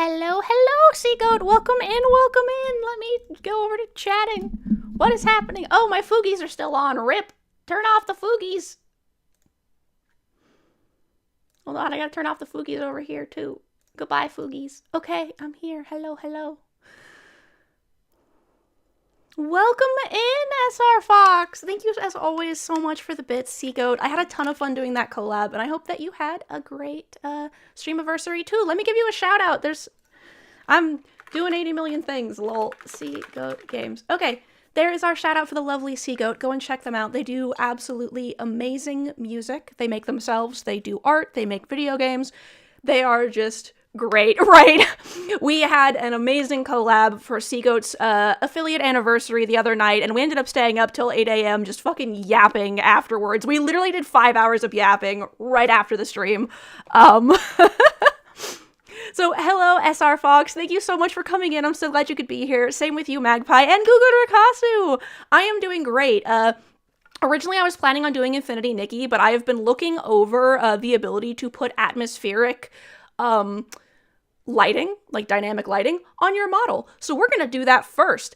Hello, Sea Goat. Welcome in. Let me go over to chatting. What is happening? Oh, my foogies are still on. Rip. Turn off the foogies. Hold on, I gotta turn off the foogies over here, too. Goodbye, foogies. Okay, I'm here. Hello. Welcome in, SR Fox. Thank you, as always, so much for the bits, Sea Goat. I had a ton of fun doing that collab, and I hope that you had a great streamiversary, too. Let me give you a shout-out. I'm doing 80 million things, lol. Sea Goat Games. Okay, there is our shout-out for the lovely Sea Goat. Go and check them out. They do absolutely amazing music. They make themselves. They do art. They make video games. They are just great, right? We had an amazing collab for Sea Goat's affiliate anniversary the other night, and we ended up staying up till 8 a.m. just fucking yapping afterwards. We literally did 5 hours of yapping right after the stream. So, hello, SR Fox. Thank you so much for coming in. I'm so glad you could be here. Same with you, Magpie, and Gugu Rikasu. I am doing great. Originally, I was planning on doing Infinity Nikki, but I have been looking over the ability to put atmospheric lighting, like dynamic lighting, on your model. So we're gonna do that first,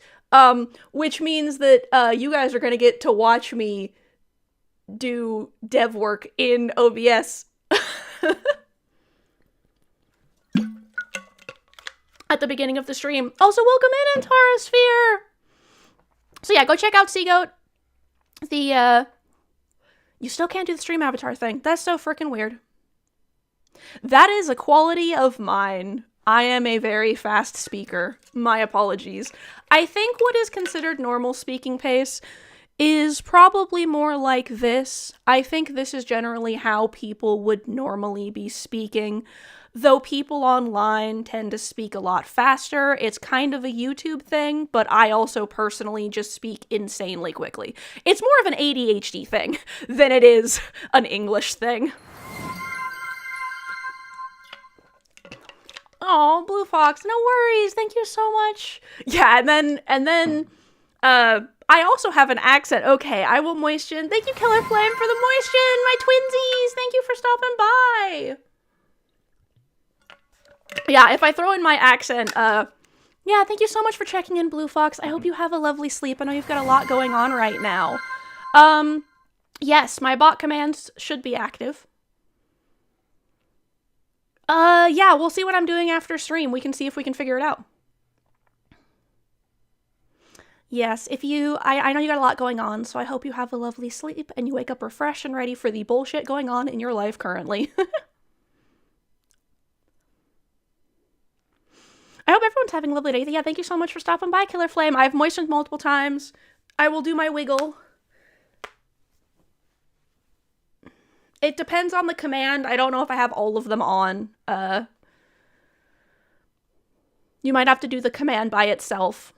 which means that you guys are gonna get to watch me do dev work in OBS at the beginning of the stream. Also, welcome in, Antara Sphere! So yeah, go check out Sea Goat. You still can't do the stream avatar thing. That's so freaking weird. That is a quality of mine. I am a very fast speaker. My apologies. I think what is considered normal speaking pace is probably more like this. I think this is generally how people would normally be speaking. Though people online tend to speak a lot faster, it's kind of a YouTube thing, but I also personally just speak insanely quickly. It's more of an ADHD thing than it is an English thing. Oh, Blue Fox, no worries. Thank you so much. Yeah, and then, I also have an accent. Okay, I will moisten. Thank you, Killer Flame, for the moisten. My twinsies. Thank you for stopping by. Yeah, if I throw in my accent, yeah, thank you so much for checking in, Blue Fox. I hope you have a lovely sleep. I know you've got a lot going on right now. Yes, my bot commands should be active. Yeah, we'll see what I'm doing after stream. We can see if we can figure it out. Yes, I know you got a lot going on, so I hope you have a lovely sleep and you wake up refreshed and ready for the bullshit going on in your life currently. I hope everyone's having a lovely day. Yeah, thank you so much for stopping by, Killer Flame. I've moistened multiple times. I will do my wiggle. It depends on the command. I don't know if I have all of them on. You might have to do the command by itself.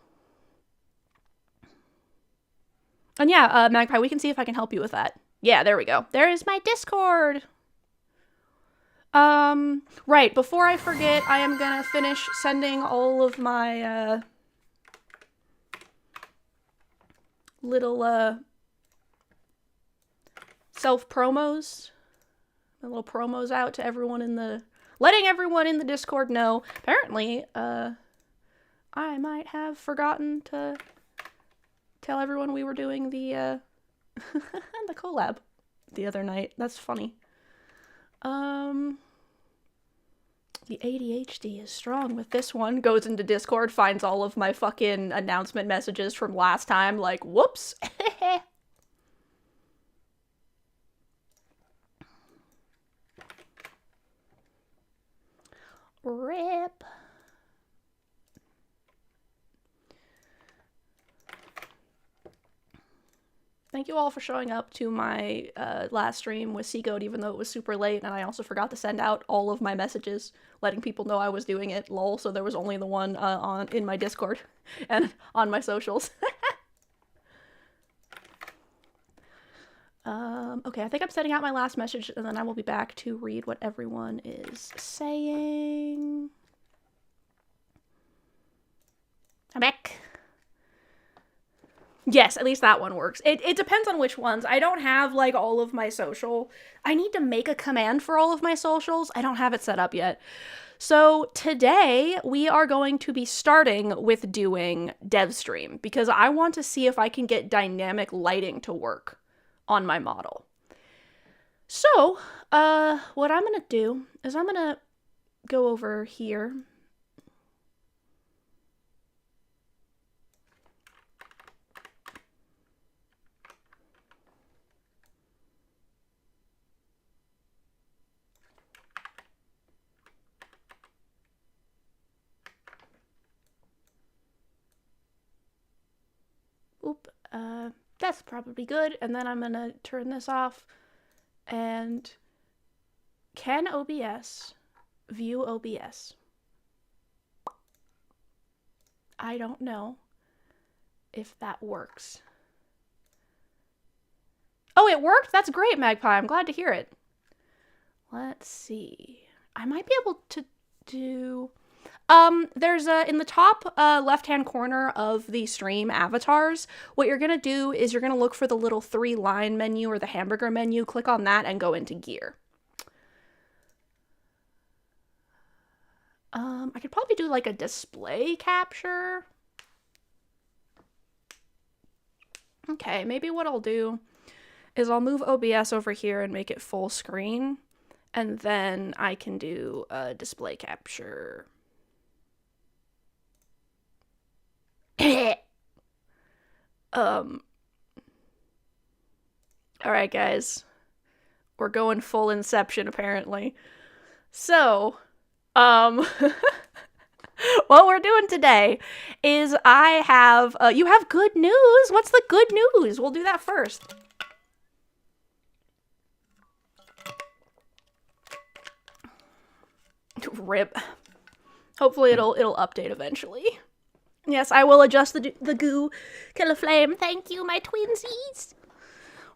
And yeah, Magpie, we can see if I can help you with that. Yeah, there we go. There is my Discord. Right, before I forget, I am gonna finish sending all of my, little, self-promos. My little promos out to everyone letting everyone in the Discord know. Apparently, I might have forgotten to tell everyone we were doing the, the collab the other night. That's funny. The ADHD is strong with this one. Goes into Discord, finds all of my fucking announcement messages from last time, like, whoops. Rip. Thank you all for showing up to my last stream with Sea Goat, even though it was super late, and I also forgot to send out all of my messages, letting people know I was doing it, lol, so there was only the one in my Discord and on my socials. Okay, I think I'm sending out my last message, and then I will be back to read what everyone is saying. I'm back. Yes, at least that one works. It depends on which ones. I don't have, like, all of my social. I need to make a command for all of my socials. I don't have it set up yet. So today we are going to be starting with doing DevStream because I want to see if I can get dynamic lighting to work on my model. So, what I'm going to do is I'm going to go over here. Oop, that's probably good. And then I'm going to turn this off. And can OBS view OBS? I don't know if that works. Oh, it worked? That's great, Magpie. I'm glad to hear it. Let's see. I might be able to do... there's in the top left-hand corner of the stream avatars, what you're going to do is you're going to look for the little 3-line menu or the hamburger menu, click on that and go into gear. I could probably do like a display capture. Okay, maybe what I'll do is I'll move OBS over here and make it full screen, and then I can do a display capture. Alright guys, we're going full Inception apparently. So, what we're doing today is I have, you have good news. What's the good news? We'll do that first. Rip. Hopefully it'll update eventually. Yes, I will adjust the goo. Kill a flame. Thank you, my twinsies.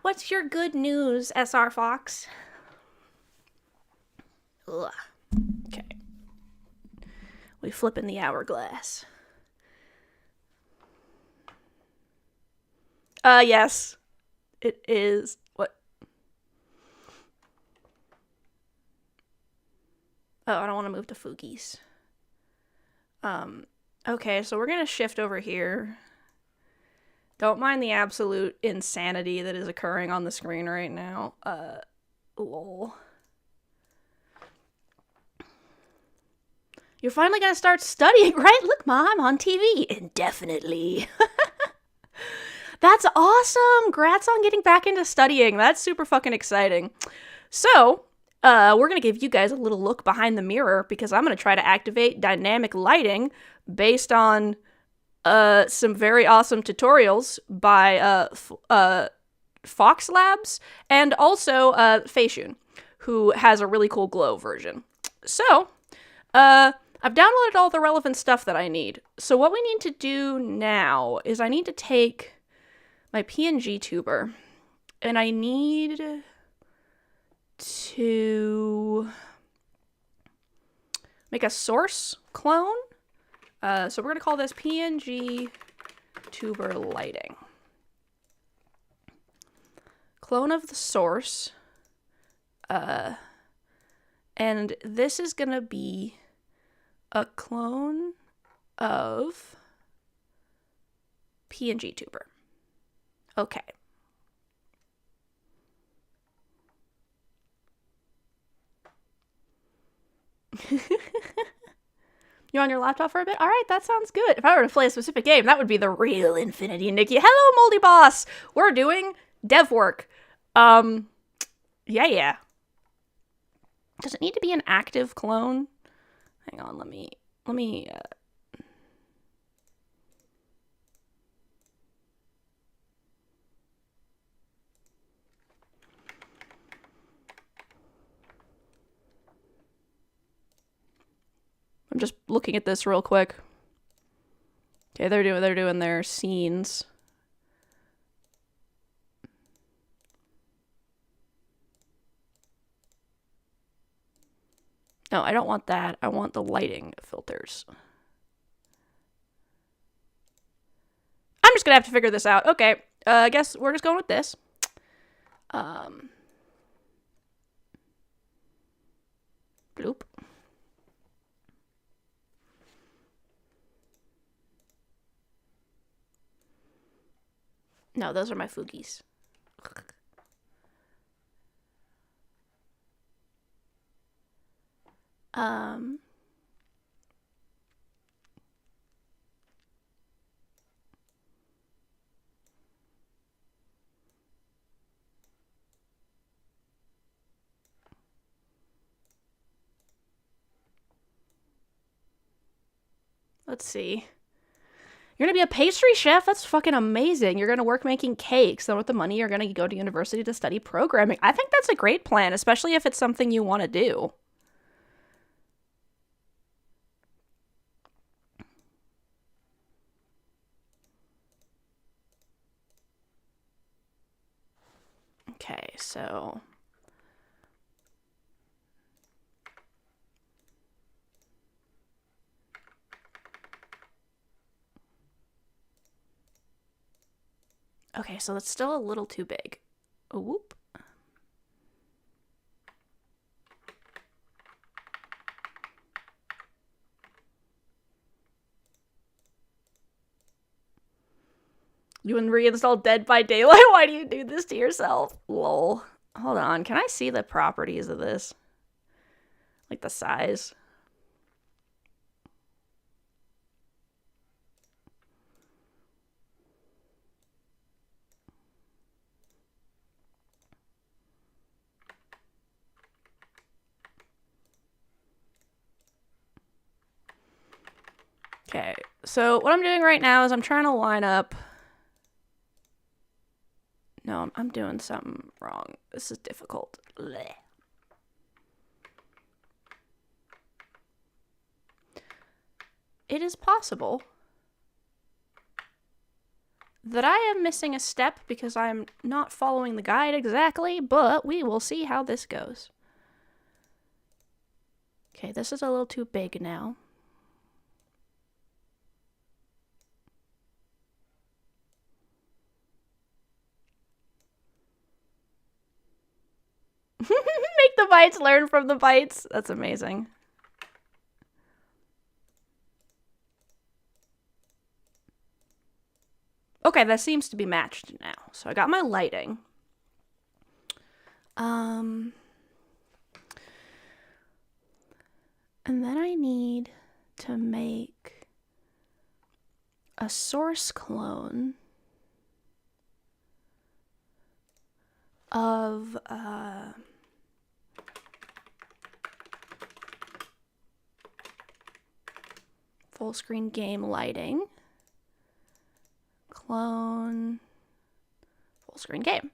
What's your good news, SR Fox? Ugh. Okay. We flip in the hourglass. Yes. It is. What? Oh, I don't want to move to Fugies. Okay, so we're gonna shift over here. Don't mind the absolute insanity that is occurring on the screen right now. Lol. You're finally gonna start studying, right? Look, Mom, on TV. Indefinitely. That's awesome! Congrats on getting back into studying. That's super fucking exciting. So, we're gonna give you guys a little look behind the mirror because I'm gonna try to activate dynamic lighting based on some very awesome tutorials by Fox Labs and also Feishun, who has a really cool glow version. So, I've downloaded all the relevant stuff that I need. So what we need to do now is I need to take my PNG tuber and I need to make a source clone. So we're going to call this PNG tuber lighting. Clone of the source. And this is going to be a clone of PNG tuber. Okay. You on your laptop for a bit? All right, that sounds good. If I were to play a specific game, that would be the real Infinity Nikki. Hello, Moldy Boss. We're doing dev work. Yeah. Does it need to be an active clone? Hang on, let me I'm just looking at this real quick. Okay, they're doing their scenes. No, I don't want that. I want the lighting filters. I'm just gonna have to figure this out. Okay, I guess we're just going with this. Bloop. No, those are my Fugis. Let's see. You're gonna be a pastry chef? That's fucking amazing. You're gonna work making cakes. Then with the money, you're gonna go to university to study programming. I think that's a great plan, especially if it's something you want to do. Okay, so... Okay, so that's still a little too big. Oh, whoop. You and reinstall Dead by Daylight? Why do you do this to yourself? Lol. Hold on, can I see the properties of this? Like the size? Okay, so what I'm doing right now is I'm trying to line up... No, I'm doing something wrong. This is difficult. Blech. It is possible that I am missing a step because I'm not following the guide exactly, but we will see how this goes. Okay, this is a little too big now. Make the bites learn from the bites. That's amazing. Okay, that seems to be matched now. So I got my lighting. And then I need to make a source clone of full screen game lighting. Clone full screen game.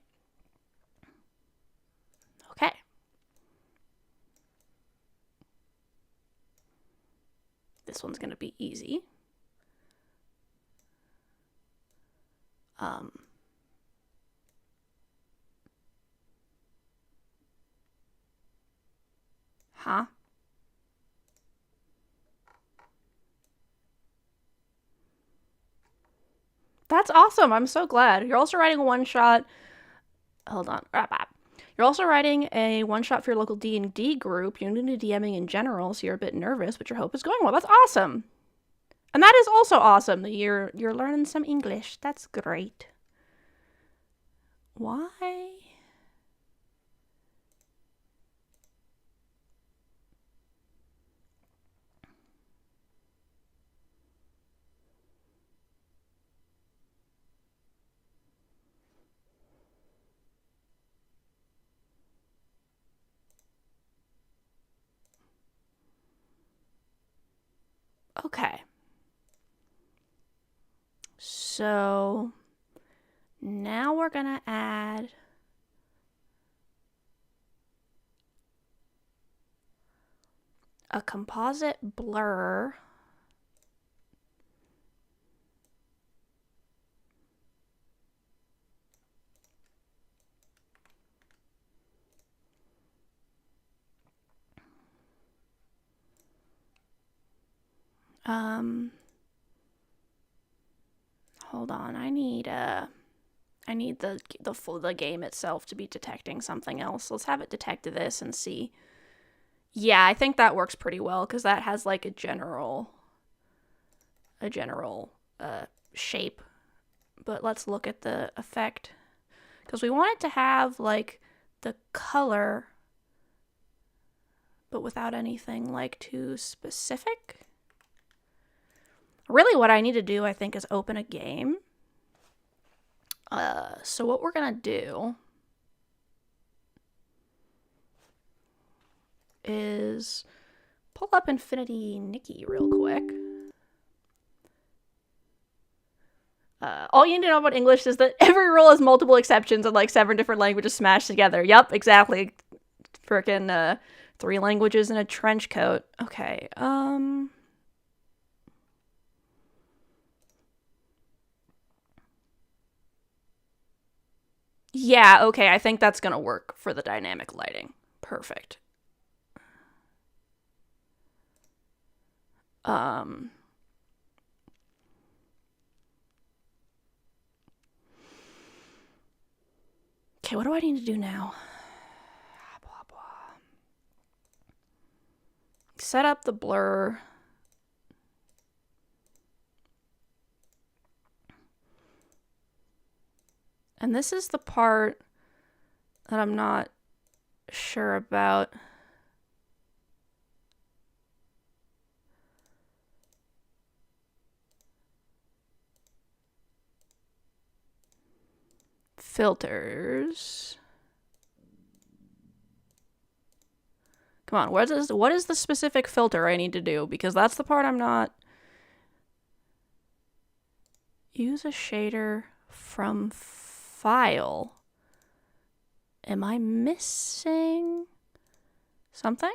Okay. This one's gonna be easy. Huh? That's awesome. I'm so glad. You're also writing a one-shot. Hold on. You're also writing a one-shot for your local D&D group. You're new to DMing in general, so you're a bit nervous, but your hope is going well. That's awesome. And that is also awesome that you're learning some English. That's great. Why? Okay. So now we're gonna add a composite blur hold on, I need the game itself to be detecting something else. Let's have it detect this and see. Yeah, I think that works pretty well because that has like a general shape but let's look at the effect. Because we want it to have, like, the color, but without anything, like, too specific. Really what I need to do, I think, is open a game. So what we're gonna do is pull up Infinity Nikki real quick. All you need to know about English is that every rule has multiple exceptions and like 7 different languages smashed together. Yep, exactly. Frickin' 3 languages in a trench coat. Okay, yeah, okay, I think that's gonna work for the dynamic lighting. Perfect. Okay, what do I need to do now? Blah, blah. Set up the blur. And this is the part that I'm not sure about. Filters. Come on, what is the specific filter I need to do? Because that's the part I'm not. Use a shader from file. Am I missing something?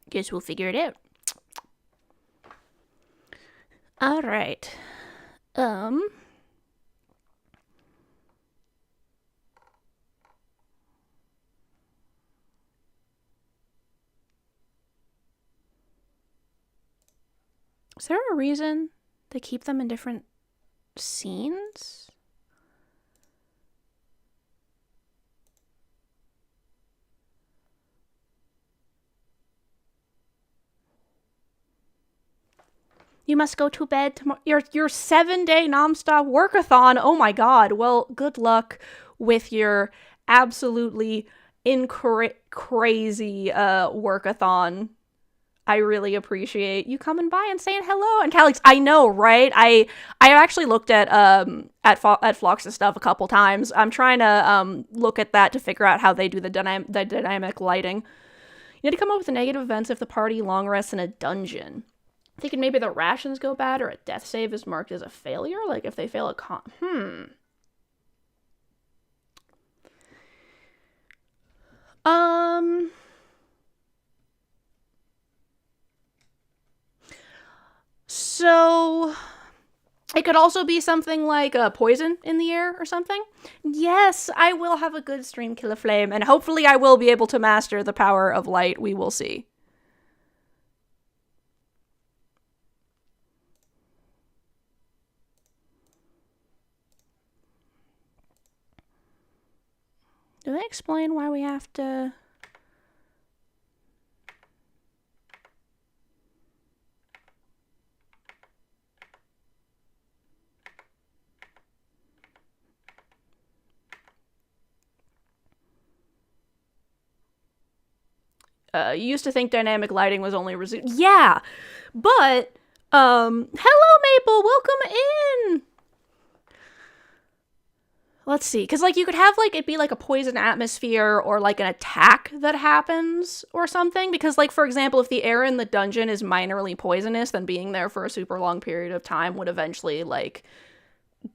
Guess we'll figure it out. All right. Is there a reason they keep them in different scenes? You must go to bed tomorrow. Your 7-day nonstop workathon. Oh my god. Well, good luck with your absolutely crazy workathon. I really appreciate you coming by and saying hello. And Calix, I know, right? I actually looked at Flox's stuff a couple times. I'm trying to look at that to figure out how they do the dynamic lighting. You need to come up with negative events if the party long rests in a dungeon. Thinking maybe the rations go bad or a death save is marked as a failure? Like if they fail a So it could also be something like a poison in the air or something. Yes, I will have a good stream, Killer Flame, and hopefully I will be able to master the power of light. We will see. Do they explain why we have to... you used to think dynamic lighting was only yeah, but hello Maple, welcome in. Let's see, because like you could have like it be like a poison atmosphere or like an attack that happens or something, because like for example if the air in the dungeon is minorly poisonous, then being there for a super long period of time would eventually like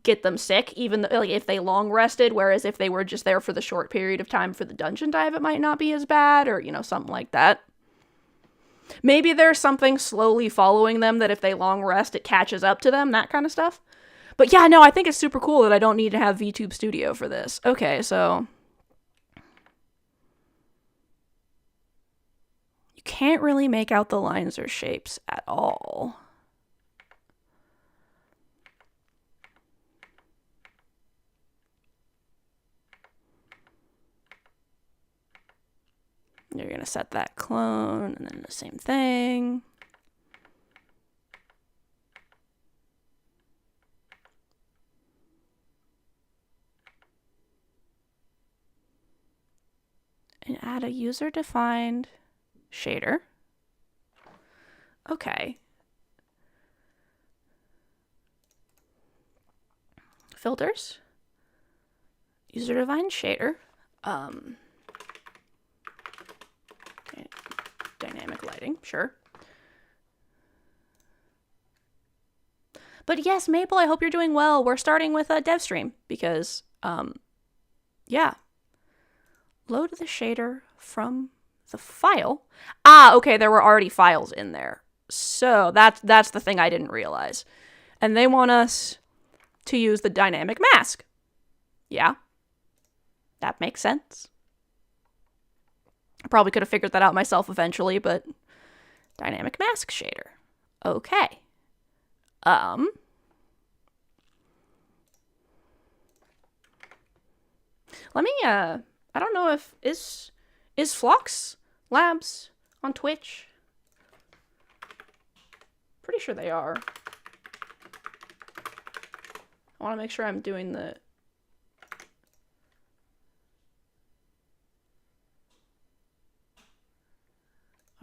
get them sick, even though, like if they long rested, whereas if they were just there for the short period of time for the dungeon dive it might not be as bad, or you know, something like that. Maybe there's something slowly following them that if they long rest it catches up to them, that kind of stuff. But yeah, no, I think it's super cool that I don't need to have VTube Studio for this. Okay, so you can't really make out the lines or shapes at all. You're going to set that clone and then the same thing. And add a user-defined shader. Okay. Filters. User-defined shader. Okay. Dynamic lighting, sure. But yes, Maple, I hope you're doing well. We're starting with a dev stream because, yeah. Load the shader from the file. Ah, okay, there were already files in there. So that's the thing I didn't realize. And they want us to use the dynamic mask. Yeah. That makes sense. I probably could have figured that out myself eventually, but dynamic mask shader. Okay. Let me, I don't know if, is Phlox Labs on Twitch? Pretty sure they are. I want to make sure I'm doing the...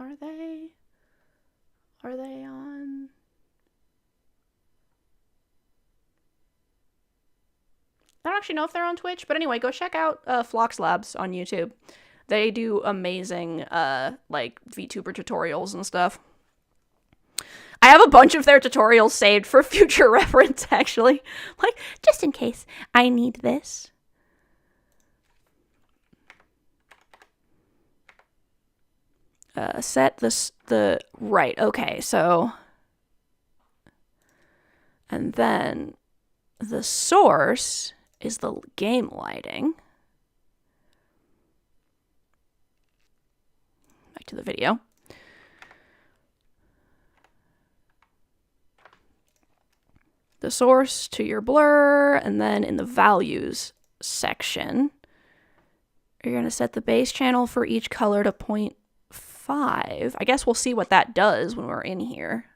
Are they on... I don't actually know if they're on Twitch, but anyway, go check out Phlox Labs on YouTube. They do amazing, like, VTuber tutorials and stuff. I have a bunch of their tutorials saved for future reference, actually. Like, just in case I need this. Set the right, okay, so... And then the source is the game lighting. Back to the video. The source to your blur, and then in the values section, you're going to set the base channel for each color to 0.5. I guess we'll see what that does when we're in here.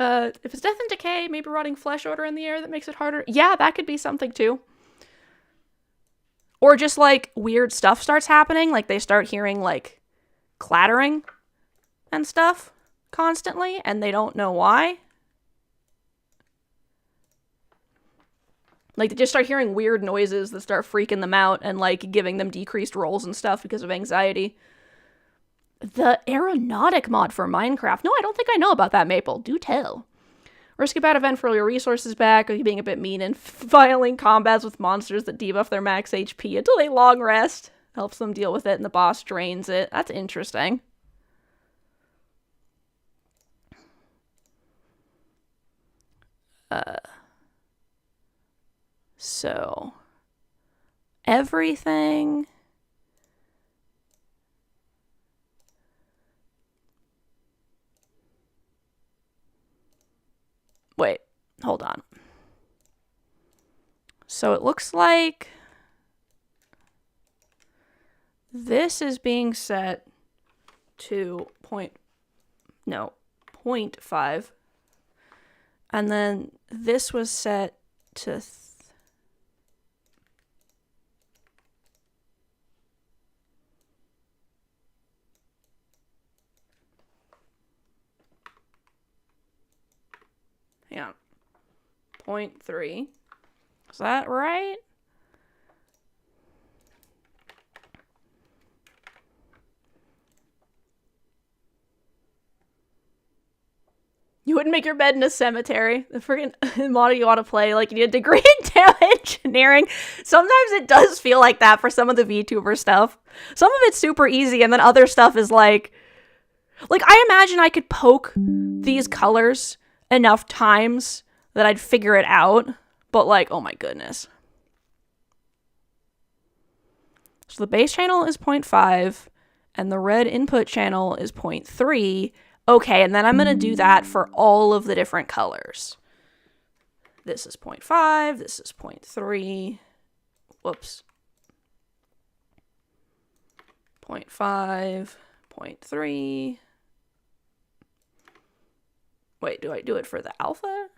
If it's death and decay, maybe rotting flesh odor in the air that makes it harder. Yeah, that could be something too. Or just like weird stuff starts happening, like they start hearing like clattering and stuff constantly, and they don't know why. Like they just start hearing weird noises that start freaking them out and like giving them decreased rolls and stuff because of anxiety. The aeronautic mod for Minecraft. No, I don't think I know about that, Maple. Do tell. Risk a bad event for all your resources back, or being a bit mean and filing combats with monsters that debuff their max HP until they long rest. Helps them deal with it and the boss drains it. That's interesting. So everything... Wait, hold on. So it looks like this is being set to 0.5. And then this was set to yeah, 0.3. Is that right? You wouldn't make your bed in a cemetery. The freaking model you ought to play, like you need a degree in data engineering. Sometimes it does feel like that for some of the VTuber stuff. Some of it's super easy, and then other stuff is like I imagine I could poke these colors enough times that I'd figure it out, but like, oh my goodness. So the base channel is 0.5 and the red input channel is 0.3. Okay, and then I'm going to do that for all of the different colors. this is 0.5, this is 0.3, whoops, 0.5, 0.3. Wait, do I do it for the alpha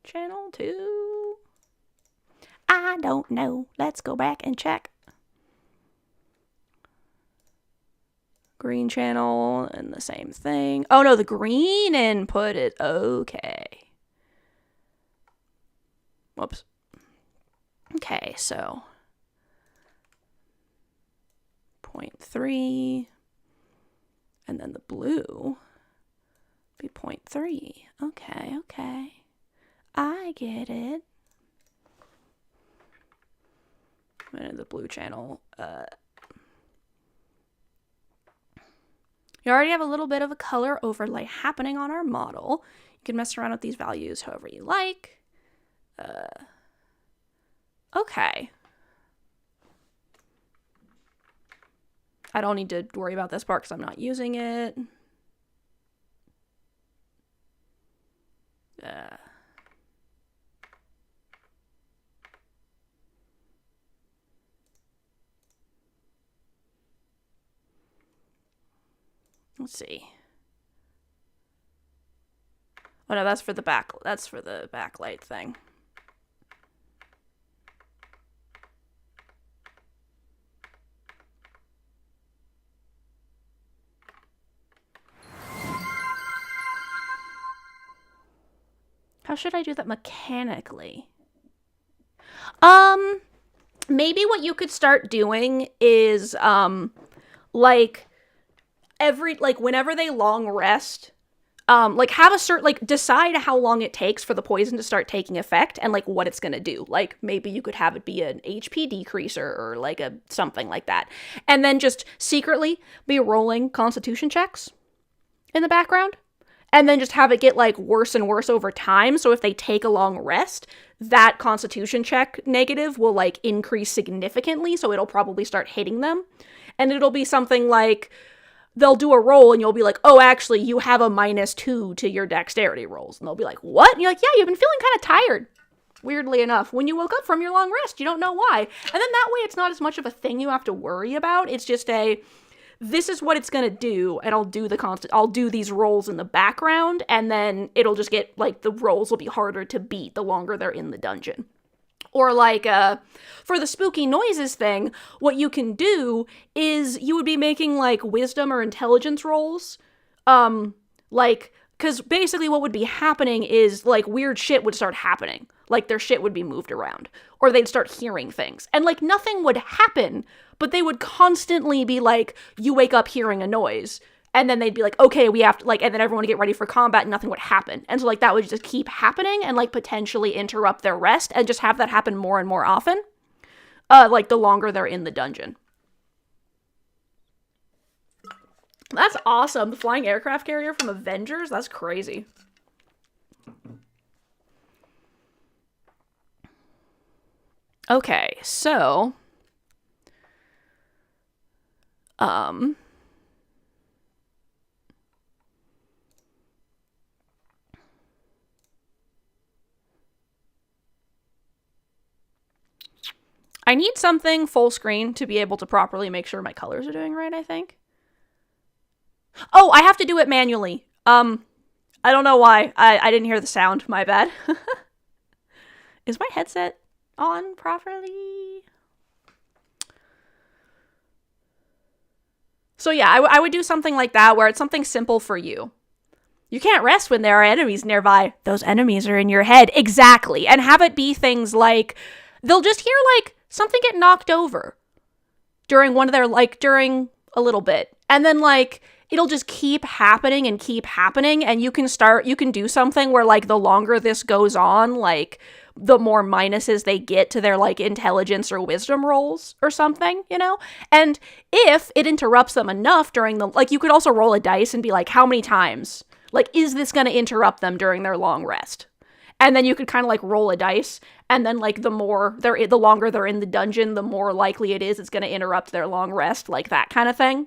channel too? I don't know. Let's go back and check. Green channel and the same thing. Oh no, the green input is okay. Whoops. Okay, so 0.3, and then the blue be 0.3. Okay. I get it. And the blue channel, you already have a little bit of a color overlay happening on our model. You can mess around with these values however you like. Okay. I don't need to worry about this part because I'm not using it. Let's see. Oh no, that's for the backlight thing. How should I do that mechanically? Maybe what you could start doing is, whenever they long rest, have a certain, decide how long it takes for the poison to start taking effect and, what it's gonna do. Maybe you could have it be an HP decreaser or, something like that. And then just secretly be rolling constitution checks in the background. And then just have it get, worse and worse over time. So if they take a long rest, that constitution check negative will, increase significantly. So it'll probably start hitting them. And it'll be something like, they'll do a roll and you'll be like, oh, actually, you have a -2 to your dexterity rolls. And they'll be like, what? And you're like, yeah, you've been feeling kind of tired. Weirdly enough, when you woke up from your long rest, you don't know why. And then that way, it's not as much of a thing you have to worry about. It's just this is what it's gonna do, and I'll do these rolls in the background, and then it'll just get, the rolls will be harder to beat the longer they're in the dungeon. Or, for the spooky noises thing, what you can do is you would be making, wisdom or intelligence rolls, because basically what would be happening is, weird shit would start happening. Their shit would be moved around. Or they'd start hearing things. And, nothing would happen, but they would constantly be you wake up hearing a noise. And then they'd be okay, we have to, and then everyone would get ready for combat and nothing would happen. And so, that would just keep happening and, potentially interrupt their rest and just have that happen more and more often. The longer they're in the dungeon. That's awesome. The flying aircraft carrier from Avengers? That's crazy. Okay, so... I need something full screen to be able to properly make sure my colors are doing right, I think. Oh, I have to do it manually. I don't know why. I didn't hear the sound. My bad. Is my headset on properly? So yeah, I would do something like that where it's something simple for you. You can't rest when there are enemies nearby. Those enemies are in your head. Exactly. And have it be things like, they'll just hear something get knocked over during one of their, during a little bit. And then it'll just keep happening and keep happening. And you can do something where the longer this goes on, the more minuses they get to their intelligence or wisdom rolls or something, And if it interrupts them enough during the, you could also roll a dice and be how many times? Is this going to interrupt them during their long rest? And then you could kind of roll a dice, and then the longer they're in the dungeon, the more likely it is it's going to interrupt their long rest, that kind of thing,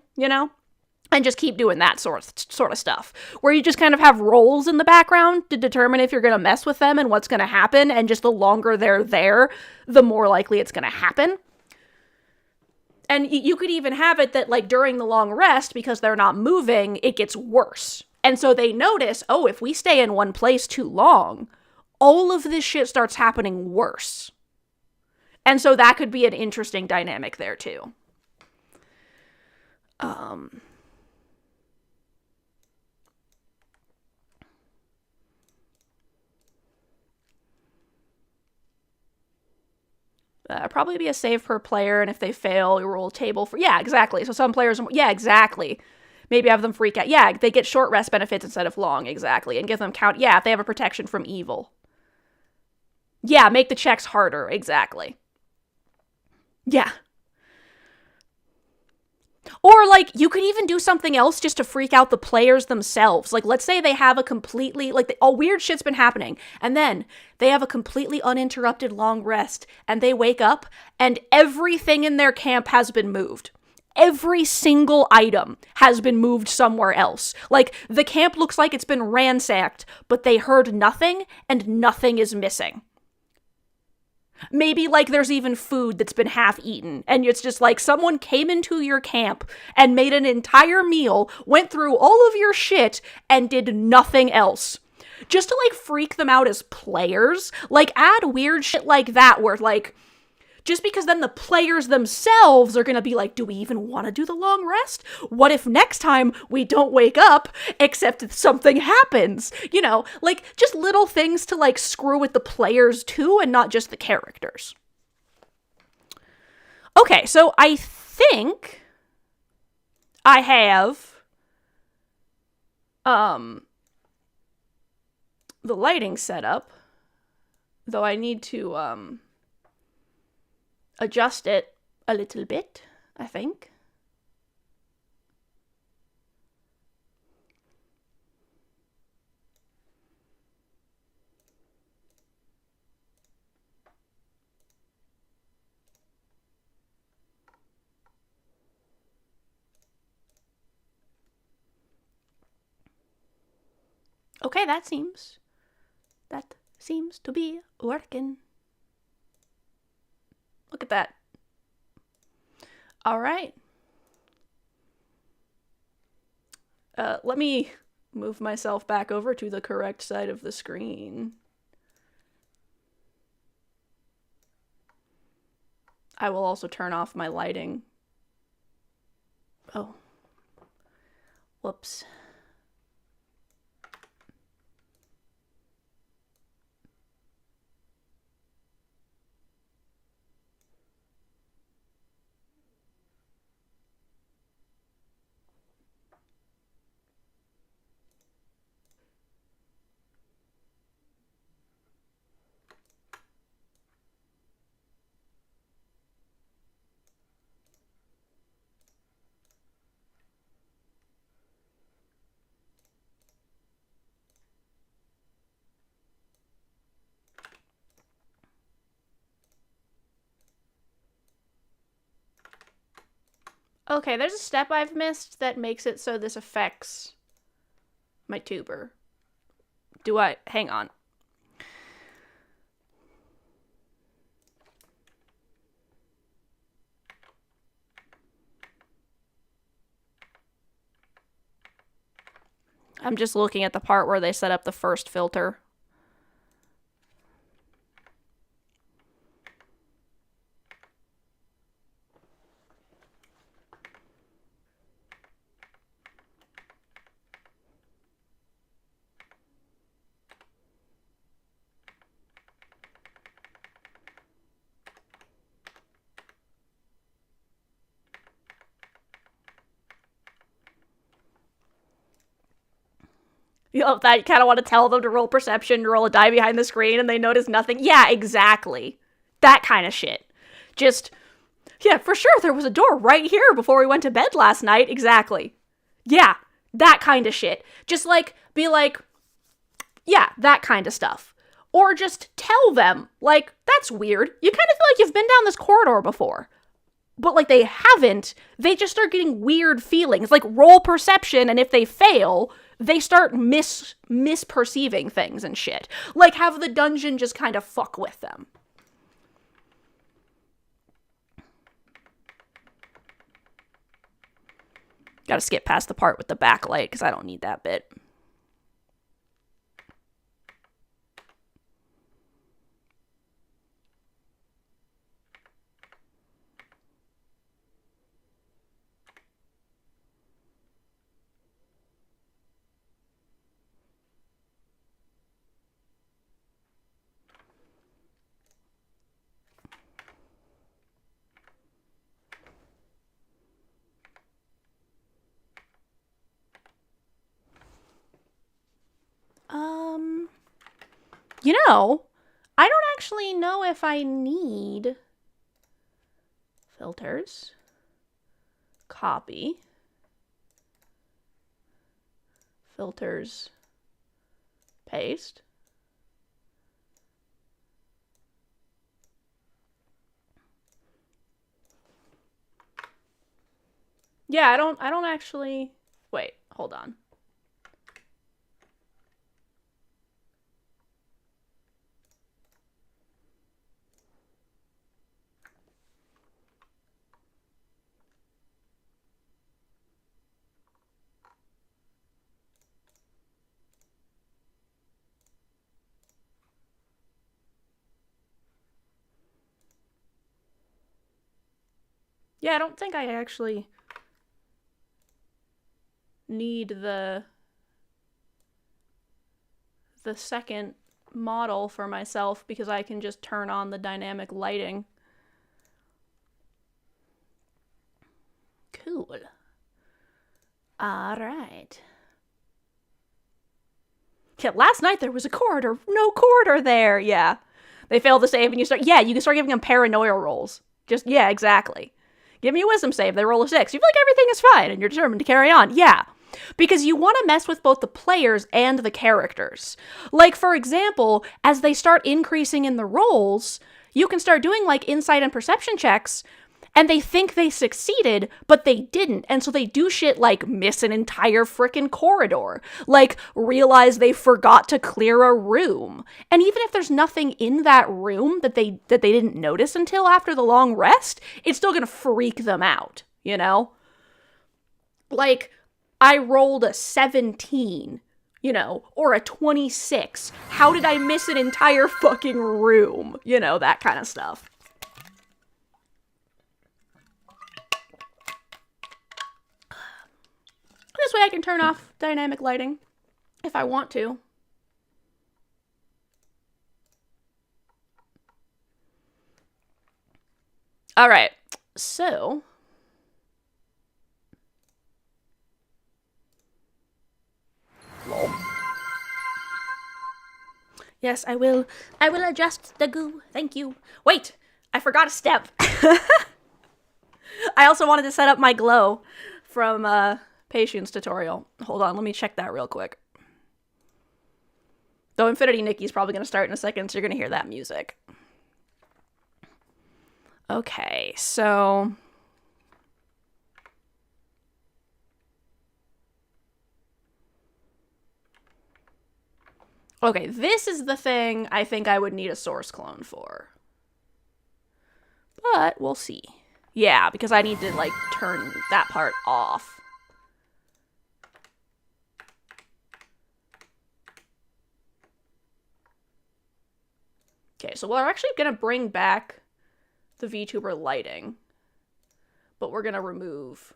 And just keep doing that sort of stuff, where you just kind of have roles in the background to determine if you're going to mess with them and what's going to happen, and just the longer they're there, the more likely it's going to happen. And you could even have it that, like, during the long rest, because they're not moving, it gets worse. And so they notice, oh, if we stay in one place too long, all of this shit starts happening worse. And so that could be an interesting dynamic there, too. Probably be a save per player, and if they fail, you roll a table for... Yeah, exactly. So some players... Yeah, exactly. Maybe have them freak out. Yeah, they get short rest benefits instead of long, exactly. And give them count... Yeah, if they have a protection from evil. Yeah, make the checks harder, exactly. Yeah. Or, like, you could even do something else just to freak out the players themselves. Like, let's say they have a completely, like, all weird shit's been happening, and then they have a completely uninterrupted long rest, and they wake up, and everything in their camp has been moved. Every single item has been moved somewhere else. Like, the camp looks like it's been ransacked, but they heard nothing, and nothing is missing. Maybe, like, there's even food that's been half-eaten, and it's just like someone came into your camp and made an entire meal, went through all of your shit, and did nothing else. Just to, like, freak them out as players. Like, add weird shit like that where, like, just because then the players themselves are gonna be like, do we even want to do the long rest? What if next time we don't wake up, except something happens? You know, like, just little things to, like, screw with the players too, and not just the characters. Okay, so I think I have, the lighting set up, though I need to, adjust it a little bit, I think. Okay, that seems to be working. Look at that. All right. Let me move myself back over to the correct side of the screen. I will also turn off my lighting. Oh. Whoops. Okay, there's a step I've missed that makes it so this affects my tuber. Hang on. I'm just looking at the part where they set up the first filter. You know, that you kind of want to tell them to roll perception, to roll a die behind the screen, and they notice nothing. Yeah, exactly. That kind of shit. Just, yeah, for sure, there was a door right here before we went to bed last night. Exactly. Yeah, that kind of shit. Just, like, be like, yeah, that kind of stuff. Or just tell them, like, that's weird. You kind of feel like you've been down this corridor before. but like they haven't, they just start getting weird feelings, like roll perception, and if they fail, they start misperceiving things and shit. Like have the dungeon just kind of fuck with them. Gotta skip past the part with the backlight because I don't need that bit. You know, I don't actually know if I need filters, copy, filters, paste. Yeah, I don't actually, wait, hold on. Yeah, I don't think I actually need the second model for myself because I can just turn on the dynamic lighting. Cool. All right. Yeah, last night there was a corridor. No corridor there. Yeah. They fail the save and you can start giving them paranoia rolls. Just, yeah, exactly. Give me a wisdom save. They roll a 6. You feel like everything is fine and you're determined to carry on. Yeah. Because you want to mess with both the players and the characters. Like, for example, as they start increasing in the rolls, you can start doing, like, insight and perception checks, and they think they succeeded, but they didn't. And so they do shit like miss an entire frickin' corridor. Like, realize they forgot to clear a room. And even if there's nothing in that room that they didn't notice until after the long rest, it's still gonna freak them out, you know? Like, I rolled a 17, you know, or a 26. How did I miss an entire fucking room? You know, that kind of stuff. This way I can turn off dynamic lighting if I want to. All right, so lol. Yes, I will adjust the goo. Thank you. Wait, I forgot a step. I also wanted to set up my glow from Patience tutorial. Hold on, let me check that real quick. Though Infinity Nikki's probably going to start in a second, so you're going to hear that music. Okay, so okay, this is the thing I think I would need a source clone for. But we'll see. Yeah, because I need to, like, turn that part off. Okay, so we're actually going to bring back the VTuber lighting, but we're going to remove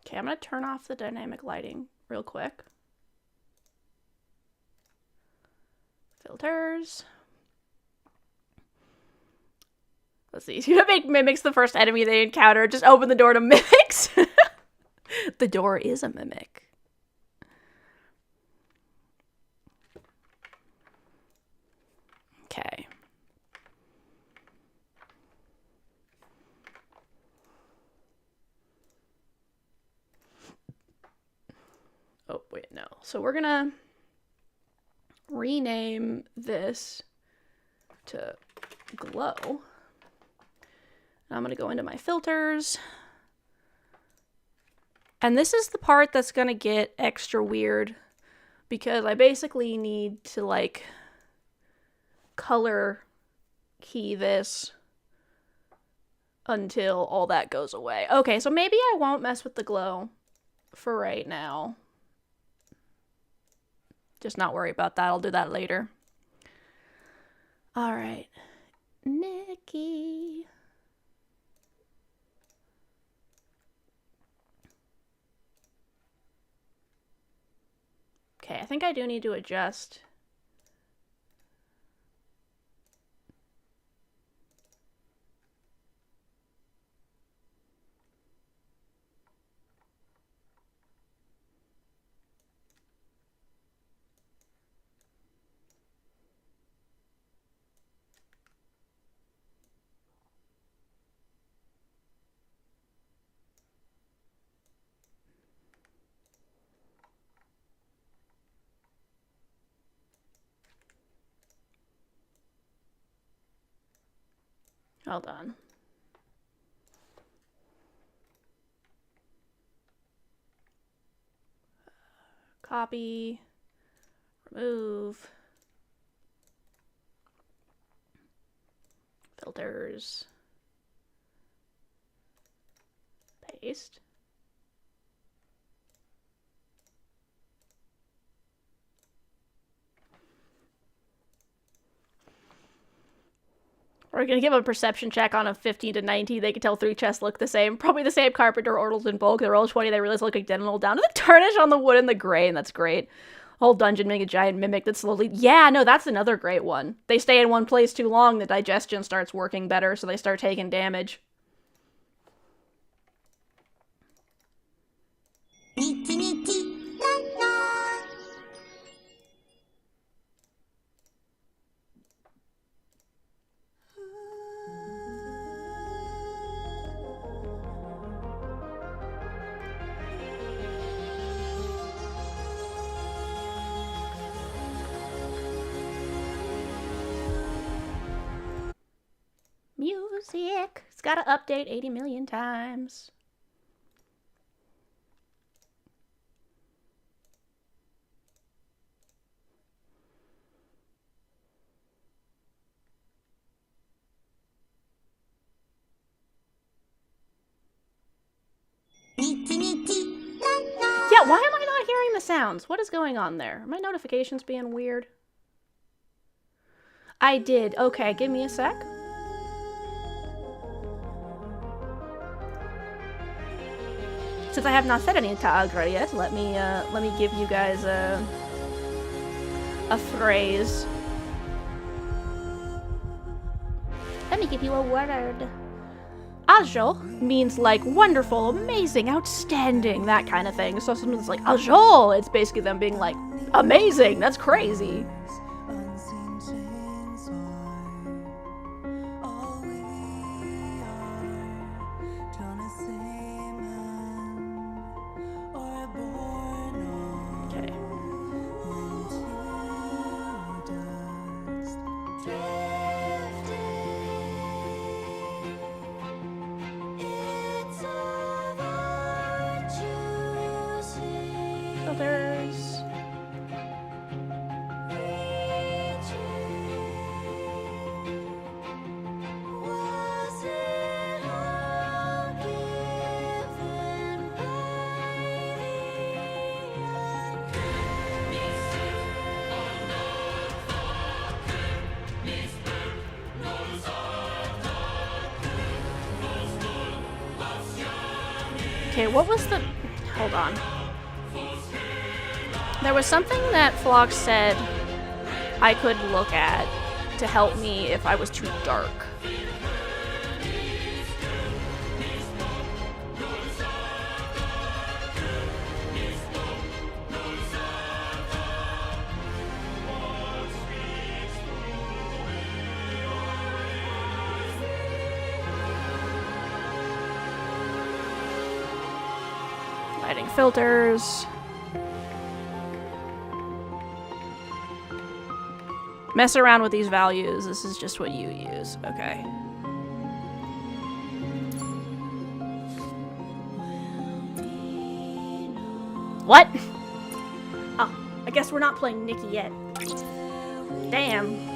okay, I'm going to turn off the dynamic lighting real quick. Filters. Let's see. You make mimics the first enemy they encounter. Just open the door to mimics. The door is a mimic. So we're gonna rename this to glow. I'm gonna go into my filters. And this is the part that's gonna get extra weird because I basically need to like color key this until all that goes away. Okay, so maybe I won't mess with the glow for right now. Just not worry about that. I'll do that later. All right, Nikki. Okay, I think I do need to adjust. Hold on. Copy, remove, filters, paste. We're going to give a perception check on a 15 to 19. They can tell 3 chests look the same. Probably the same carpenter orders in bulk. They roll 20. They realize they look identical down to the tarnish on the wood and the gray, and that's great. Whole dungeon being a giant mimic that slowly... Yeah, no, that's another great one. They stay in one place too long, the digestion starts working better, so they start taking damage. Nikki, Nikki, la, la. Music. It's got to update 80 million times. Yeah, why am I not hearing the sounds? What is going on there? Are my notifications being weird? I did. Okay, give me a sec. Since I have not said any tags right yet, let me give you guys a phrase. Let me give you a word. Ajo means like wonderful, amazing, outstanding, that kind of thing. So something's like Ajo, it's basically them being like amazing, that's crazy. Okay, what was the... Hold on. There was something that Phlox said I could look at to help me if I was too dark. Lighting filters. Mess around with these values. This is just what you use. Okay. What? Oh, I guess we're not playing Nikki yet. Damn.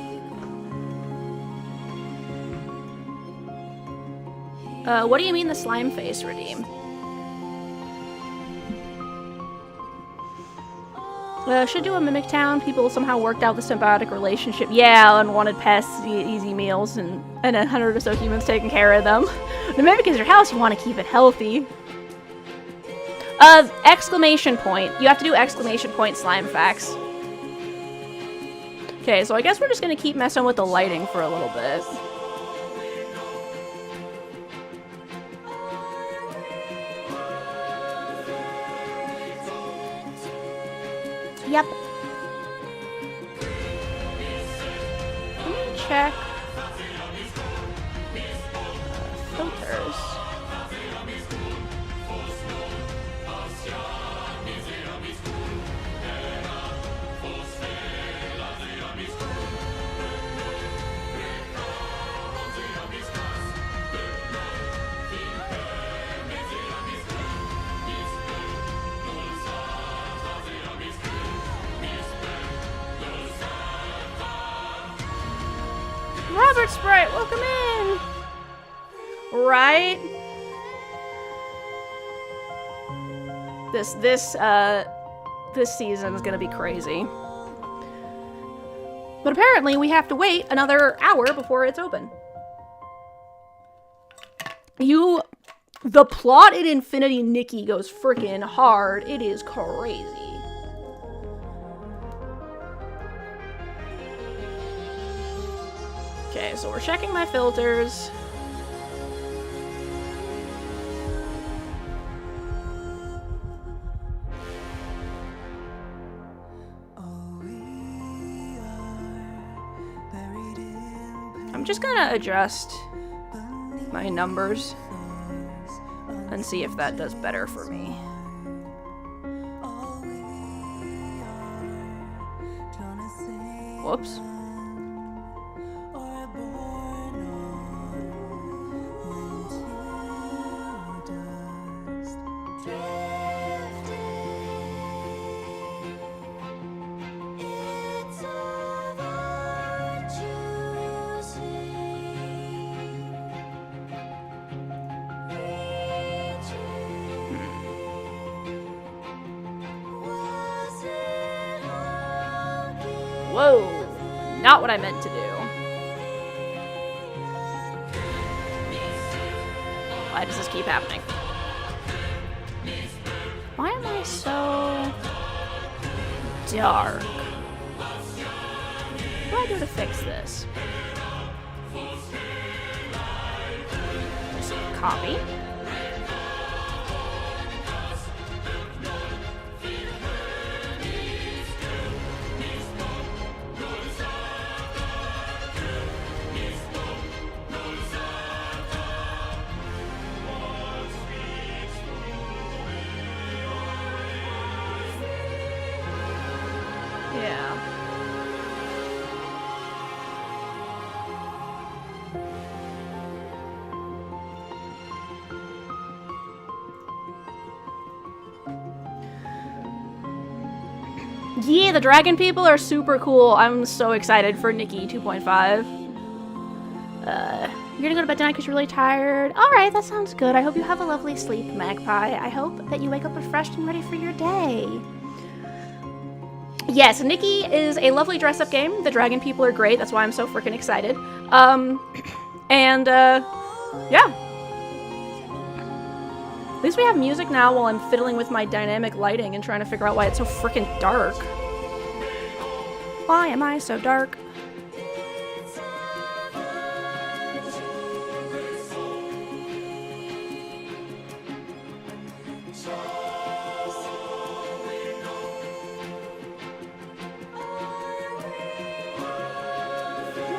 What do you mean the slime face redeem? Should do a Mimic Town. People somehow worked out the symbiotic relationship. Yeah, unwanted pests, easy meals, and 100 or so humans taking care of them. The Mimic is your house. You want to keep it healthy. Exclamation point. You have to do exclamation point slime facts. Okay, so I guess we're just gonna keep messing with the lighting for a little bit. Yep. Let me check. Filters. Robert Sprite, welcome in! Right? This season is gonna be crazy. But apparently we have to wait another hour before it's open. The plot in Infinity Nikki goes freaking hard. It is crazy. Okay, so we're checking my filters. I'm just gonna adjust my numbers and see if that does better for me. Whoops. Whoa, not what I meant to do. Why does this keep happening? Why am I so dark? What do I do to fix this? Just copy. Yeah, the dragon people are super cool. I'm so excited for Nikki 2.5. You're gonna go to bed tonight because you're really tired. Alright, that sounds good. I hope you have a lovely sleep, Magpie. I hope that you wake up refreshed and ready for your day. Yes, Nikki is a lovely dress-up game. The dragon people are great. That's why I'm so freaking excited. Yeah. At least we have music now while I'm fiddling with my dynamic lighting and trying to figure out why it's so freaking dark. Why am I so dark?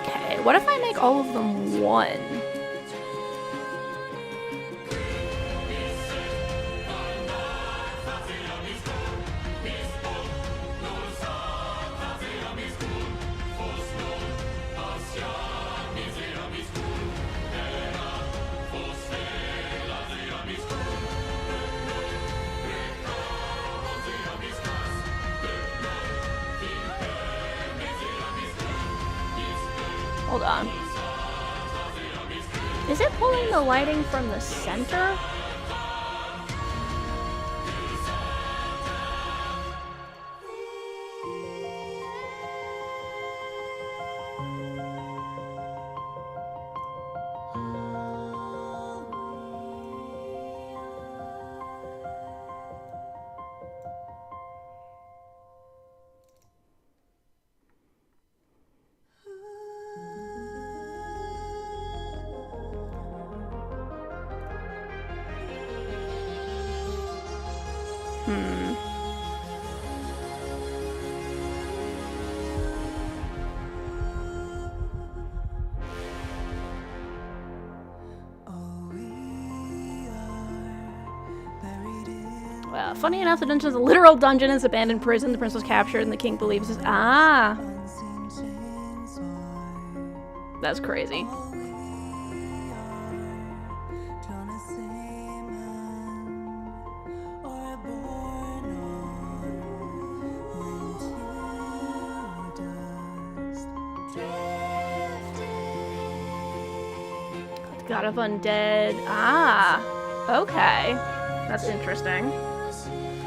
Okay, what if I make all of them one? Hold on. Is it pulling the lighting from the center? Funny enough, the dungeon is a literal dungeon. It's abandoned prison. The prince was captured, and the king believes this. Ah, that's crazy. God of Undead. Ah, okay, that's interesting.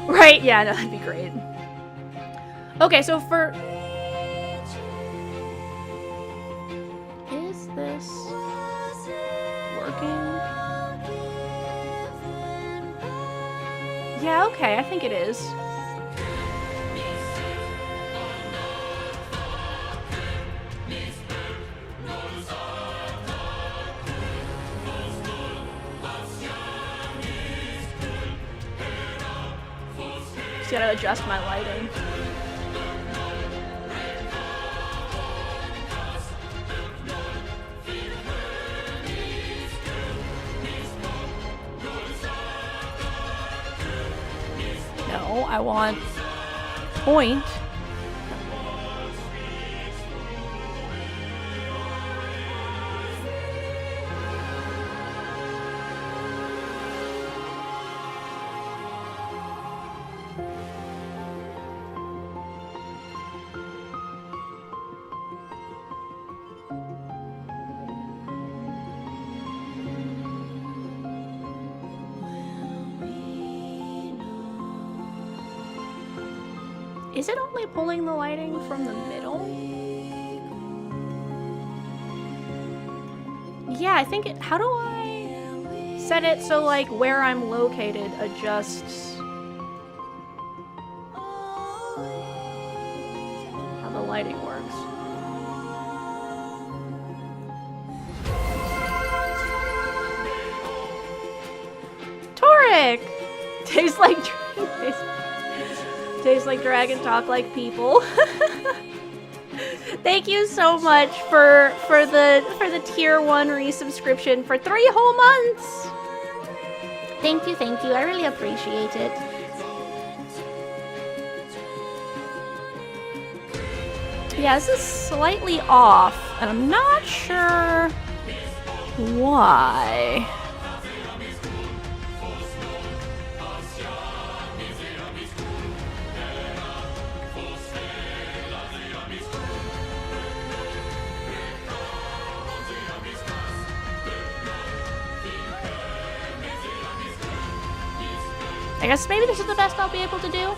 Right, yeah, no, that'd be great. Okay, so for... Is this working? Yeah, okay, I think it is. Just gotta adjust my lighting. No, I want point. Is it only pulling the lighting from the middle? Yeah, I think it... How do I set it so, like, where I'm located adjusts how the lighting works? Toric! Tastes like... Tastes like dragon, talk like people. Thank you so much for the tier 1 resubscription for 3 whole months. Thank you, thank you. I really appreciate it. Yeah, this is slightly off, and I'm not sure why. I guess maybe this is the best I'll be able to do.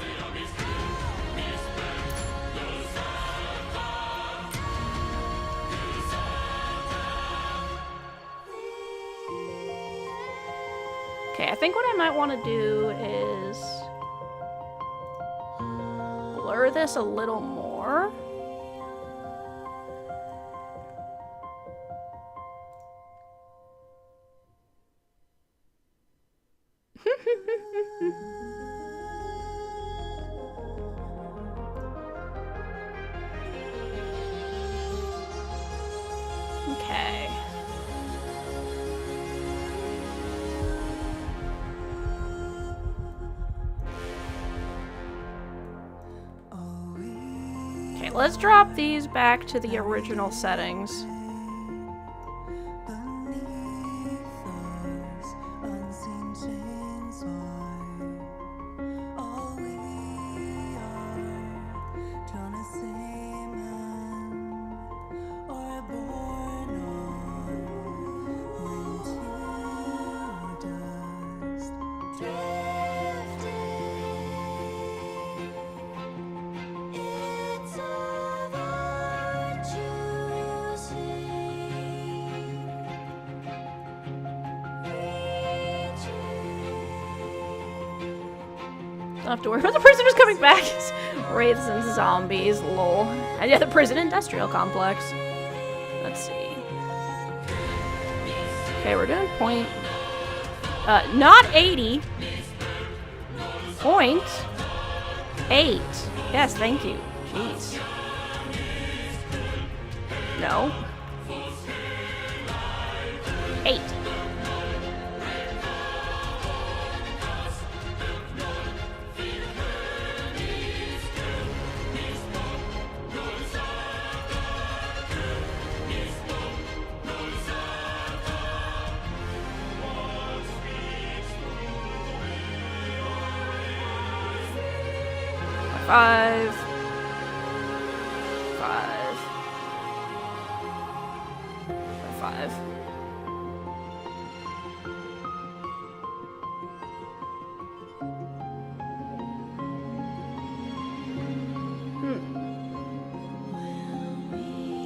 Okay, I think what I might want to do is blur this a little more. Okay. Okay, let's drop these back to the original settings. Don't have to worry about the prisoners coming back. Wraiths and zombies, lol. And yeah, the prison industrial complex. Let's see. Okay, we're doing point. Not 80. Point 8. Yes, thank you. Jeez. No. 8. Five.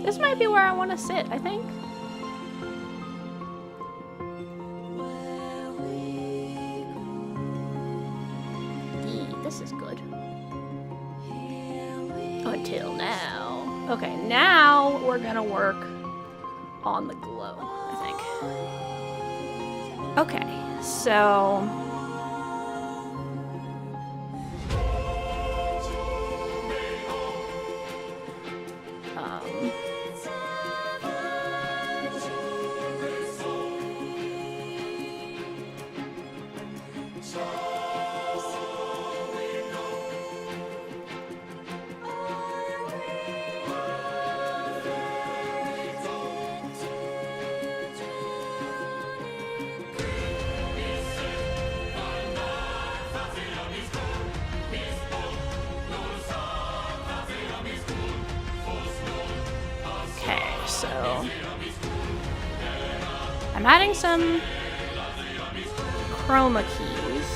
This might be where I want to sit, I think. This is good. Until now. Okay, now we're gonna work on the glow, I think. Okay, so... I'm adding some chroma keys.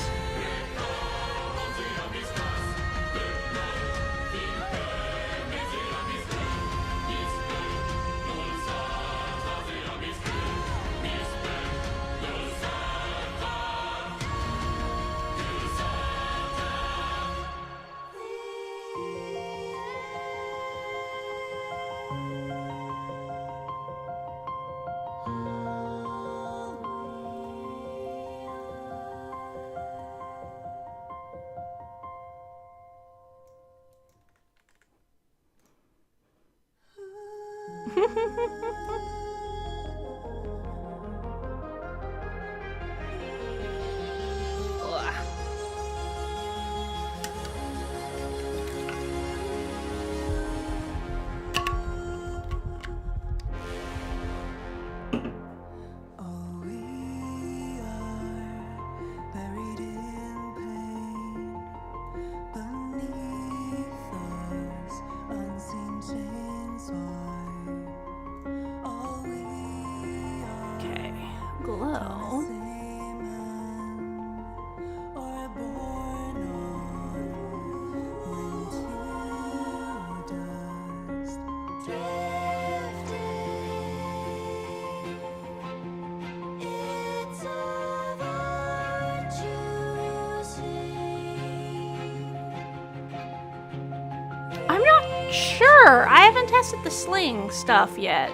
Sure, I haven't tested the sling stuff yet.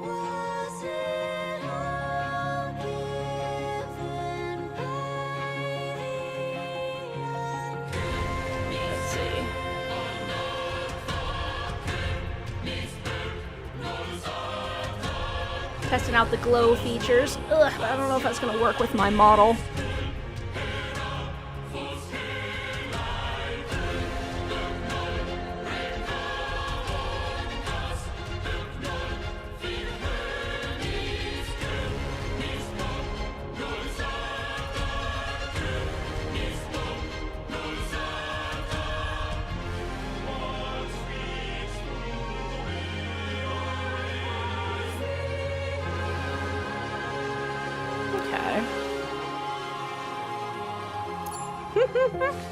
Let's see. Testing out the glow features. Ugh, I don't know if that's gonna work with my model.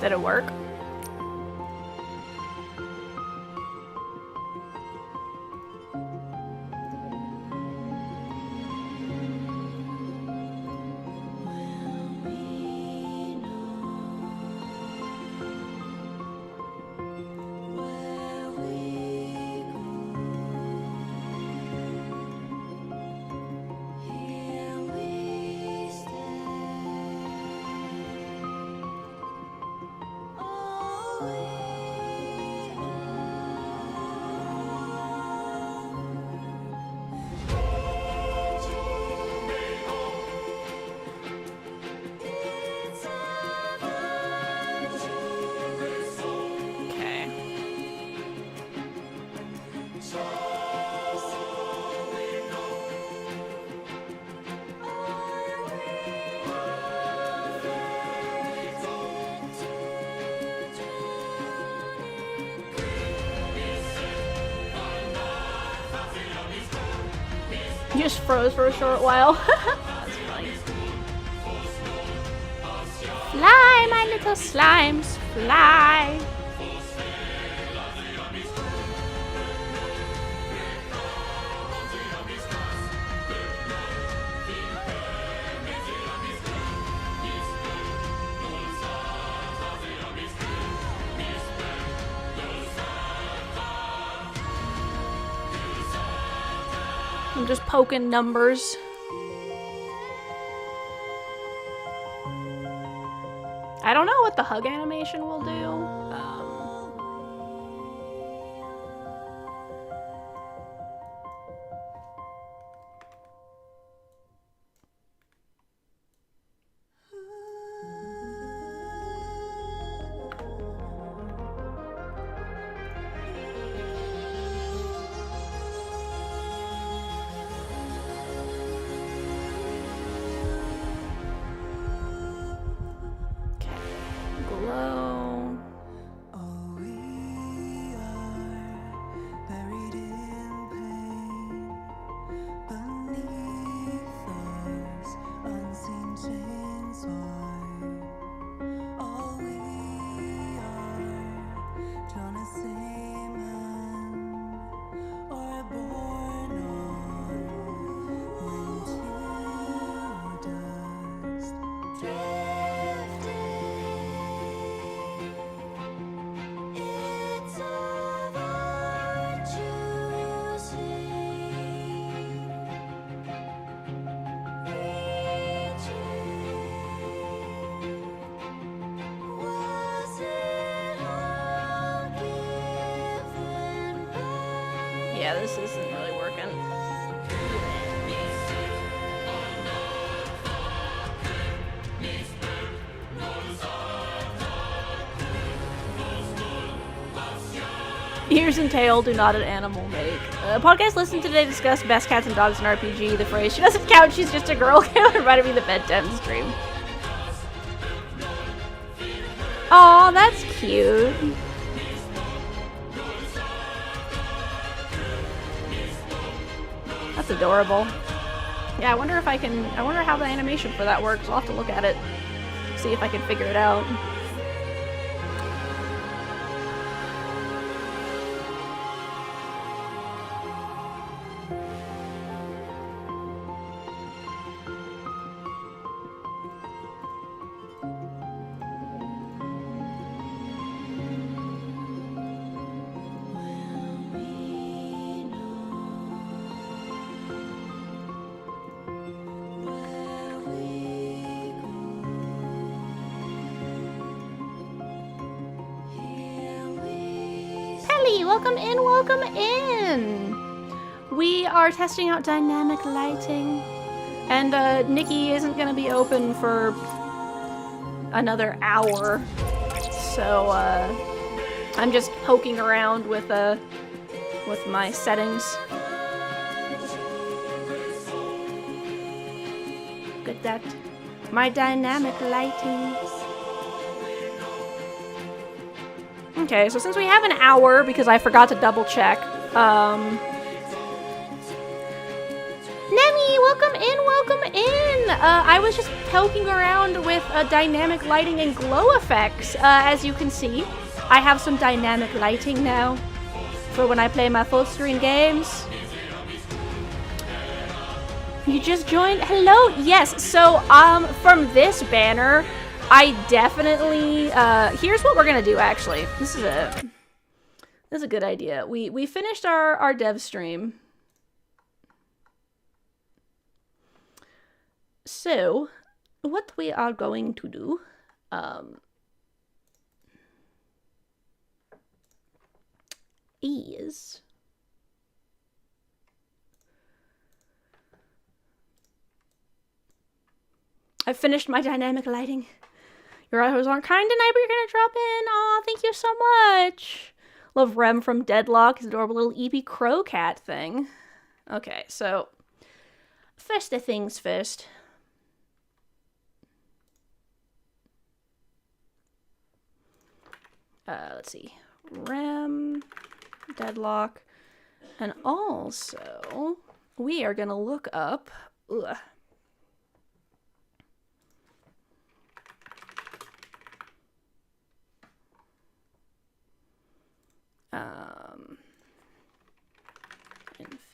Did it work? You just froze for a short while. That's funny. Fly, my little slimes, fly. I'm just poking numbers. I don't know what the hug animation will do. Glow. Oh, we are buried in pain beneath those unseen chains. All we are drawn as same man or born on into dust. Yeah, this isn't really working. Ears and tail do not an animal make. Podcast listened today discussed best cats and dogs in RPG. The phrase, she doesn't count, she's just a girl, reminded me of the bedtime stream. Aw, that's cute. That's adorable. Yeah, I wonder how the animation for that works. I'll have to look at it, see if I can figure it out. Welcome in, welcome in! We are testing out dynamic lighting, and Nikki isn't going to be open for another hour, so I'm just poking around with my settings. Look at that, my dynamic lighting. Okay, so since we have an hour, because I forgot to double check, Nemi, welcome in, welcome in! I was just poking around with dynamic lighting and glow effects. As you can see, I have some dynamic lighting now for when I play my full screen games. You just joined? Hello? Yes, so, from this banner, I definitely, here's what we're gonna do, actually. This is a good idea. We finished our dev stream. So, what we are going to do, is... I've finished my dynamic lighting. Your eyes aren't kind tonight, but you're gonna drop in. Aw, thank you so much. Love Rem from Deadlock, his adorable little Eepy crow cat thing. Okay, so first the things first. Let's see. Rem, Deadlock, and also we are gonna look up. Ugh.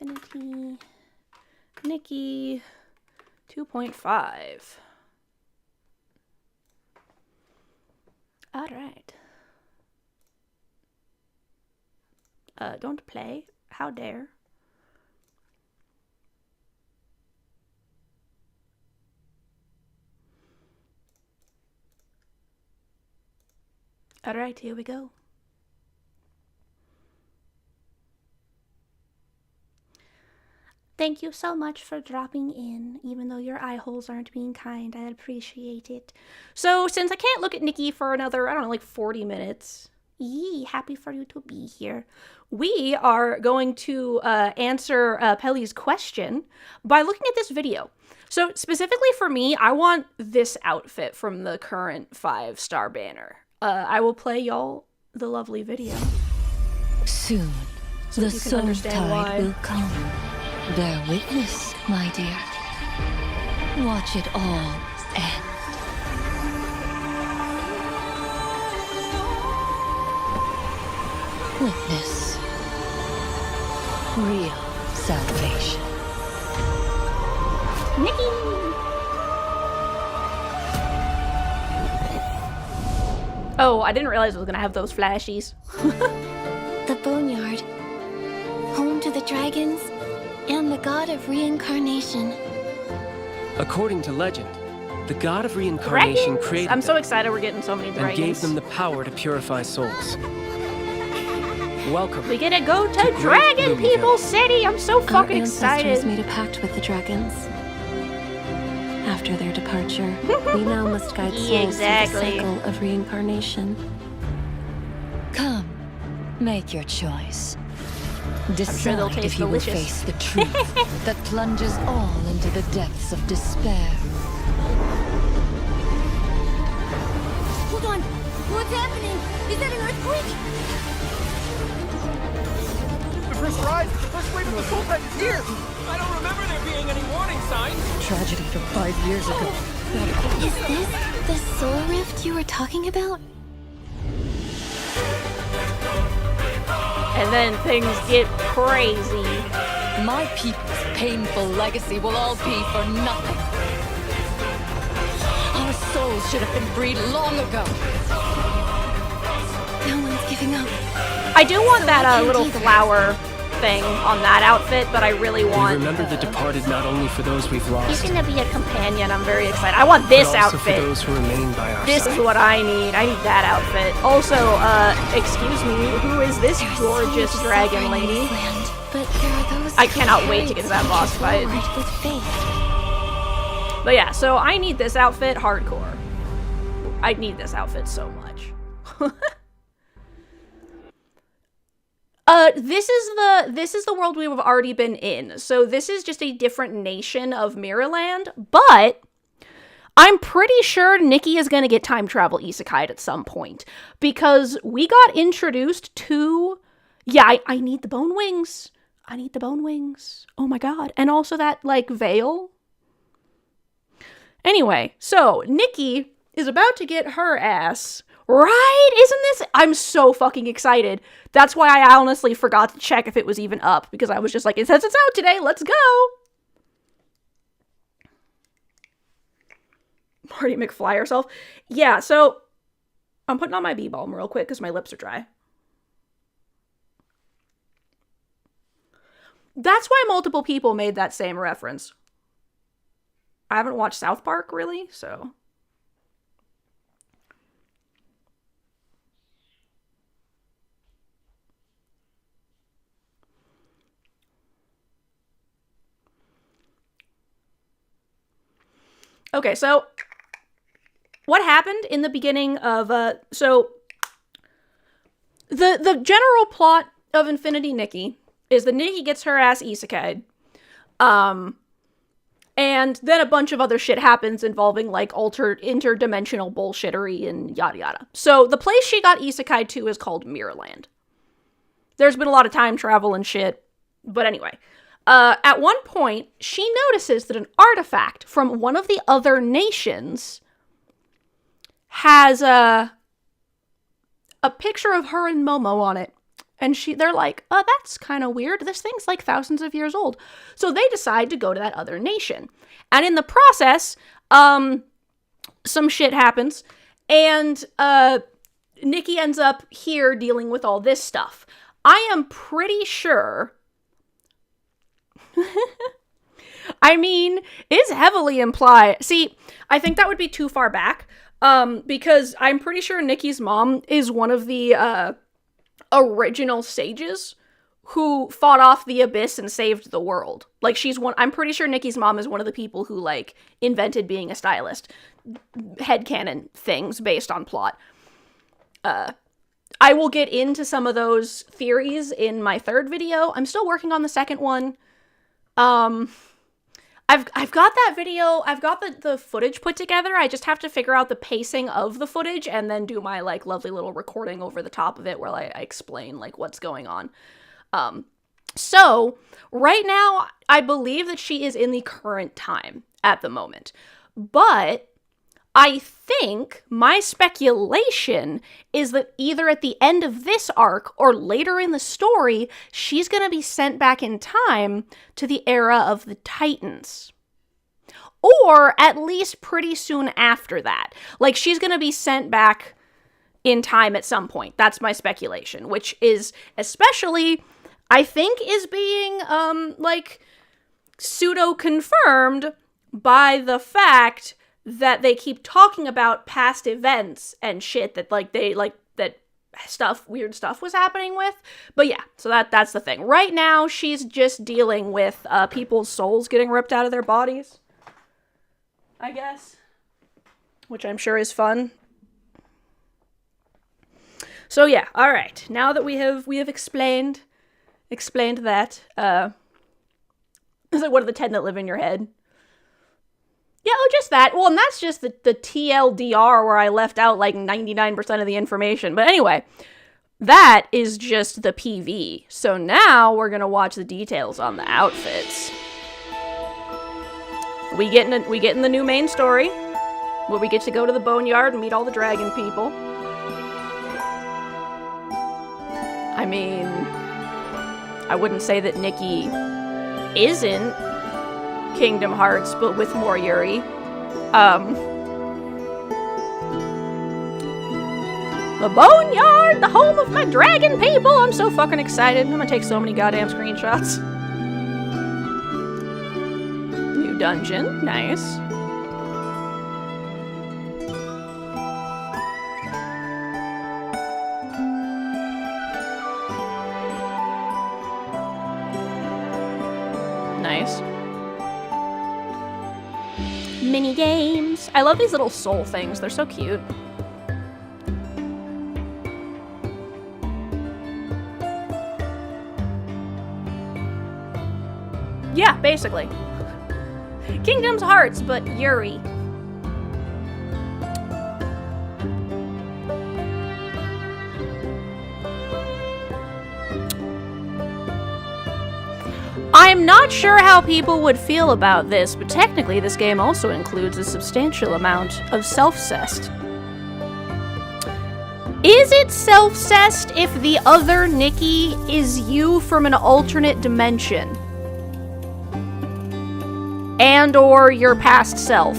Infinity, Nikki, 2.5. All right. Don't play. How dare. All right, here we go. Thank you so much for dropping in, even though your eye holes aren't being kind. I appreciate it. So, since I can't look at Nikki for another, I don't know, like 40 minutes, happy for you to be here. We are going to answer Pelly's question by looking at this video. So, specifically for me, I want this outfit from the current 5-star banner. I will play y'all the lovely video. Soon, So the you can soul understand tide why. will come. Bear witness, my dear. Watch it all end. Witness real salvation. Nikki! Oh, I didn't realize I was gonna have those flashies. The Boneyard, home to the dragons and the god of reincarnation. According to legend, the god of reincarnation Dragons! created I'm so them excited we're getting so many and dragons. gave them the power to purify souls. Welcome. We get to go to Great Dragon Luminville. People City! I'm so Our fucking ancestors excited. made a pact with the dragons. After their departure, we now must guide souls through Exactly. the cycle of reincarnation. Come, make your choice. Decide sure they'll taste if you delicious. will face the truth that plunges all into the depths of despair. Hold on! What's happening? Is that an earthquake? The first rise, the first wave of the soul tide is here! I don't remember there being any warning signs. Tragedy from 5 years ago. Is this the soul rift you were talking about? And then things get crazy. My people's painful legacy will all be for nothing. Our souls should have been freed long ago. No one's giving up. I do want So that I can't little either. flower thing on that outfit, but I really We want... remember the departed not only for those we've lost, He's gonna be a companion. I'm very excited. I want this but also outfit. for those who remain by our This side. is what I need. I need that outfit. Also, excuse me, who is this There's gorgeous so much dragon suffering in lady? this land, but there are those I who cannot wait carry to get to its that boss future fight. forward with faith. But yeah, so I need this outfit hardcore. I need this outfit so much. This is the world we've already been in. So this is just a different nation of Mirrorland, but I'm pretty sure Nikki is going to get time travel isekai'd at some point because we got introduced to I need the bone wings. I need the bone wings. Oh my god. And also that like veil. Anyway, so Nikki is about to get her ass, right? Isn't this? I'm so fucking excited. That's why I honestly forgot to check if it was even up, because I was just like, it says it's out today, let's go! Marty McFly herself. Yeah, so I'm putting on my bee balm real quick because my lips are dry. That's why multiple people made that same reference. I haven't watched South Park, really, so... Okay, so what happened in the beginning of so the general plot of Infinity Nikki is that Nikki gets her ass isekai'd. And then a bunch of other shit happens involving, like, interdimensional bullshittery and yada yada. So the place she got isekai'd to is called Mirrorland. There's been a lot of time travel and shit. But anyway, at one point, she notices that an artifact from one of the other nations has a picture of her and Momo on it. And they're like, oh, that's kind of weird. This thing's like thousands of years old. So they decide to go to that other nation. And in the process, some shit happens. And Nikki ends up here dealing with all this stuff. I am pretty sure... I mean, it's heavily implied. See, I think that would be too far back. Because I'm pretty sure Nikki's mom is one of the... original sages who fought off the abyss and saved the world. Like, I'm pretty sure Nikki's mom is one of the people who, like, invented being a stylist. Headcanon things based on plot. I will get into some of those theories in my third video. I'm still working on the second one. I've got that video, I've got the footage put together. I just have to figure out the pacing of the footage and then do my, like, lovely little recording over the top of it where I explain, like, what's going on. So, right now, I believe that she is in the current time at the moment. But I think my speculation is that either at the end of this arc or later in the story, she's going to be sent back in time to the era of the Titans. Or at least pretty soon after that. Like, she's going to be sent back in time at some point. That's my speculation, which is especially, I think, is being, like, pseudo-confirmed by the fact that they keep talking about past events and shit that, like, weird stuff was happening with. But yeah, so that's the thing. Right now, she's just dealing with people's souls getting ripped out of their bodies, I guess. Which I'm sure is fun. So yeah, alright. Now that we have explained that, it's like, what are the 10 that live in your head? Yeah, oh, just that. Well, and that's just the TLDR where I left out, like, 99% of the information. But anyway, that is just the PV. So now we're gonna watch the details on the outfits. We get in the new main story, where we get to go to the boneyard and meet all the dragon people. I mean, I wouldn't say that Nikki isn't Kingdom Hearts, but with more Yuri. The boneyard, the home of my dragon people. I'm so fucking excited. I'm gonna take so many goddamn screenshots. New dungeon, nice. Nice. Mini games. I love these little soul things. They're so cute. Yeah, basically. Kingdom's Hearts, but Yuri. I'm not sure how people would feel about this, but technically this game also includes a substantial amount of self-cest. Is it self-cest if the other Nikki is you from an alternate dimension? And or your past self?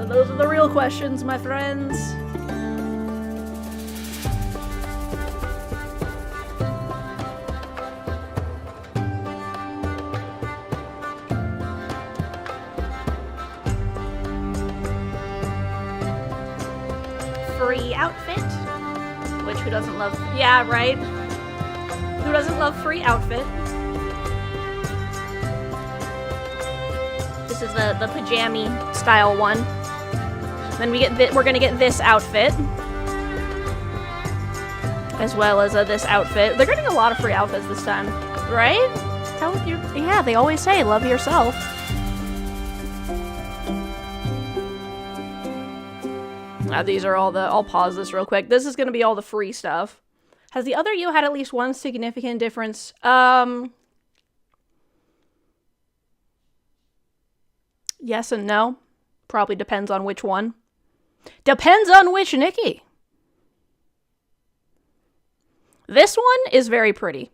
Those are the real questions, my friends. Free outfit, which who doesn't love? Yeah, right. Who doesn't love free outfit? This is the pajama style one. Then we're gonna get this outfit. As well as this outfit. They're getting a lot of free outfits this time, right? Yeah, they always say, love yourself. These are all I'll pause this real quick. This is gonna be all the free stuff. Has the other you had at least one significant difference? Yes and no. Probably depends on which one. Depends on which Nikki. This one is very pretty.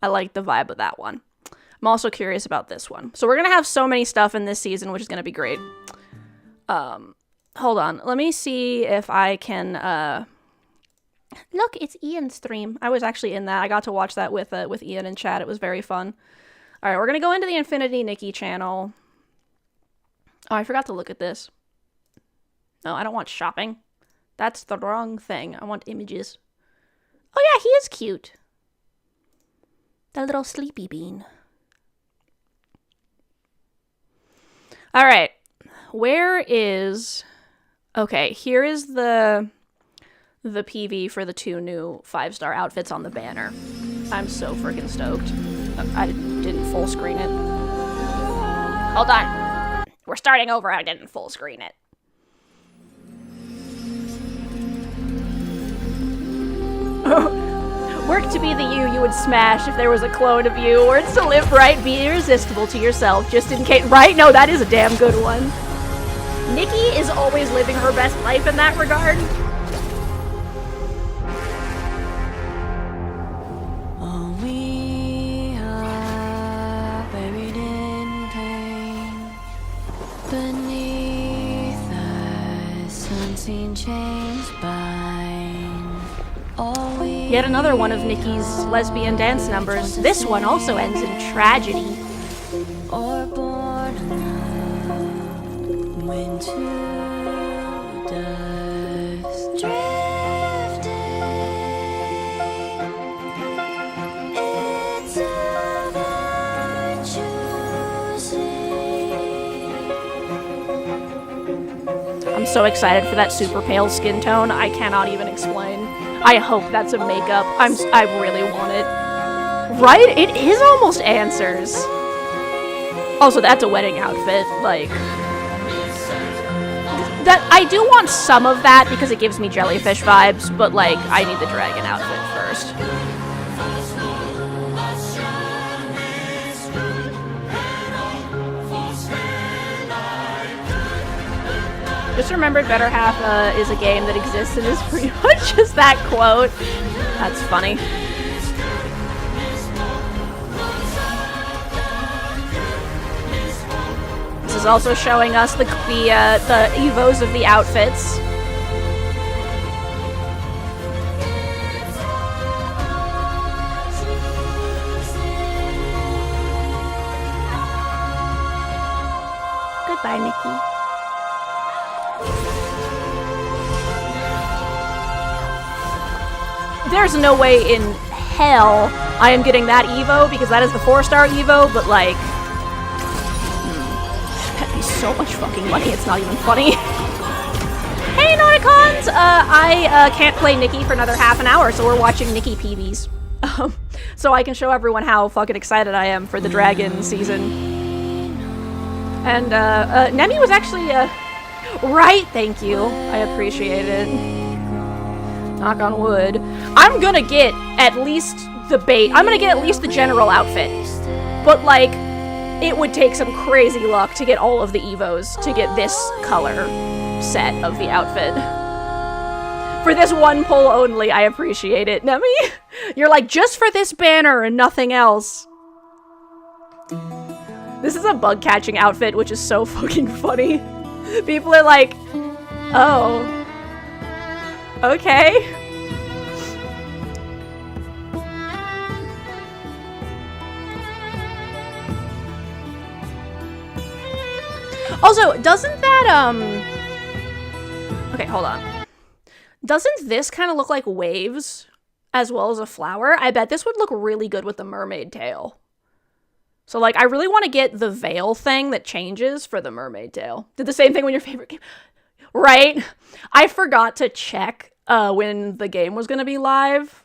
I like the vibe of that one. I'm also curious about this one. So we're going to have so many stuff in this season, which is going to be great. Hold on. Let me see if I can... Look, it's Ian's stream. I was actually in that. I got to watch that with Ian in chat. It was very fun. All right, we're going to go into the Infinity Nikki channel. Oh, I forgot to look at this. No, I don't want shopping. That's the wrong thing. I want images. Oh yeah, he is cute. The little sleepy bean. All right. Where is... Okay, here is the PV for the 2 new 5-star outfits on the banner. I'm so freaking stoked. I didn't full screen it. Hold on. We're starting over. I didn't full screen it. Work to be the you would smash if there was a clone of you. Words to live right, be irresistible to yourself, just in case. Right? No, that is a damn good one. Nikki is always living her best life in that regard. All we are buried in pain beneath us, unseen chains bind. All we Yet another one of Nikki's lesbian dance numbers. This one also ends in tragedy. or born alone when to dust drifting. It's of our choosing. I'm so excited for that super pale skin tone. I cannot even explain. I hope that's a makeup. I really want it. Right? It is almost Answers. Also, that's a wedding outfit. Like, that I do want some of that because it gives me jellyfish vibes, but like, I need the dragon outfit first. Just remembered Better Half is a game that exists and is pretty much just that quote. That's funny. This is also showing us the evos of the outfits. Goodbye, Nikki. There's no way in hell I am getting that Evo because that is the 4-star Evo, but like, that'd be so much fucking money, it's not even funny. Hey Nauticons! I can't play Nikki for another half an hour, so we're watching Nikki PVs. So I can show everyone how fucking excited I am for the Dragon season. And Nemi was actually, right, thank you. I appreciate it. Knock on wood. I'm gonna get at least the bait. I'm gonna get at least the general outfit. But, like, it would take some crazy luck to get all of the Evos to get this color set of the outfit. For this one pull only, I appreciate it. Nemi, you're like, just for this banner and nothing else. This is a bug-catching outfit, which is so fucking funny. People are like, oh. Okay. Also, doesn't that, okay, hold on. Doesn't this kind of look like waves as well as a flower? I bet this would look really good with the mermaid tail. So, like, I really want to get the veil thing that changes for the mermaid tail. Did the same thing when your favorite game... Right? I forgot to check when the game was going to be live.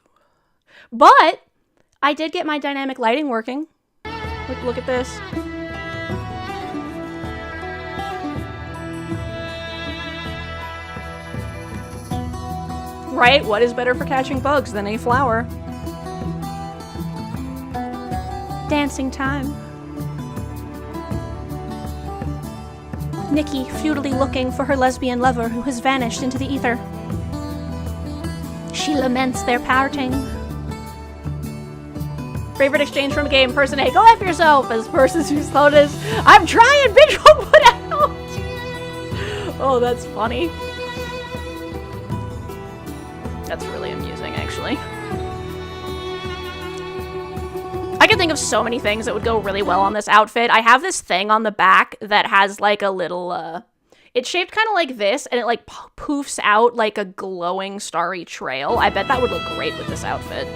But I did get my dynamic lighting working. Look at this. Right? What is better for catching bugs than a flower? Dancing time. Nikki futilely looking for her lesbian lover who has vanished into the ether. She laments their parting. Favorite exchange from a game, person A, go after yourself, as person who's lotus, I'm trying, bitch, won't put out. Oh, that's funny. That's really amusing, actually. I can think of so many things that would go really well on this outfit. I have this thing on the back that has like a little, it's shaped kind of like this, and it like poofs out like a glowing starry trail. I bet that would look great with this outfit.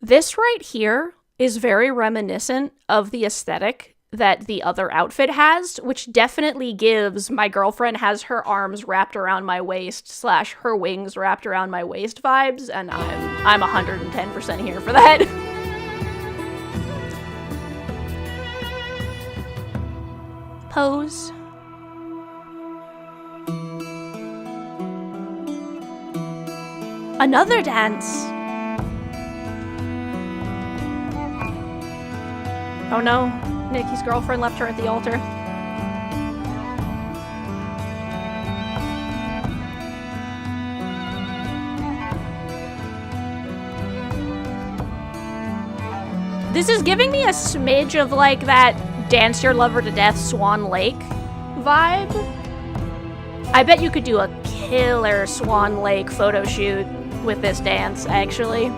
This right here is very reminiscent of the aesthetic that the other outfit has, which definitely gives my girlfriend has her arms wrapped around my waist / her wings wrapped around my waist vibes, and I'm 110% here for that. Pose. Another dance. Oh no, Nikki's girlfriend left her at the altar. This is giving me a smidge of like that dance your lover to death Swan Lake vibe. I bet you could do a killer Swan Lake photo shoot with this dance, actually.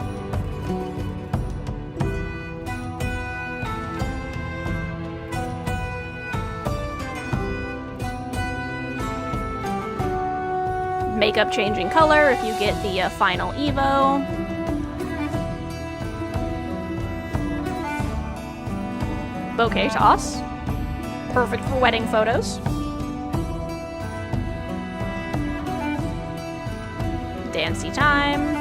Makeup changing color if you get the final Evo. Bouquet toss. Perfect for wedding photos. Dancy time.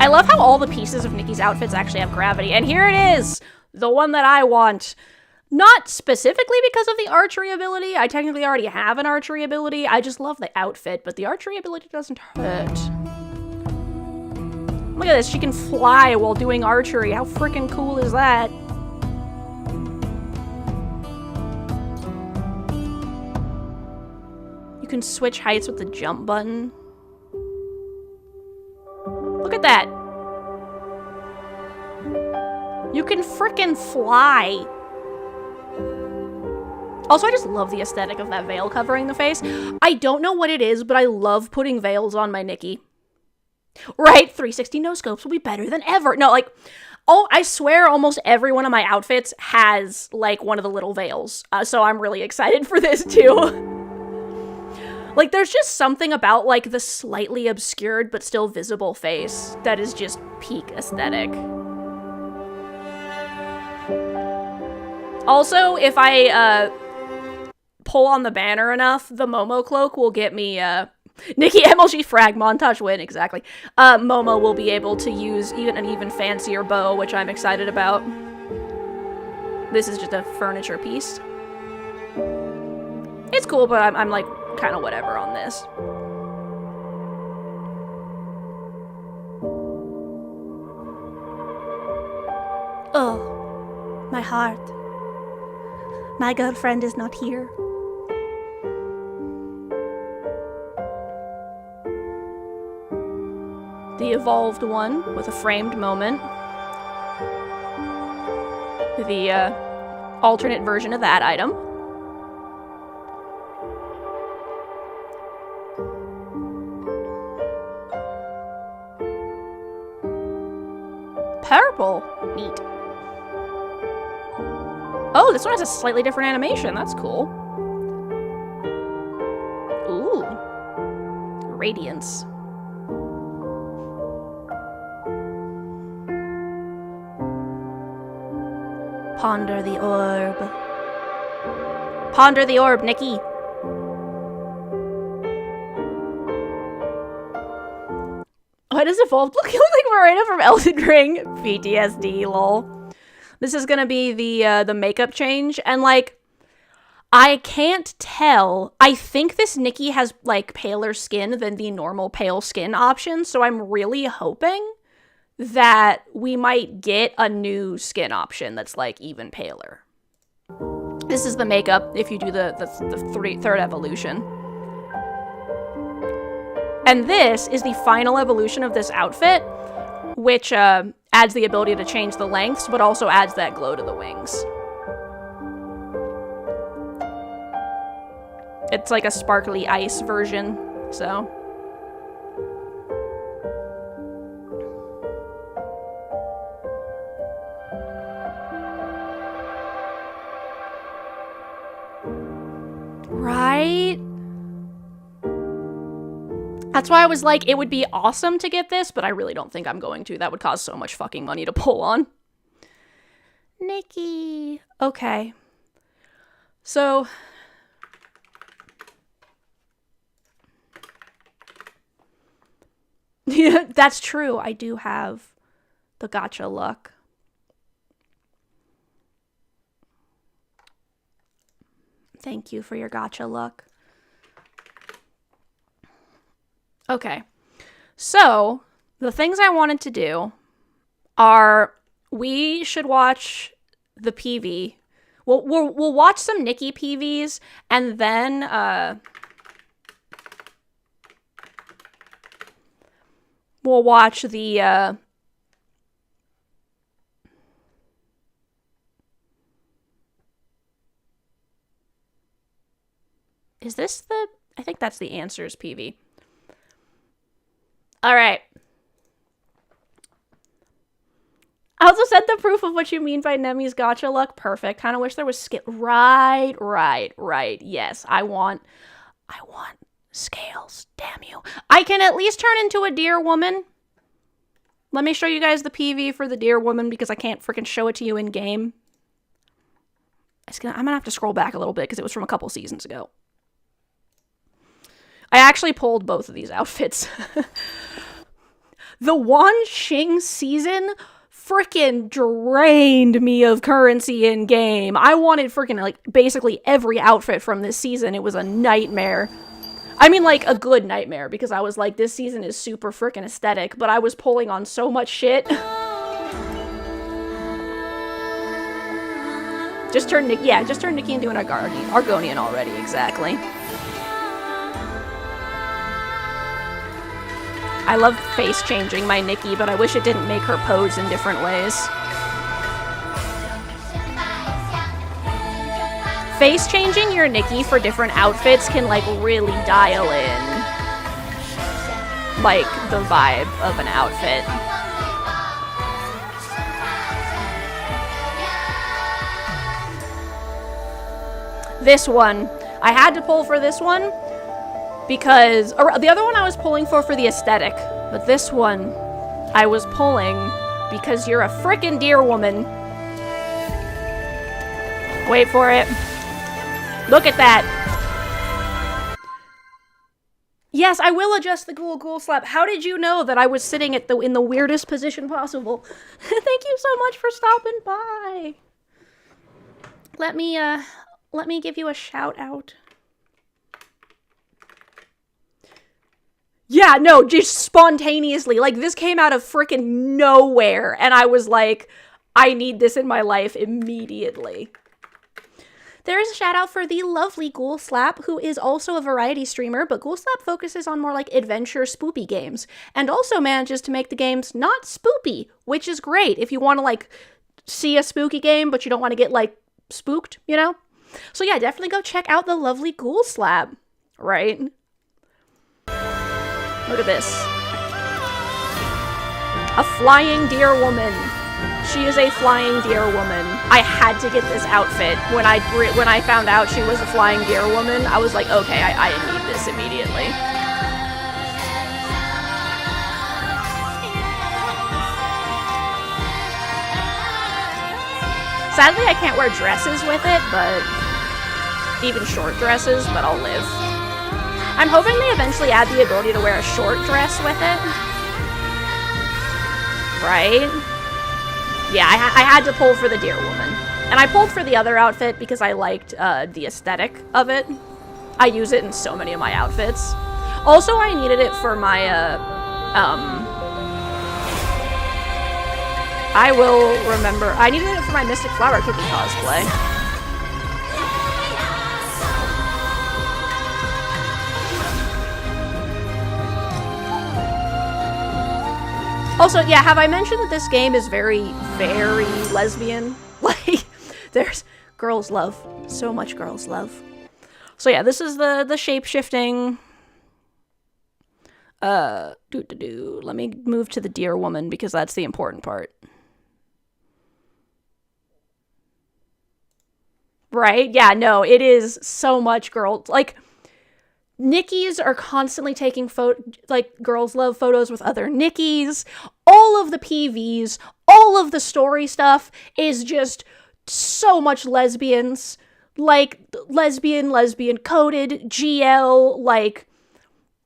I love how all the pieces of Nikki's outfits actually have gravity. And here it is! The one that I want. Not specifically because of the archery ability. I technically already have an archery ability. I just love the outfit, but the archery ability doesn't hurt. Look at this. She can fly while doing archery. How freaking cool is that? You can switch heights with the jump button. Look at that. You can freaking fly. Also, I just love the aesthetic of that veil covering the face. I don't know what it is, but I love putting veils on my Nikki. Right? 360 no scopes will be better than ever. No, like, oh, I swear almost every one of my outfits has, like, one of the little veils. So I'm really excited for this, too. Like, there's just something about, like, the slightly obscured but still visible face that is just peak aesthetic. Also, if I, pull on the banner enough, the Momo cloak will get me, Nikki MLG frag montage win, exactly. Momo will be able to use an even fancier bow, which I'm excited about. This is just a furniture piece. It's cool, but I'm like, kind of whatever on this. Oh, my heart. My girlfriend is not here. The evolved one with a framed moment. The alternate version of that item. Purple. Neat. Oh, this one has a slightly different animation. That's cool. Ooh. Radiance. Ponder the orb. Ponder the orb, Nikki. What is evolved? Look like Marina from Elden Ring. PTSD, lol. This is gonna be the makeup change, and like, I can't tell. I think this Nikki has like paler skin than the normal pale skin option, so I'm really hoping that we might get a new skin option that's like even paler. This is the makeup if you do the third evolution. And this is the final evolution of this outfit, which adds the ability to change the lengths, but also adds that glow to the wings. It's like a sparkly ice version, so. Right? That's why I was like, it would be awesome to get this, but I really don't think I'm going to. That would cost so much fucking money to pull on. Nikki. Okay. So. Yeah, that's true. I do have the gacha luck. Thank you for your gacha luck. Okay, so the things I wanted to do are we should watch the PV. We'll watch some Nikki PVs, and then we'll watch the is this the? I think that's the Answers PV. All right. I also said the proof of what you mean by Nemi's gacha luck. Perfect. Kind of wish there was skill. Right. Yes, I want scales. Damn you. I can at least turn into a deer woman. Let me show you guys the PV for the deer woman because I can't freaking show it to you in game. I'm gonna have to scroll back a little bit because it was from a couple seasons ago. I actually pulled both of these outfits. The Wan Xing season freaking drained me of currency in game. I wanted freaking like basically every outfit from this season. It was a nightmare. I mean like a good nightmare because I was like, this season is super freaking aesthetic, but I was pulling on so much shit. Just turn Nikki into an Argonian already, exactly. I love face changing my Nikki, but I wish it didn't make her pose in different ways. Face changing your Nikki for different outfits can like really dial in like the vibe of an outfit. This one, I had to pull for this one because, or the other one I was pulling for the aesthetic, but this one I was pulling because you're a frickin' deer woman. Wait for it. Look at that. Yes, I will adjust the ghoul slap. How did you know that I was sitting at in the weirdest position possible? Thank you so much for stopping by. Let me give you a shout out. Yeah, no, just spontaneously. Like, this came out of frickin' nowhere, and I was like, I need this in my life immediately. There is a shout out for the lovely Ghoul Slap, who is also a variety streamer, but Ghoul Slap focuses on more like adventure spoopy games, and also manages to make the games not spoopy, which is great if you want to like see a spooky game, but you don't want to get like spooked, you know? So yeah, definitely go check out the lovely Ghoul Slap, right? Look at this. A flying deer woman. She is a flying deer woman. I had to get this outfit. When I found out she was a flying deer woman, I was like, okay, I need this immediately. Sadly, I can't wear dresses with it, but even short dresses, but I'll live. I'm hoping they eventually add the ability to wear a short dress with it. Right? Yeah, I had to pull for the deer woman. And I pulled for the other outfit because I liked the aesthetic of it. I use it in so many of my outfits. Also, I needed it for my, I will remember. I needed it for my Mystic Flower Cookie cosplay. Also, yeah, have I mentioned that this game is very, very lesbian? Like, there's girls love. So much girls love. So yeah, this is the shape-shifting. Let me move to the deer woman because that's the important part. Right? Yeah, no, it is so much girl. Like, Nikki's are constantly taking girls love photos with other Nikki's. All of the PVs, all of the story stuff is just so much lesbians. Like, lesbian coded, GL, like,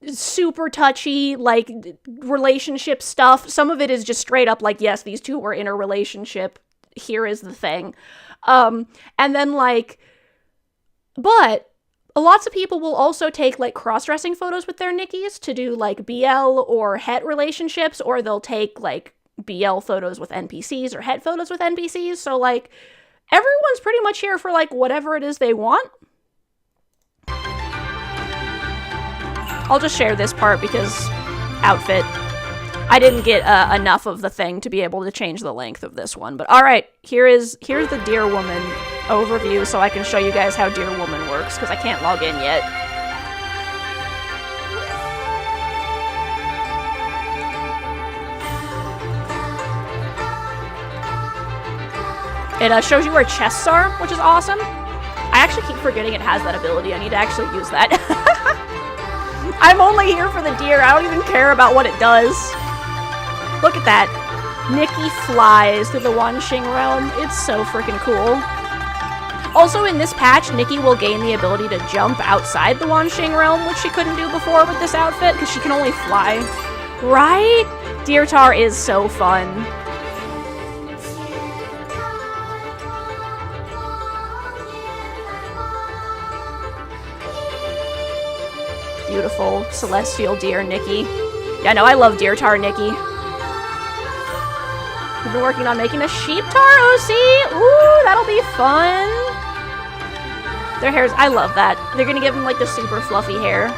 super touchy, like, relationship stuff. Some of it is just straight up like, yes, these two were in a relationship. Here is the thing. And then, like, but lots of people will also take, like, cross-dressing photos with their Nikki's to do, like, BL or het relationships, or they'll take, like, BL photos with NPCs or het photos with NPCs. So, like, everyone's pretty much here for, like, whatever it is they want. I'll just share this part because outfit. I didn't get enough of the thing to be able to change the length of this one. But alright, here's the Deer Woman overview so I can show you guys how Deer Woman works because I can't log in yet. It shows you where chests are, which is awesome. I actually keep forgetting it has that ability. I need to actually use that. I'm only here for the deer. I don't even care about what it does. Look at that. Nikki flies through the Wanxing realm. It's so freaking cool. Also, in this patch, Nikki will gain the ability to jump outside the Wanxing realm, which she couldn't do before with this outfit, because she can only fly. Right? Deer Tar is so fun. Beautiful celestial deer Nikki. Yeah, no, I love Deer Tar Nikki. We've been working on making a sheep tar OC. Ooh, that'll be fun. Their hairs, I love that. They're gonna give them like the super fluffy hair.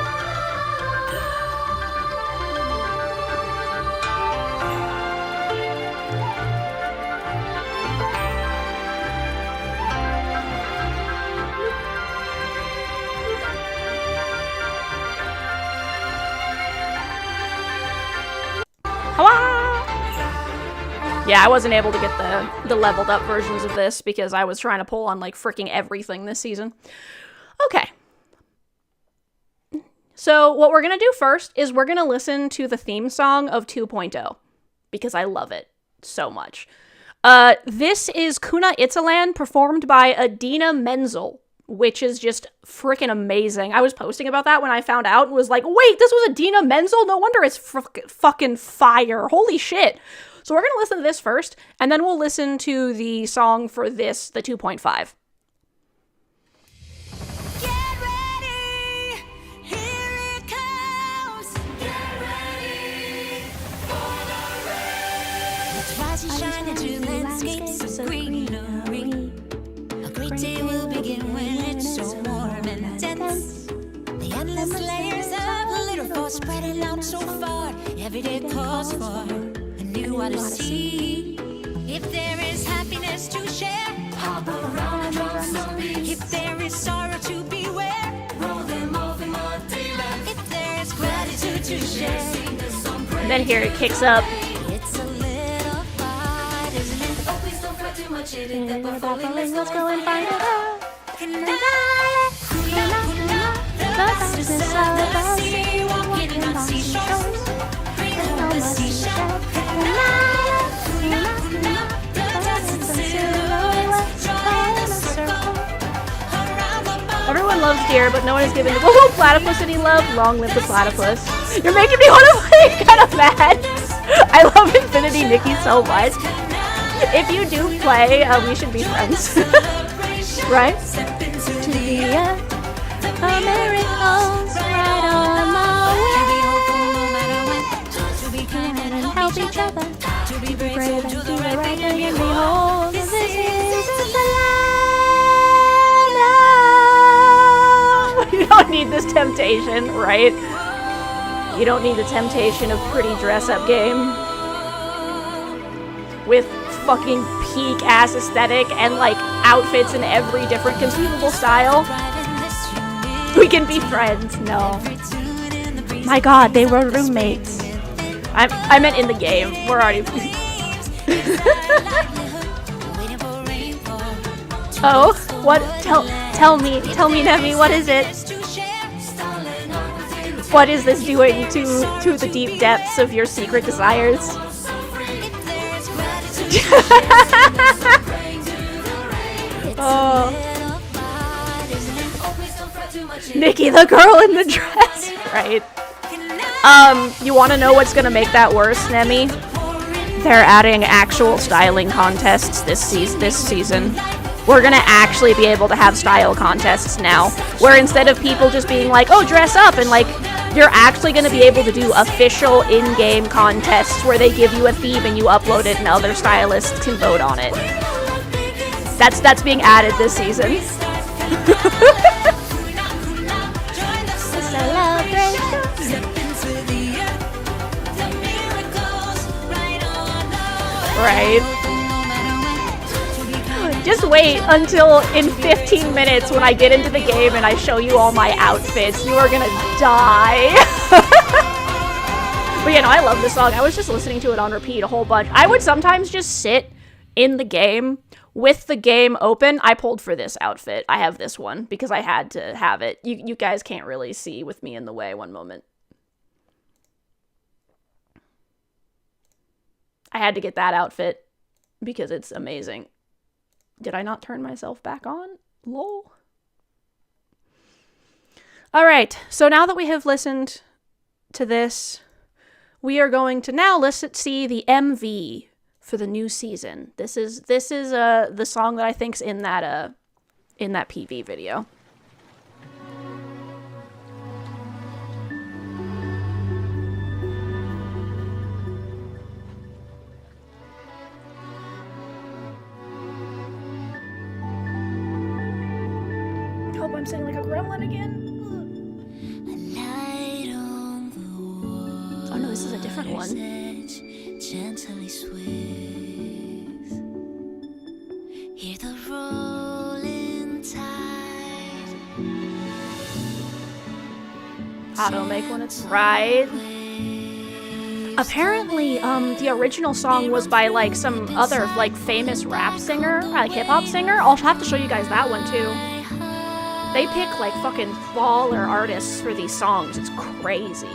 Yeah, I wasn't able to get the leveled up versions of this because I was trying to pull on like freaking everything this season. Okay. So what we're going to do first is we're going to listen to the theme song of 2.0 because I love it so much. This is Kuna Itzalan performed by Adina Menzel, which is just freaking amazing. I was posting about that when I found out and was like, wait, this was Adina Menzel? No wonder it's fucking fire. Holy shit. So we're going to listen to this first, and then we'll listen to the song for this, the 2.5. Get ready, here it comes. Get ready for the rain. Let's rise and shine into landscapes of greenery. A great day will begin when it's so warm and dense. The endless layers of glitter fall spreading out so far. Every day calls for new odyssey. If there is happiness to share, hop around and drop some beats. If there is sorrow to beware, roll them off in muddy lands. If there is gratitude to share, sing a song. And then here it kicks up. It's a little fight, isn't it? Oh, please don't fret too much. It ain't that but falling. Let's go and find it out. The vastness of the sea, walking on seashores. Bring home the seashell. Everyone dear, but no one is given the whoa, platypus any love. Long live the platypus. You're making me want to play kind of mad. I love Infinity Nikki so much. If you do play, we should be friends. Right? To be a miracles right on my way. To be kind and help each other. To be brave and do the right thing and behold, this is the land. You don't need this temptation, right? You don't need the temptation of pretty dress-up game with fucking peak ass aesthetic and like outfits in every different conceivable style. We can be friends. No. My god, they were roommates. I meant in the game. We're already. Oh, what? Tell me, Nemi, what is it? What is this doing to the deep depths of your secret desires? Oh. Nikki, the girl in the dress, right? You want to know what's gonna make that worse, Nemi? They're adding actual styling contests this season. We're gonna actually be able to have style contests now, where instead of people just being like, oh, dress up, and like, you're actually gonna be able to do official in-game contests where they give you a theme and you upload it and other stylists can vote on it. That's being added this season. Right. Just wait until in 15 minutes when I get into the game and I show you all my outfits. You are gonna die. But yeah, no, I love this song. I was just listening to it on repeat a whole bunch. I would sometimes just sit in the game with the game open. I pulled for this outfit. I have this one because I had to have it. You guys can't really see with me in the way. One moment. I had to get that outfit because it's amazing. Did I not turn myself back on? Lol. Alright, so now that we have listened to this, we are going to now see the MV for the new season. This is the song that I think's in that PV video. Hope I'm singing like a gremlin again. Oh no, this is a different one. Gently swift. Hear the rolling tide. Auto make when it's right. Apparently, the original song was by like some other like famous rap singer, like hip hop singer. I'll have to show you guys that one too. They pick like fucking baller artists for these songs. It's crazy.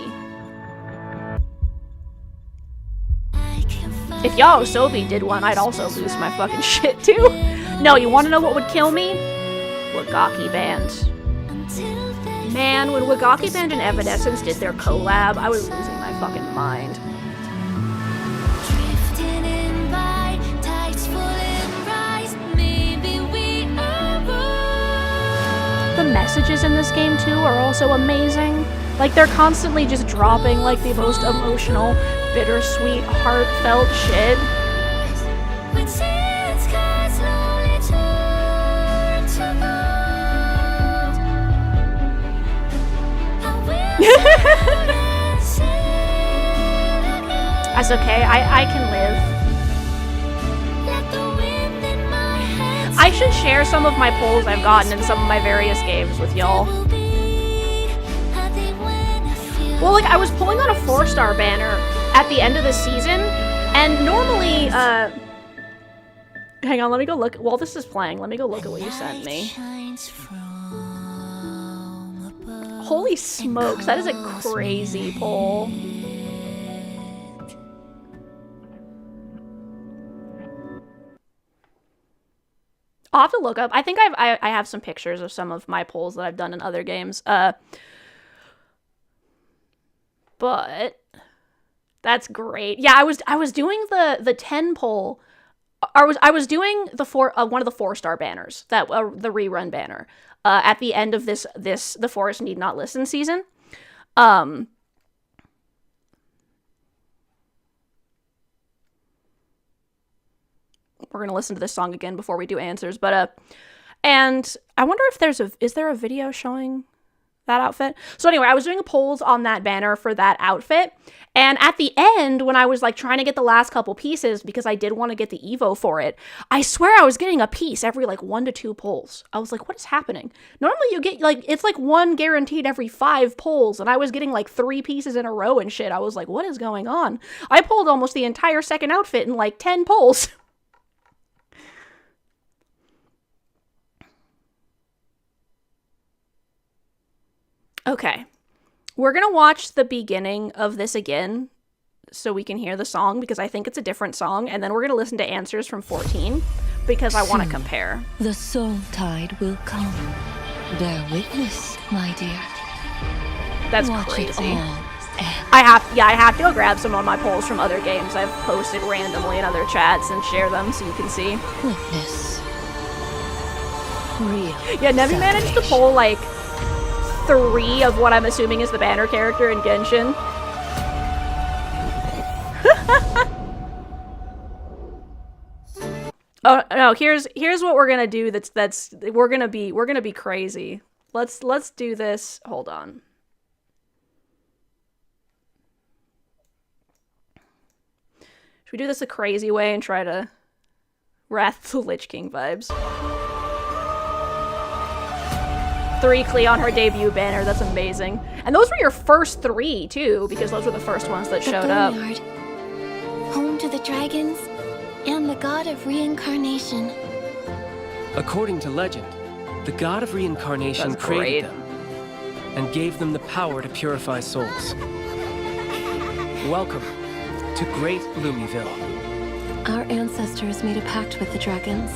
If Yaosobi did one, I'd also lose my fucking shit too. No, you want to know what would kill me? Wagaki Band. Man, when Wagaki Band and Evanescence did their collab, I was losing my fucking mind. The messages in this game too are also amazing. Like, they're constantly just dropping like the most emotional, bittersweet, heartfelt shit. That's okay, I can live. I should share some of my polls I've gotten in some of my various games with y'all. Well, like, I was pulling on a 4-star banner at the end of the season, and normally, hang on, let me go look. While this is playing, let me go look at what you sent me. Holy smokes, that is a crazy poll. I'll have to look up. I think I have some pictures of some of my polls that I've done in other games. But that's great. Yeah, I was doing the 10 poll. I was doing the one of the 4-star banners, that the rerun banner at the end of this the Forest Need Not Listen season. We're gonna listen to this song again before we do answers, but and I wonder if is there a video showing that outfit? So anyway, I was doing polls on that banner for that outfit, and at the end, when I was like trying to get the last couple pieces because I did want to get the Evo for it, I swear I was getting a piece every like 1 to 2 polls. I was like, what is happening? Normally you get like, it's like 1 guaranteed every 5 polls, and I was getting like 3 pieces in a row and shit. I was like, what is going on? I pulled almost the entire second outfit in like 10 polls. Okay, we're gonna watch the beginning of this again so we can hear the song, because I think it's a different song, and then we're gonna listen to answers from 14 because I want to compare. The soul tide will come. Bear witness, my dear. That's Watch crazy. it all end. I have to go grab some of my polls from other games I've posted randomly in other chats and share them so you can see. Witness. Real. Yeah, Nevi managed to pull like 3 of what I'm assuming is the banner character in Genshin. Oh no, here's what we're gonna do. We're gonna be crazy. Let's do this. Hold on. Should we do this a crazy way and try to Wrath of the Lich King vibes? 3 Clee on her debut banner. That's amazing. And those were your first 3 too, because those were the first ones that showed up. Boneyard, home to the dragons and the god of reincarnation. According to legend, the god of reincarnation That's created great. them and gave them the power to purify souls. Welcome to Great Lumiville. Our ancestors made a pact with the dragons.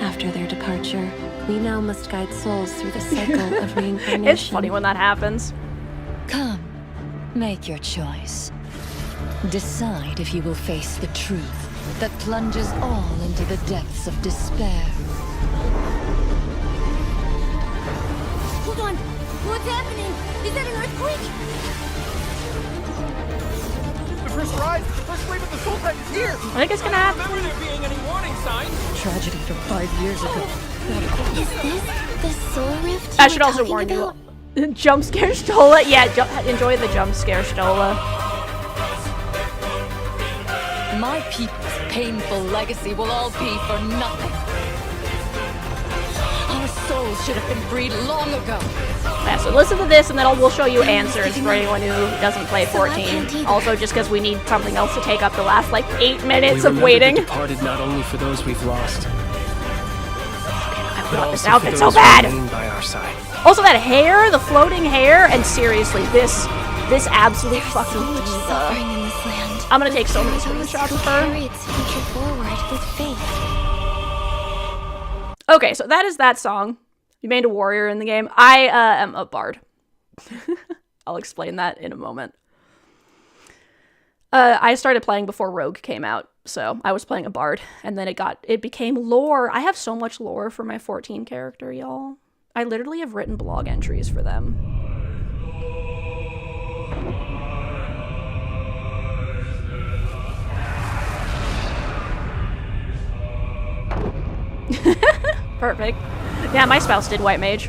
After their departure, we now must guide souls through the cycle of reincarnation. It's funny when that happens. Come, make your choice. Decide if you will face the truth that plunges all into the depths of despair. Hold on! What's happening? Is that an earthquake? The first rise, the first wave of the soul tide is here! I think it's gonna I happen. don't remember there being any warning signs. Tragedy from 5 years ago. Is this the soul rift I you should were also talking warn about? you. Jump scare Stola. Yeah, enjoy the jump scare Stola. My people's painful legacy will all be for nothing. Our souls should have been freed long ago. Yeah, so listen to this, and then we'll show you answers for anyone who doesn't play 14. Also, just because we need something else to take up the last, like, 8 minutes We of remember waiting. the departed not only for those we've lost, I but want this also for outfit those so who bad! remain by our side. Also, that hair, the floating hair, and seriously, this absolute fucking So much diva. suffering in this land. I'm gonna take so many screenshots of her. Carry its future forward with faith. Okay, so that is that song. You made a warrior in the game. I am a bard. I'll explain that in a moment. I started playing before Rogue came out, so I was playing a bard, and then it became lore. I have so much lore for my 14 character, y'all. I literally have written blog entries for them. Perfect. Yeah, my spouse did White Mage.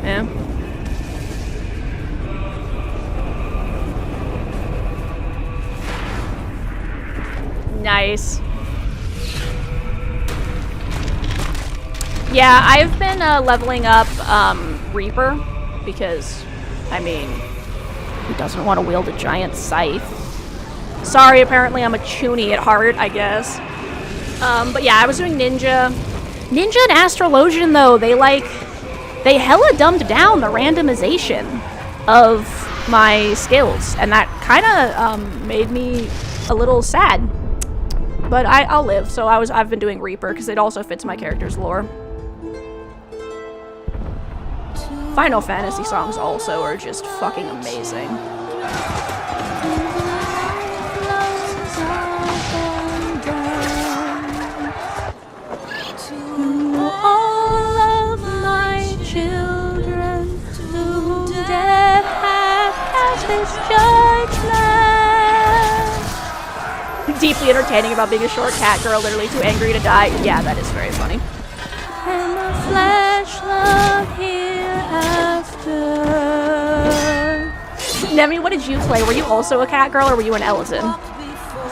Yeah. Nice. Yeah, I've been leveling up Reaper because, I mean, who doesn't want to wield a giant scythe? Sorry, apparently I'm a chuny at heart, I guess. But yeah, I was doing Ninja. Ninja and Astrologian, though, they hella dumbed down the randomization of my skills, and that kind of made me a little sad. But I'll live. So I've been doing Reaper because it also fits my character's lore. Final Fantasy songs also are just fucking amazing. All of my children, to whom death hath cast his judgment. Deeply entertaining about being a short cat girl, literally too angry to die. Yeah, that is very funny. And the flesh love hereafter. Nemi, what did you play? Were you also a cat girl or were you an Eleton?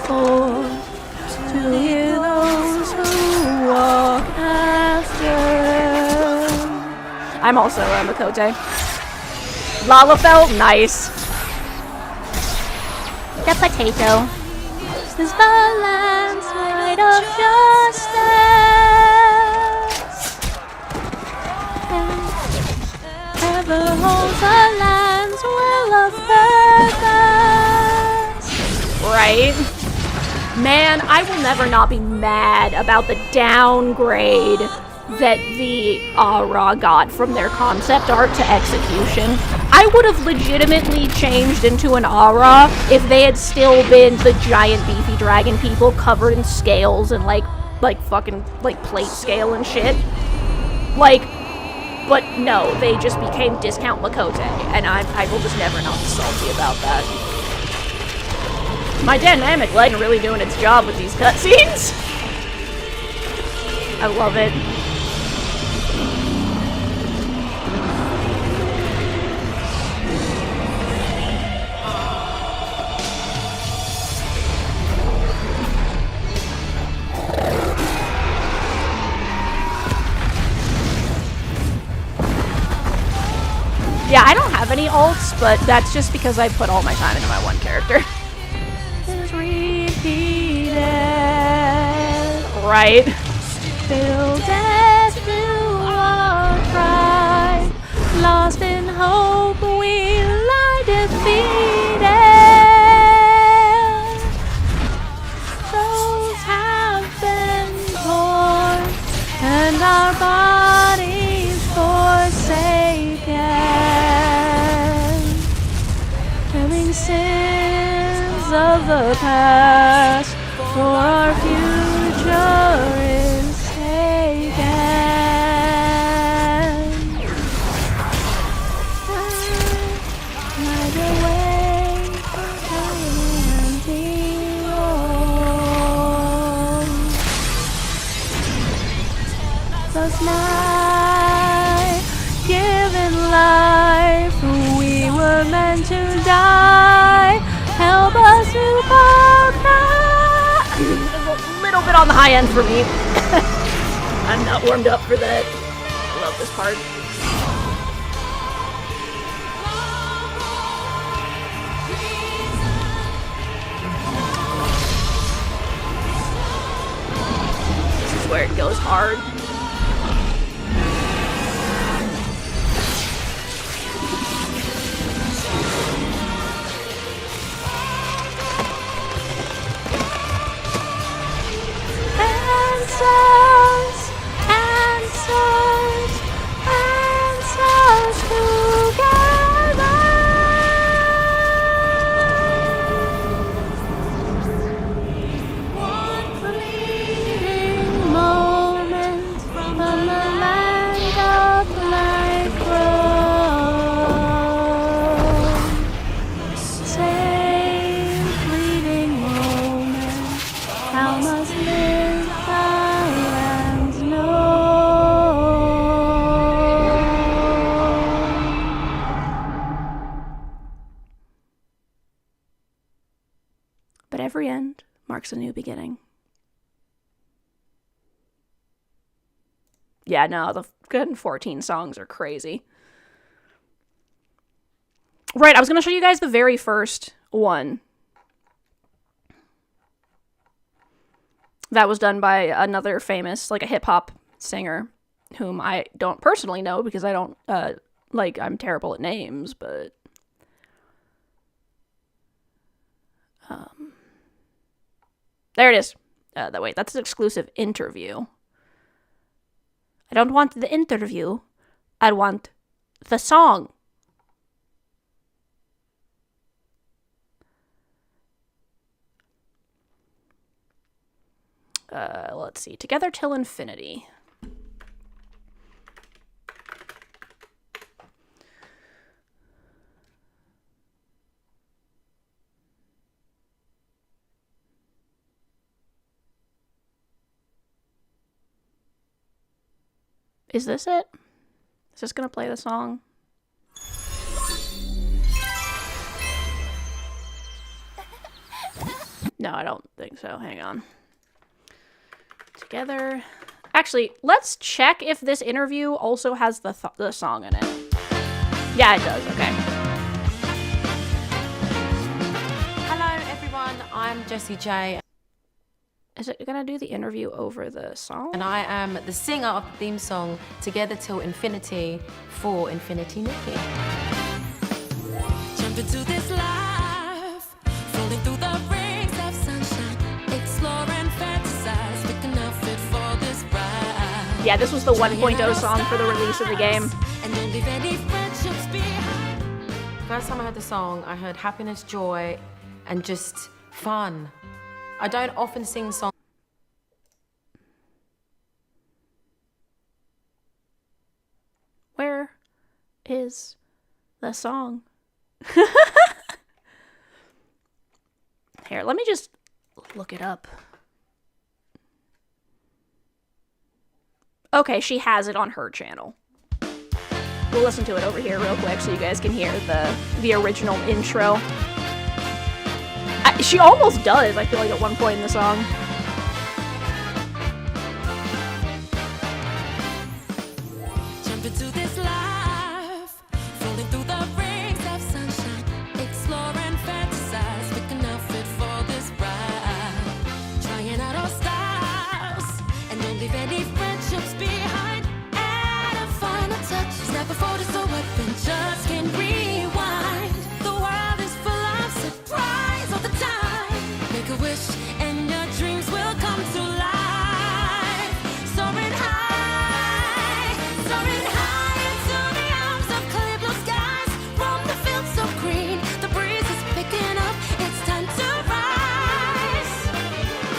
For to hear those who walk after. I'm also a Makote. Lalafell, nice. The potato. This is the land's light of justice. And ever holds the land's will of purpose. Right? Man, I will never not be mad about the downgrade that the Aura got from their concept art to execution. I would have legitimately changed into an Aura if they had still been the giant beefy dragon people covered in scales and like fucking plate scale and shit. But no, they just became discount Makote, and I will just never not be salty about that. My dynamic leg really doing its job with these cutscenes. I love it. Yeah, I don't have any ults, but that's just because I put all my time into my one character. Repeated, right? Till death do our cry, lost in hope we lie defeated. Souls have been torn and our bodies forsaken. Killing sins of the past, for our future is taken. Light away from and beyond. Thus night, given life, we were meant to die. Help us to conquer. A little bit on the high end for me. I'm not warmed up for that. I love this part. This is where it goes hard. Answers together. One fleeting moment from the land of light grows. Same fleeting moment, how must live and know. But every end marks a new beginning. Yeah, no, the good 14 songs are crazy. Right, I was going to show you guys the very first one. That was done by another famous, like a hip-hop singer, whom I don't personally know because I don't, I'm terrible at names, but There it is. Wait, that's an exclusive interview. I don't want the interview. I want the song. Let's see. Together Till Infinity. Is this it? Is this gonna play the song? No, I don't think so. Hang on. Together. Actually, let's check if this interview also has the song in it. Yeah, it does. Okay. Hello, everyone. I'm Jessie J. Is it gonna do the interview over the song? And I am the singer of the theme song Together Till Infinity for Infinity Nikki. Jump into this life, falling through the rings of sunshine, explore and fantasize, pick an outfit for this ride. Yeah, this was the 1.0 song for the release of the game. And don't leave any friendships behind. First time I heard the song, I heard happiness, joy, and just fun. I don't often sing songs. Where is the song? Here, let me just look it up. Okay, she has it on her channel. We'll listen to it over here real quick so you guys can hear the original intro. She almost does, I feel like, at one point in the song. Jump into this life, falling through the rings of sunshine, explore and fantasize, pick an outfit for this ride. Trying out all styles, and don't leave any friendships behind. Add a final touch, snap a photo so weapon just can rewind. The world is full of surprise all the time. Make a wish and your dreams will come to life. Soaring high into the arms of clear blue skies. Roam the fields so green, the breeze is picking up. It's time to rise.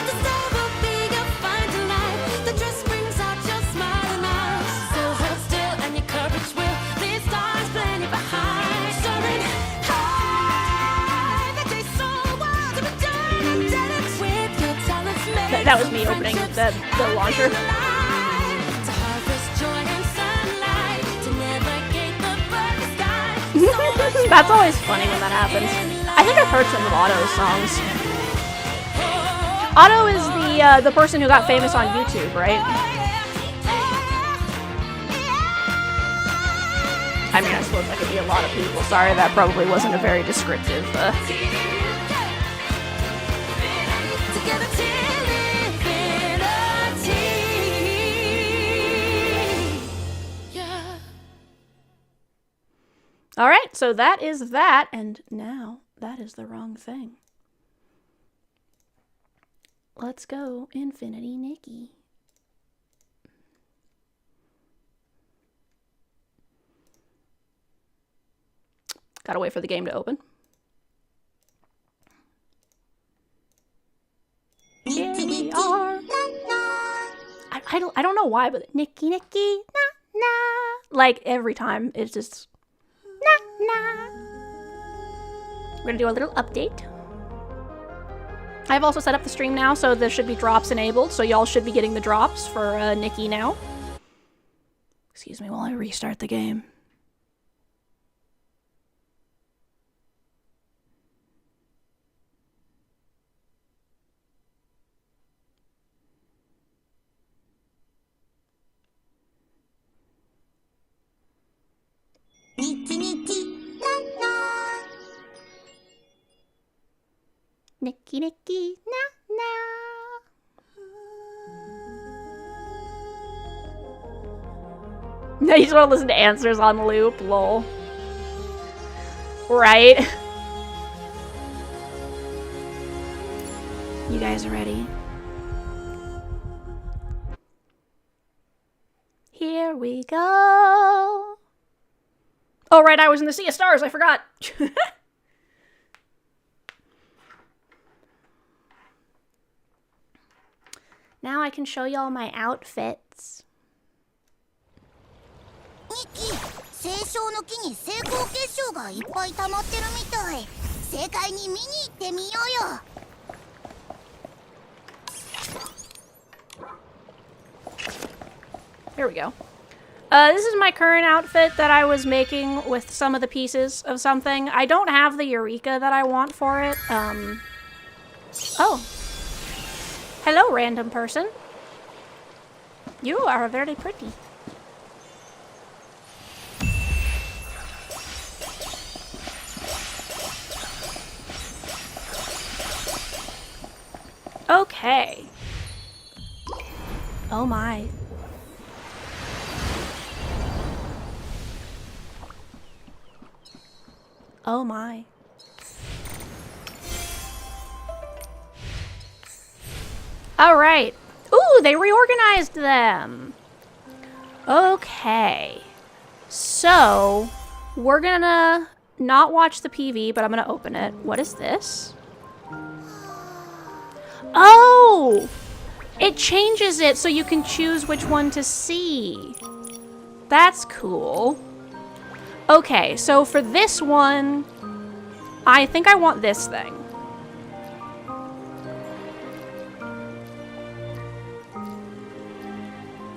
The star will be your fine delight. The dress brings out your smiling eyes. So hold still and your courage will. These stars plenty behind. Soaring high, the day's so wild to be done and did it with your talents made. That was me opening the launcher. To harvest joy and sunlight, to navigate the perfect sky. That's always funny when that happens. I think I've heard some of Otto's songs. Otto is the person who got famous on YouTube, right? I mean, I suppose that could be a lot of people. Sorry, that probably wasn't a very descriptive. Together till infinity. Yeah. All right, so that is that, and now that is the wrong thing. Let's go, Infinity Nikki. Gotta wait for the game to open. Here we are. I don't know why, but Nikki, Nikki, na na. Like every time, it's just na na. We're gonna do a little update. I've also set up the stream now, so there should be drops enabled. So y'all should be getting the drops for Nikki now. Excuse me while I restart the game. Nikki, Nikki, na na. You just want to listen to answers on loop, lol. You guys are ready? Here we go. Oh, right, I was in the Sea of Stars. I forgot. Now I can show y'all my outfits. Nikki, 聖書の木に成功結晶がいっぱい溜まってるみたい。正解に見に行ってみようよ。Here we go. This is my current outfit that I was making with some of the pieces of something. I don't have the Eureka that I want for it. Oh. Hello, random person. You are very pretty. Okay. Oh my. Oh my. All right. Ooh, they reorganized them. Okay. So, we're gonna not watch the PV, but I'm gonna open it. What is this? Oh! It changes it so you can choose which one to see. That's cool. Okay, so for this one, I think I want this thing.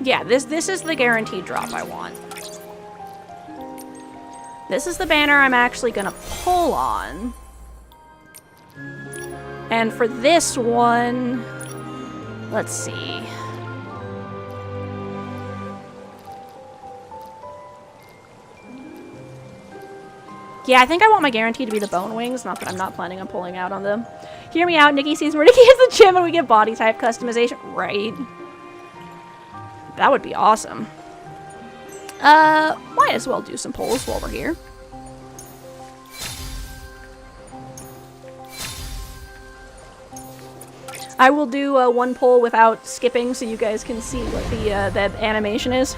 Yeah, this is the guaranteed drop I want. This is the banner I'm actually gonna pull on. And for this one, let's see. Yeah, I think I want my guarantee to be the bone wings, not that I'm not planning on pulling out on them. Hear me out, Nikki sees where Nikki is the gym and we get body type customization. Right. That would be awesome. Might as well do some pulls while we're here. I will do one pull without skipping so you guys can see what the animation is.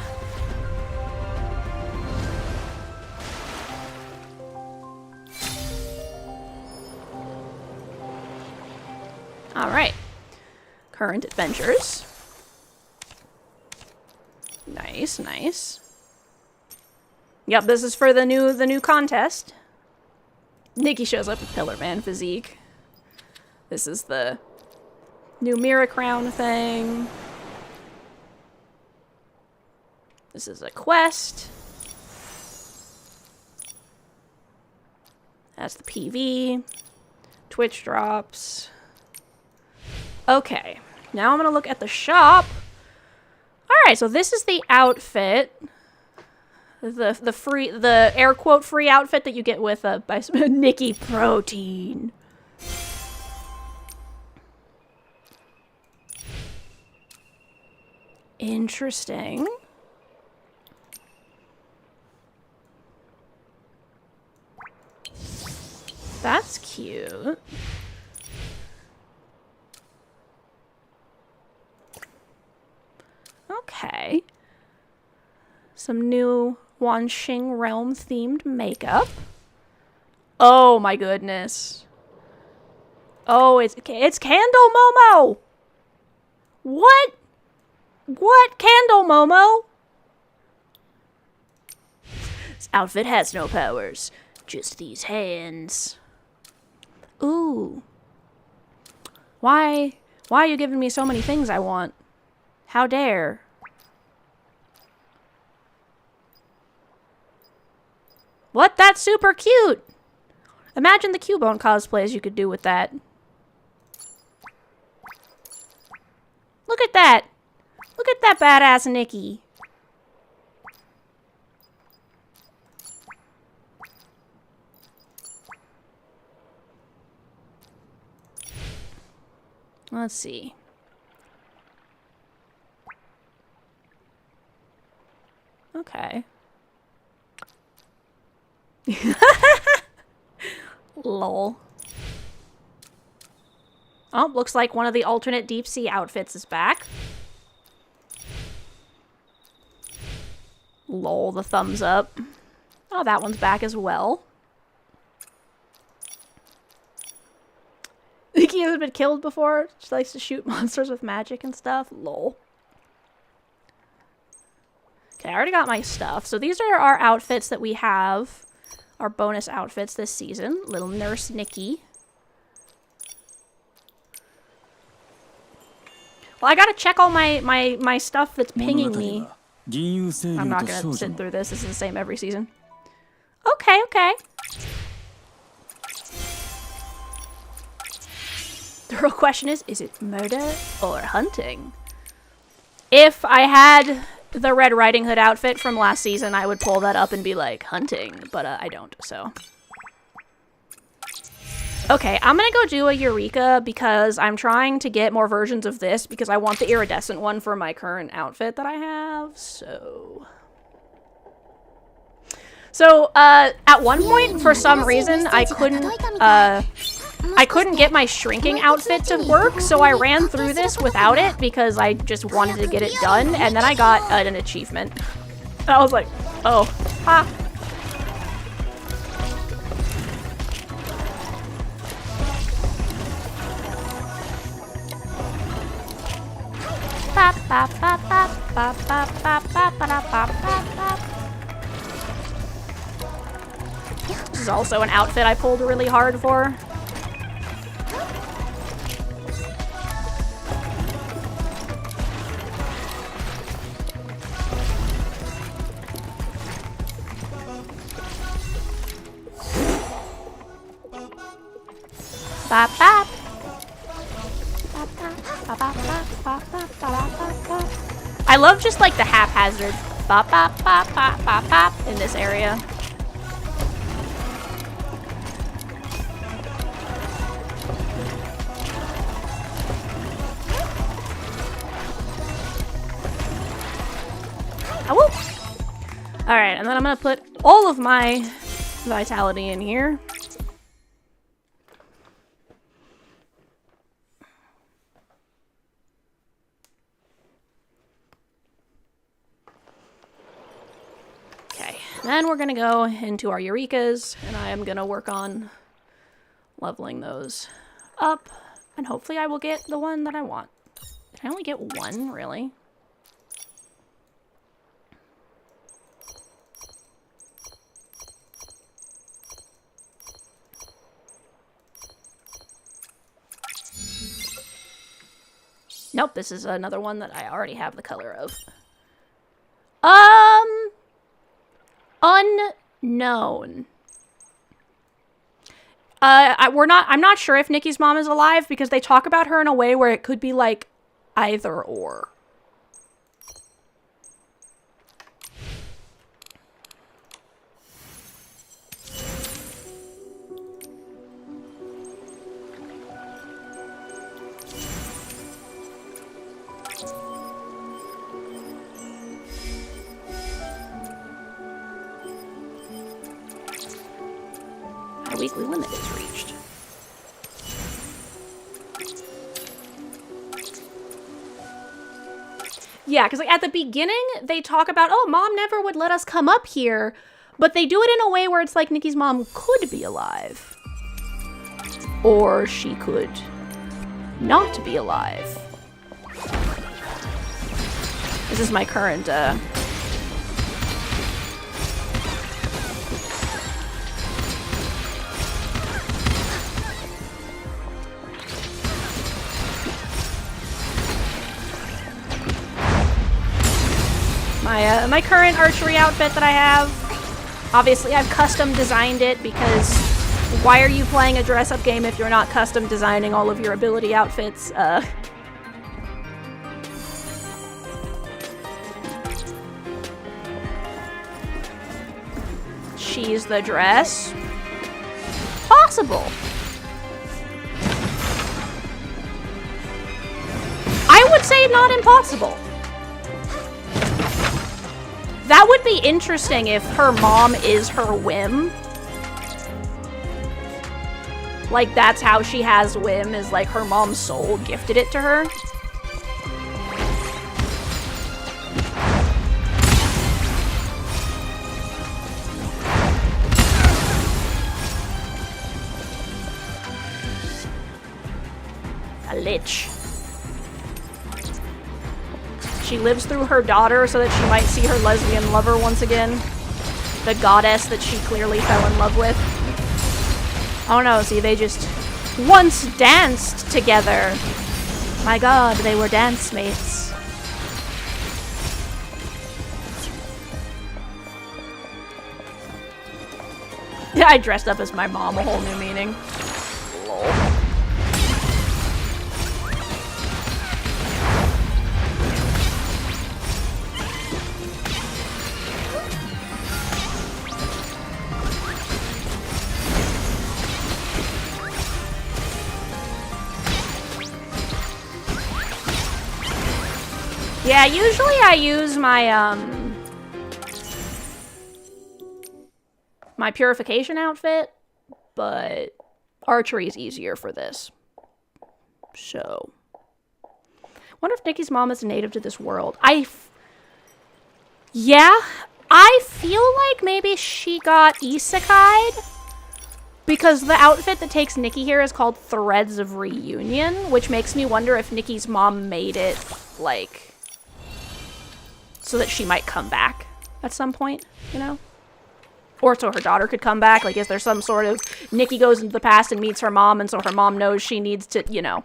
Alright. Current adventures. Nice, nice. Yep, this is for the new contest. Nikki shows up with Pillar Man physique. This is the new Mirror Crown thing. This is a quest. That's the PV. Twitch drops. Okay, now I'm gonna look at the shop. Alright, so this is the outfit. The air quote free outfit that you get with by Nikki Protein. Interesting. That's cute. Okay. Some new Wanxing Realm themed makeup. Oh my goodness. Oh, it's Candle Momo! What? What? Candle Momo? This outfit has no powers. Just these hands. Ooh. Why are you giving me so many things I want? How dare? What? That's super cute! Imagine the Cubone cosplays you could do with that. Look at that! Look at that badass Nikki. Let's see. Okay. Lol. Oh, looks like one of the alternate deep sea outfits is back. Lol, the thumbs up. Oh, that one's back as well. Nikki hasn't been killed before. She likes to shoot monsters with magic and stuff. Lol. Okay, I already got my stuff. So these are our outfits that we have. Our bonus outfits this season. Little Nurse Nikki. Well, I gotta check all my stuff that's pinging me. I'm not gonna sit through this. This is the same every season. Okay, okay. The real question is it murder or hunting? If I had the Red Riding Hood outfit from last season, I would pull that up and be like, hunting. But I don't, so. Okay, I'm gonna go do a Eureka because I'm trying to get more versions of this because I want the iridescent one for my current outfit that I have, so... So, at one point, for some reason, I couldn't get my shrinking outfit to work, so I ran through this without it because I just wanted to get it done, and then I got an achievement. And I was like, oh, ha. This is also an outfit I pulled really hard for. Bop, bop. I love just like the haphazard bop, bop, bop, bop, bop, bop in this area. Alright, and then I'm gonna put all of my vitality in here. Okay, then we're gonna go into our Eurekas, and I am gonna work on leveling those up, and hopefully I will get the one that I want. Can I only get one, really? Nope, this is another one that I already have the color of. Unknown. I'm not sure if Nikki's mom is alive because they talk about her in a way where it could be like either or. My weekly limit is reached. Yeah, because like at the beginning, they talk about, oh, mom never would let us come up here. But they do it in a way where it's like Nikki's mom could be alive. Or she could not be alive. This is my current, my current archery outfit that I have. Obviously, I've custom designed it because why are you playing a dress-up game if you're not custom designing all of your ability outfits? She's the dress. Possible. I would say not impossible. That would be interesting if her mom is her whim. Like, that's how she has Whim, is like her mom's soul gifted it to her. A lich. She lives through her daughter so that she might see her lesbian lover once again. The goddess that she clearly fell in love with. Oh no, see, they just once danced together. My god, they were dance mates. Yeah, I dressed up as my mom, a whole new meaning. Lol. Yeah, usually I use my, my purification outfit, but archery is easier for this. So, wonder if Nikki's mom is native to this world. Yeah, I feel like maybe she got isekai'd because the outfit that takes Nikki here is called Threads of Reunion, which makes me wonder if Nikki's mom made it, like, so that she might come back at some point, you know? Or so her daughter could come back. Like, is there some sort of Nikki goes into the past and meets her mom, and so her mom knows she needs to, you know.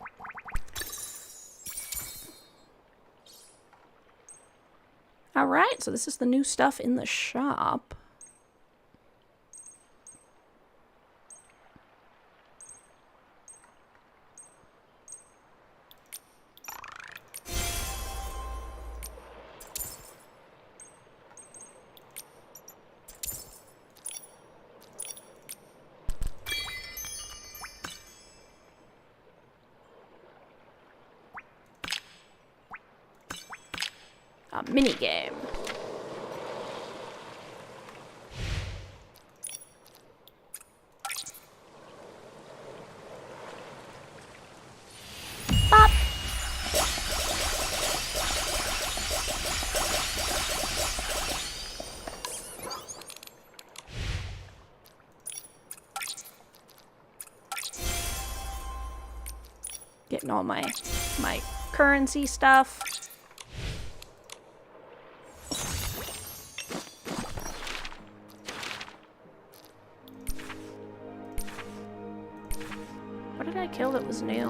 Alright, so this is the new stuff in the shop. A mini game. Bop. Getting all my currency stuff. What did I kill that was new?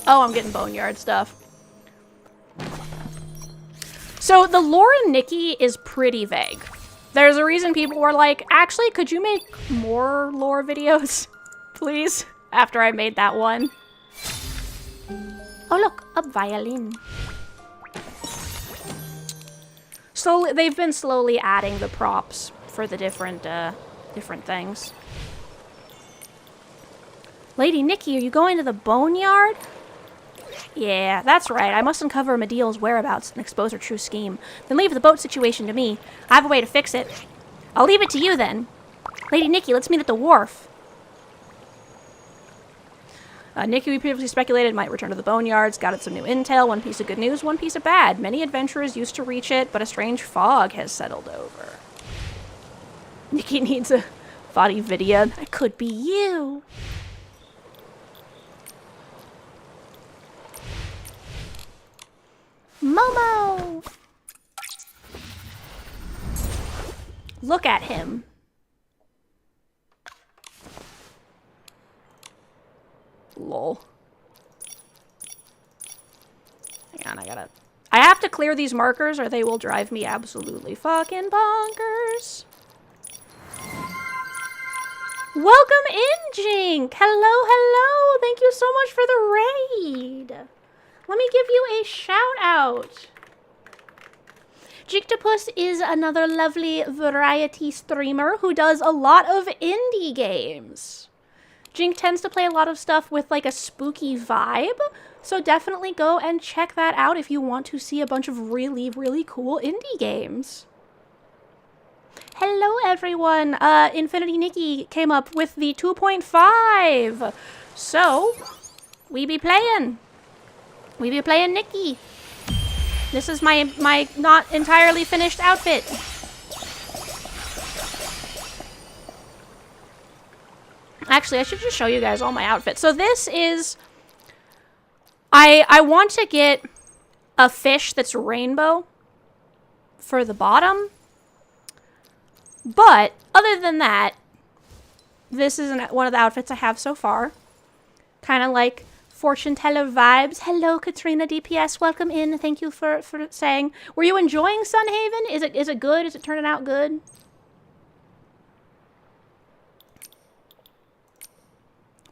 Oh, I'm getting boneyard stuff. So the lore in Nikki is pretty vague. There's a reason people were like, actually, could you make more lore videos, please? After I made that one. Oh look, a violin. So they've been slowly adding the props for the different things. Lady Nikki, are you going to the boneyard? Yeah, that's right. I must uncover Mediel's whereabouts and expose her true scheme. Then leave the boat situation to me. I have a way to fix it. I'll leave it to you then. Lady Nikki, let's meet at the wharf. Nikki, we previously speculated, might return to the boneyards. Got it some new intel. One piece of good news, one piece of bad. Many adventurers used to reach it, but a strange fog has settled over. Nikki needs a body video. That could be you. Momo! Look at him. Lol. Hang on, I have to clear these markers or they will drive me absolutely fucking bonkers. Welcome in, Jink! Hello, hello! Thank you so much for the raid! Let me give you a shout out. Jictopus is another lovely variety streamer who does a lot of indie games. Jink tends to play a lot of stuff with like a spooky vibe, so definitely go and check that out if you want to see a bunch of really, really cool indie games. Hello, everyone. Infinity Nikki came up with the 2.5. So, we be playing Nikki. This is my not entirely finished outfit. Actually, I should just show you guys all my outfits. So this is... I want to get a fish that's rainbow for the bottom. But, other than that, this is one of the outfits I have so far. Kind of like fortune teller vibes. Hello, Katrina DPS. Welcome in. Thank you for saying. Were you enjoying Sunhaven? Is it good? Is it turning out good?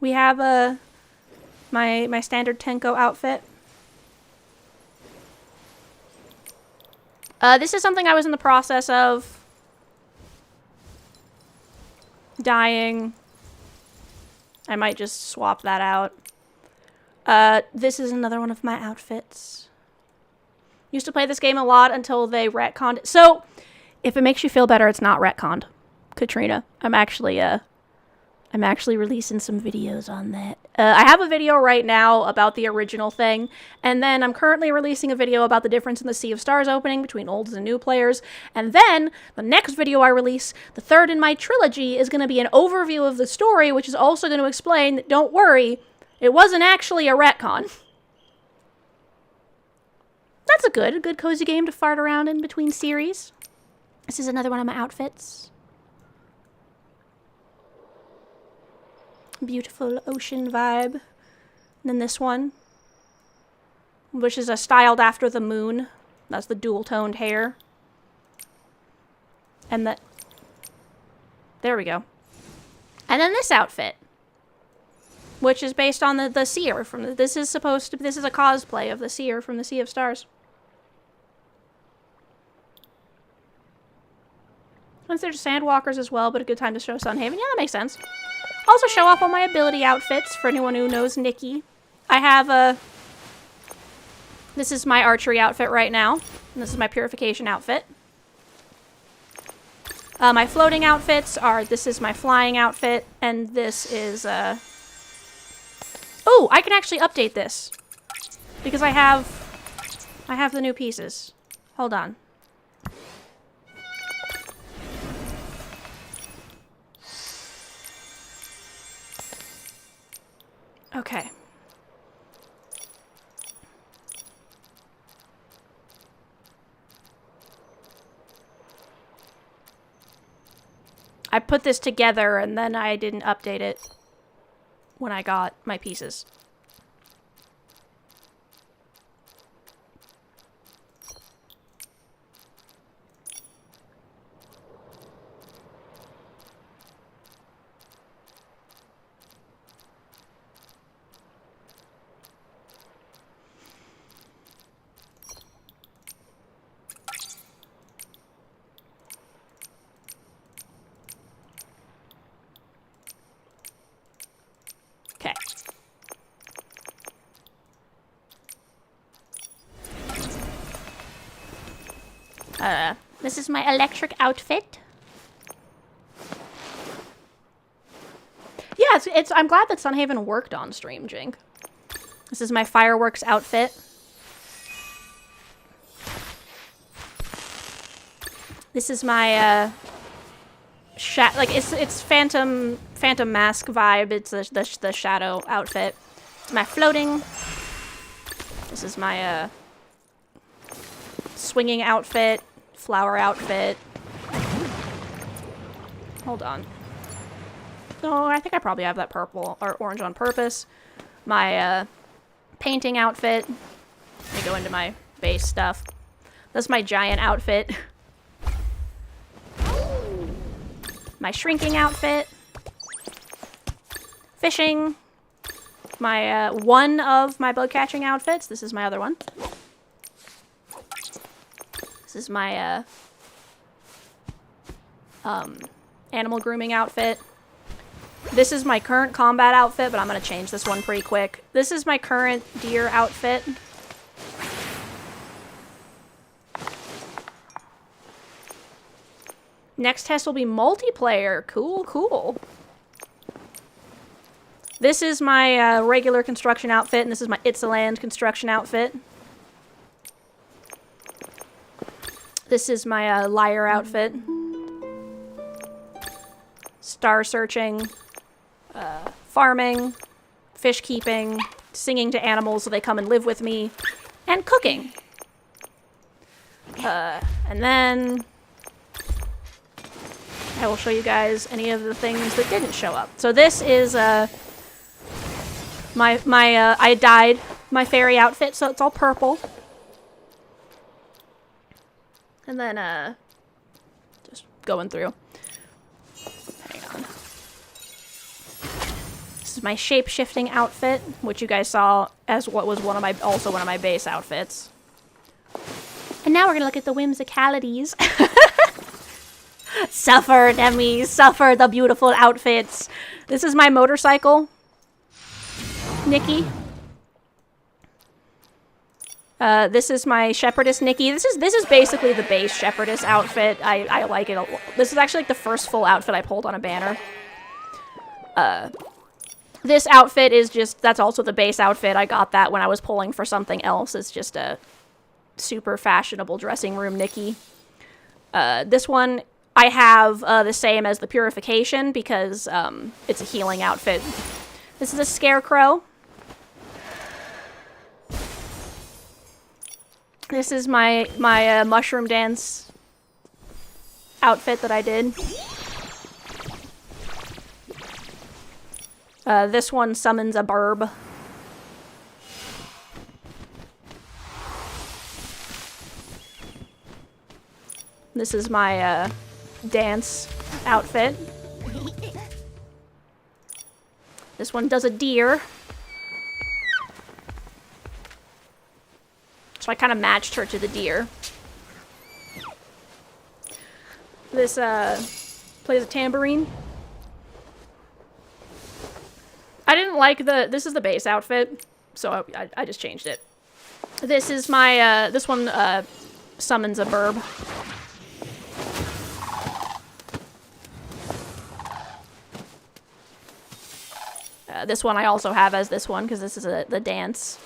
We have my standard Tenko outfit. This is something I was in the process of dyeing. I might just swap that out. This is another one of my outfits. Used to play this game a lot until they retconned it. So, if it makes you feel better, it's not retconned, Katrina. I'm actually releasing some videos on that. I have a video right now about the original thing, and then I'm currently releasing a video about the difference in the Sea of Stars opening between old and new players, and then the next video I release, the third in my trilogy, is going to be an overview of the story, which is also going to explain that, don't worry, it wasn't actually a retcon. That's a good cozy game to fart around in between series. This is another one of my outfits. Beautiful ocean vibe. And then this one, which is styled after the moon. That's the dual-toned hair. And there we go. And then this outfit, which is based on the seer from this is a cosplay of the seer from the Sea of Stars. Considered sandwalkers as well, but a good time to show Sunhaven. Yeah, that makes sense. Also show off all my ability outfits for anyone who knows Nikki. I have this is my archery outfit right now. And this is my purification outfit. My floating outfits are, this is my flying outfit, and this is, oh, I can actually update this. Because I have the new pieces. Hold on. Okay. I put this together and then I didn't update it when I got my pieces. This is my electric outfit. Yeah, I'm glad that Sunhaven worked on stream, Jink. This is my fireworks outfit. This is my it's Phantom Mask vibe. It's the shadow outfit. It's my floating. This is my swinging outfit, flower outfit. Hold on. Oh, I think I probably have that purple or orange on purpose. My painting outfit. Let me go into my base stuff. That's my giant outfit. My shrinking outfit. Fishing. My one of my bug catching outfits. This is my other one. This is my animal grooming outfit. This is my current combat outfit, but I'm gonna change this one pretty quick. This is my current deer outfit. Next test will be multiplayer. Cool, cool. This is my regular construction outfit, and this is my It's a Land construction outfit. This is my liar outfit. Star searching, farming, fish keeping, singing to animals so they come and live with me, and cooking. And then I will show you guys any of the things that didn't show up. So this is I dyed my fairy outfit, so it's all purple. And then just going through. Hang on. This is my shape-shifting outfit, which you guys saw as what was also one of my base outfits. And now we're gonna look at the whimsicalities. Suffer, Demi, suffer the beautiful outfits. This is my motorcycle, Nikki. This is my shepherdess, Nikki. This is basically the base shepherdess outfit. I like it. This is actually like the first full outfit I pulled on a banner. This outfit is just, that's also the base outfit. I got that when I was pulling for something else. It's just a super fashionable dressing room Nikki. This one I have the same as the purification because it's a healing outfit. This is a scarecrow. This is my mushroom dance outfit that I did. This one summons a burb. This is my dance outfit. This one does a deer. So I kind of matched her to the deer. This plays a tambourine. I didn't like this is the base outfit, so I just changed it. This is my, this one summons a burb. This one I also have as this one, because this is the dance.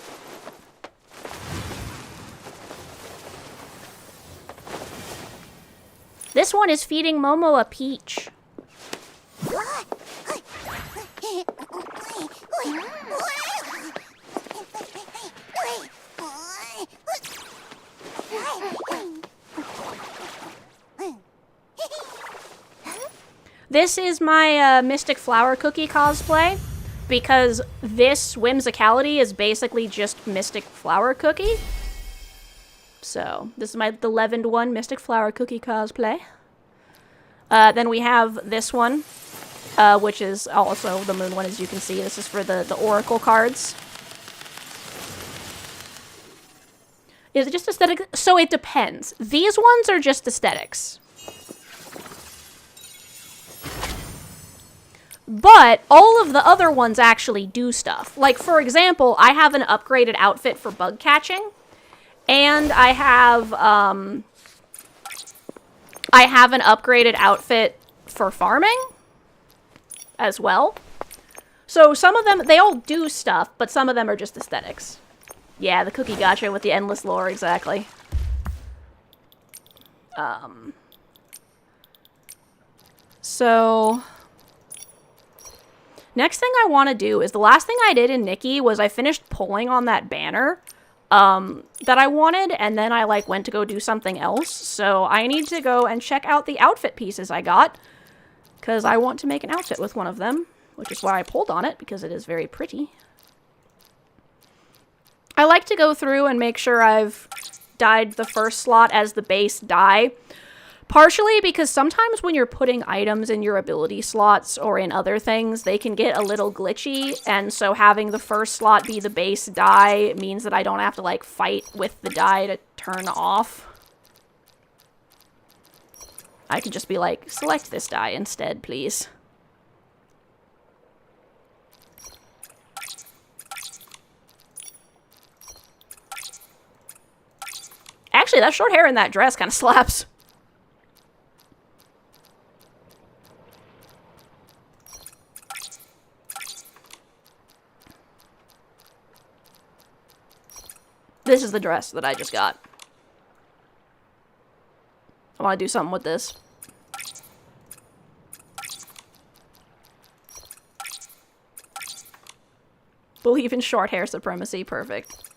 This one is feeding Momo a peach. This is my Mystic Flower Cookie cosplay, because this whimsicality is basically just Mystic Flower Cookie. So, this is the leavened one, Mystic Flower Cookie cosplay. Then we have this one, which is also the moon one, as you can see. This is for the oracle cards. Is it just aesthetic? So it depends. These ones are just aesthetics. But all of the other ones actually do stuff. Like, for example, I have an upgraded outfit for bug catching. And I have an upgraded outfit for farming as well. So some of them, they all do stuff, but some of them are just aesthetics. Yeah, the cookie gotcha with the endless lore, exactly. So next thing I want to do is, the last thing I did in Nikki was I finished pulling on that banner that I wanted, and then I went to go do something else. So I need to go and check out the outfit pieces I got, because I want to make an outfit with one of them, which is why I pulled on it, because it is very pretty. I like to go through and make sure I've dyed the first slot as the base dye. Partially because sometimes when you're putting items in your ability slots or in other things, they can get a little glitchy, and so having the first slot be the base dye means that I don't have to fight with the dye to turn off. I can just be like, select this dye instead, please. Actually, that short hair in that dress kind of slaps. This is the dress that I just got. I want to do something with this. Believe in short hair supremacy. Perfect.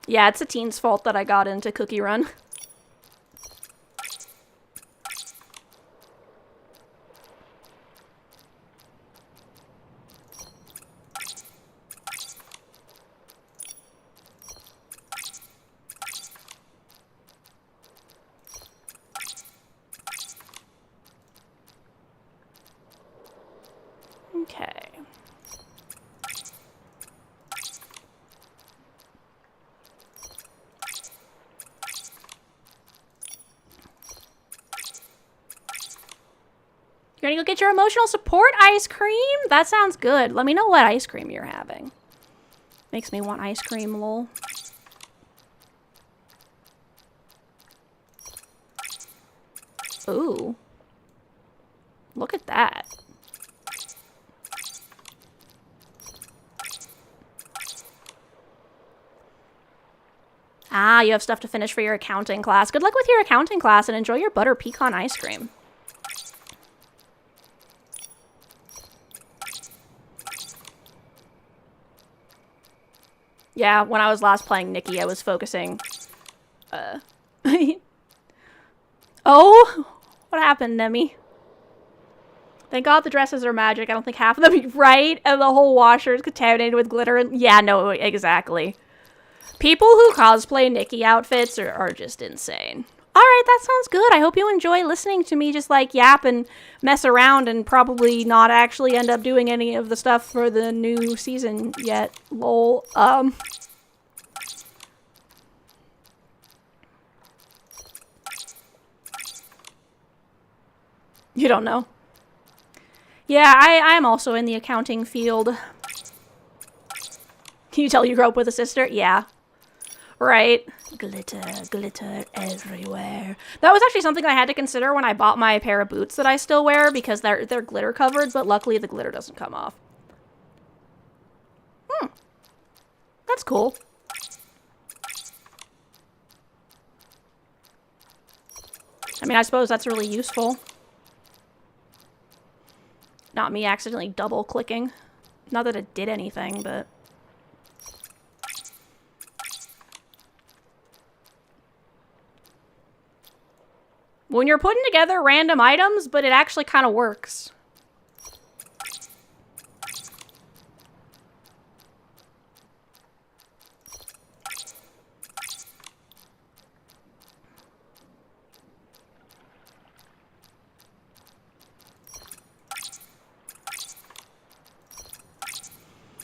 Yeah, it's a teen's fault that I got into Cookie Run. Okay. You're gonna go get your emotional support ice cream? That sounds good. Let me know what ice cream you're having. Makes me want ice cream, lol. Ooh. Look at that. Ah, you have stuff to finish for your accounting class. Good luck with your accounting class and enjoy your butter pecan ice cream. Yeah, when I was last playing Nikki, I was focusing. Oh, what happened, Nemi? Thank God the dresses are magic. I don't think half of them, right? And the whole washer is contaminated with glitter. Yeah, no, exactly. People who cosplay Nikki outfits are just insane. Alright, that sounds good. I hope you enjoy listening to me just like yap and mess around and probably not actually end up doing any of the stuff for the new season yet. Lol. You don't know. Yeah, I am also in the accounting field. Can you tell you grew up with a sister? Yeah. Right. Glitter, glitter everywhere. That was actually something I had to consider when I bought my pair of boots that I still wear because they're glitter covered, but luckily the glitter doesn't come off. That's cool. I mean, I suppose that's really useful. Not me accidentally double clicking. Not that it did anything, but... When you're putting together random items, but it actually kind of works.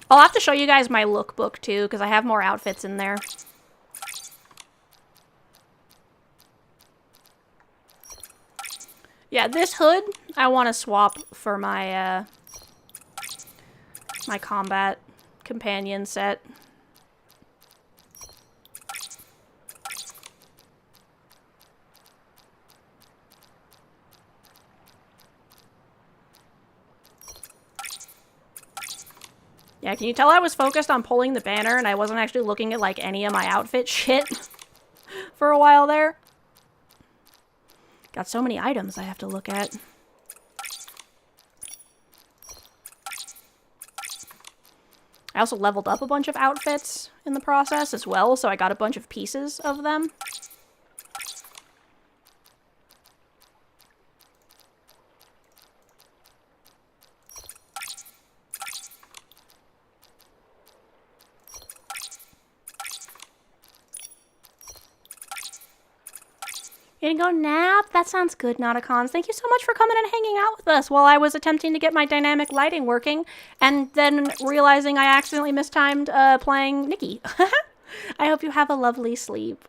I'll have to show you guys my lookbook too, because I have more outfits in there. Yeah, this hood I want to swap for my my combat companion set. Yeah, can you tell I was focused on pulling the banner and I wasn't actually looking at like any of my outfit shit for a while there? Got so many items I have to look at. I also leveled up a bunch of outfits in the process as well, so I got a bunch of pieces of them. You're gonna go nap? That sounds good, Nauticons. Thank you so much for coming and hanging out with us while I was attempting to get my dynamic lighting working and then realizing I accidentally mistimed playing Nikki. I hope you have a lovely sleep.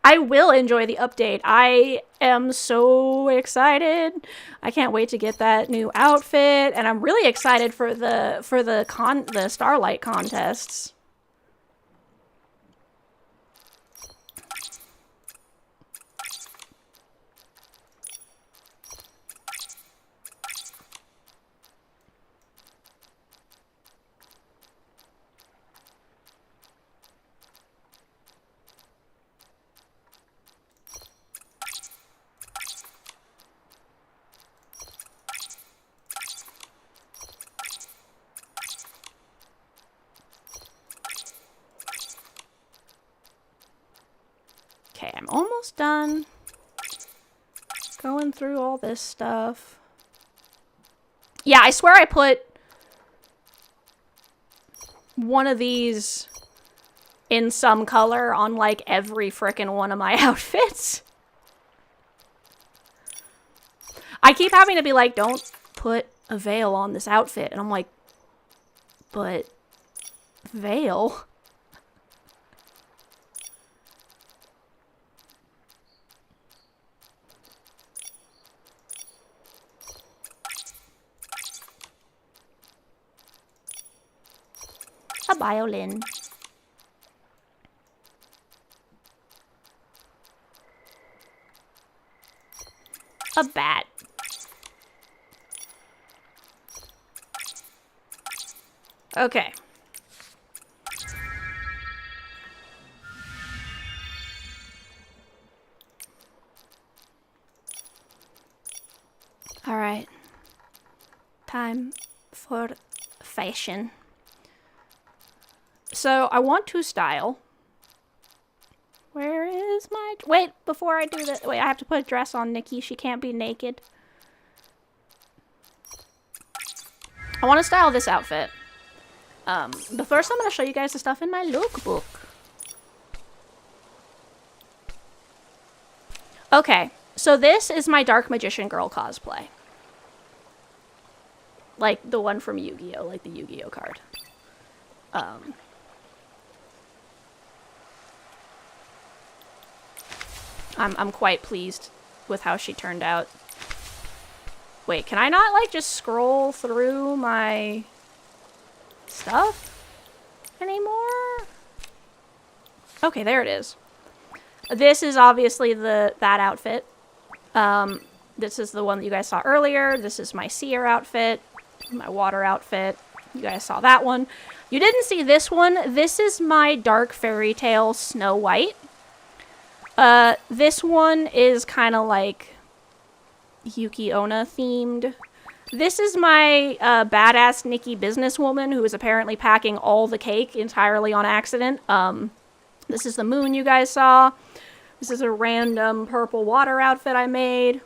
I will enjoy the update. I am so excited. I can't wait to get that new outfit, and I'm really excited for the Starlight contests. almost done going through all this stuff. Yeah, I swear I put one of these in some color on like every frickin' one of my outfits. I keep having to be like, don't put a veil on this outfit. And I'm like, but veil? A violin. A bat. Okay. All right. Time for fashion. So I want to style. Where is my... Wait, before I do that... Wait, I have to put a dress on Nikki. She can't be naked. I want to style this outfit. But first I'm going to show you guys the stuff in my lookbook. Okay, so this is my Dark Magician Girl cosplay. Like the one from Yu-Gi-Oh! Like the Yu-Gi-Oh! Card. I'm quite pleased with how she turned out. Wait, can I not, like, just scroll through my stuff anymore? Okay, there it is. This is obviously that outfit. This is the one that you guys saw earlier. This is my seer outfit, my water outfit. You guys saw that one. You didn't see this one. This is my Dark Fairy Tale Snow White. This one is kind of like Yuki Onna themed. This is my badass Nikki businesswoman who is apparently packing all the cake entirely on accident. This is the moon you guys saw. This is a random purple water outfit I made.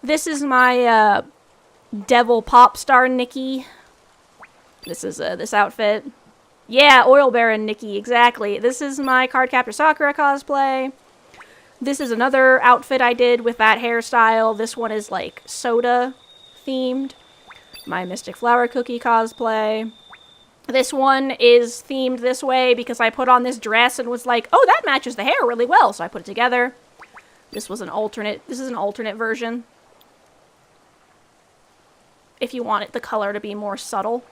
This is my devil pop star Nikki. This is this outfit. Yeah, Oil Baron Nikki, exactly. This is my Cardcaptor Sakura cosplay. This is another outfit I did with that hairstyle. This one is like soda themed. My Mystic Flower Cookie cosplay. This one is themed this way because I put on this dress and was like, oh, that matches the hair really well. So I put it together. This is an alternate version. If you want the color to be more subtle.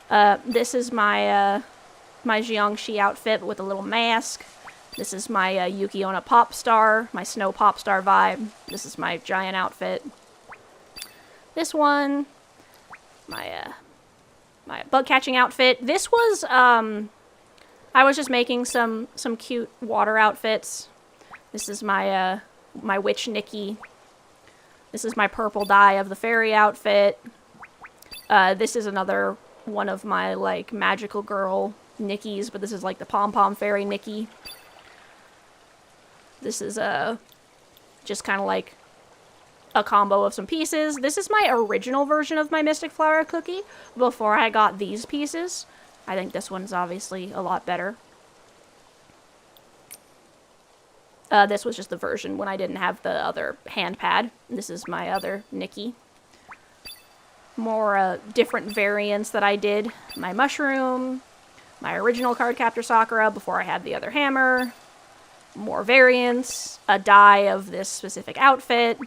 This is my my Jiangxi outfit with a little mask. This is my Yuki Onna pop star, my snow pop star vibe. This is my giant outfit. This one, my my bug catching outfit. This was I was just making some cute water outfits. This is my my witch Nikki. This is my purple dye of the fairy outfit. This is another one of my like magical girl Nikki's, but this is like the pom-pom fairy Nikki. This is just kind of like a combo of some pieces. This is my original version of my Mystic Flower Cookie before I got these pieces. I think this one's obviously a lot better. This was just the version when I didn't have the other hand pad. This is my other Nikki. More different variants that I did. My mushroom, my original Cardcaptor Sakura before I had the other hammer. More variants, a dye of this specific outfit.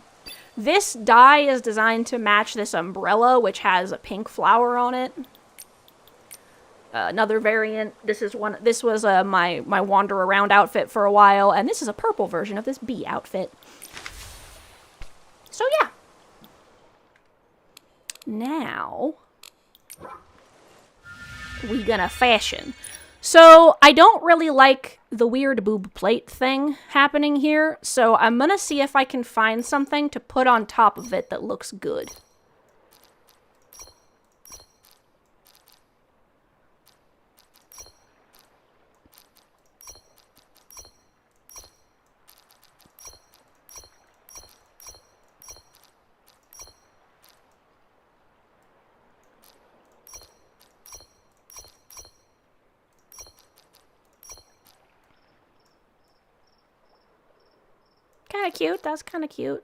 This dye is designed to match this umbrella, which has a pink flower on it. Another variant. This was my wander around outfit for a while, and this is a purple version of this bee outfit. So yeah. Now we gonna fashion. So I don't really like the weird boob plate thing happening here, so I'm gonna see if I can find something to put on top of it that looks good. kind of cute. That's kind of cute.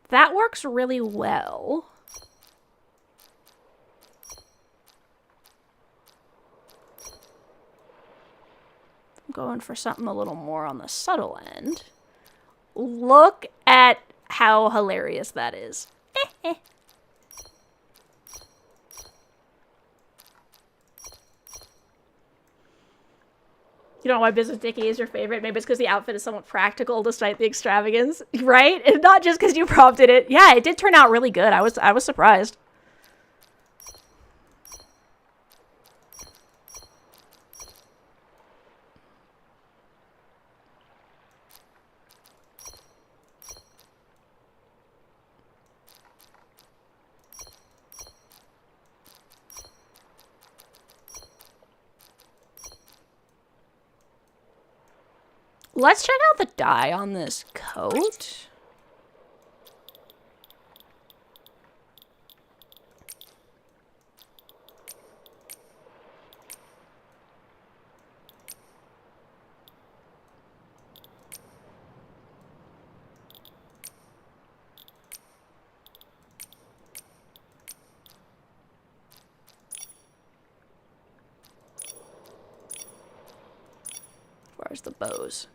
That works really well. I'm going for something a little more on the subtle end. Look at how hilarious that is. You know why Business Nikki is your favorite? Maybe it's because the outfit is somewhat practical despite the extravagance, right? And not just because you prompted it. Yeah, it did turn out really good. I was surprised. Let's check out the dye on this coat. Where's the bows?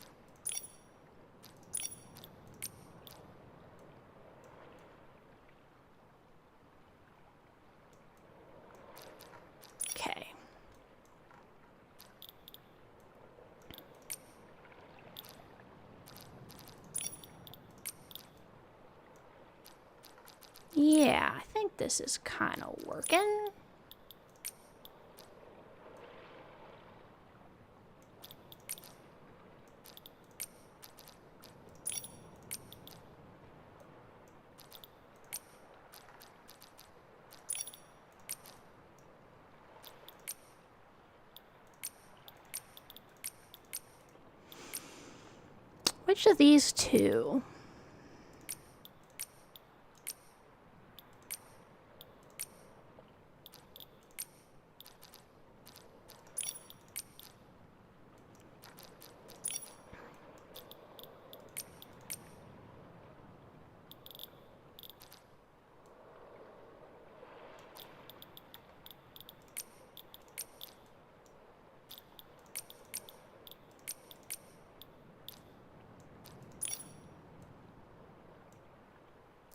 Okay. Yeah, I think this is kind of working. Which of these two?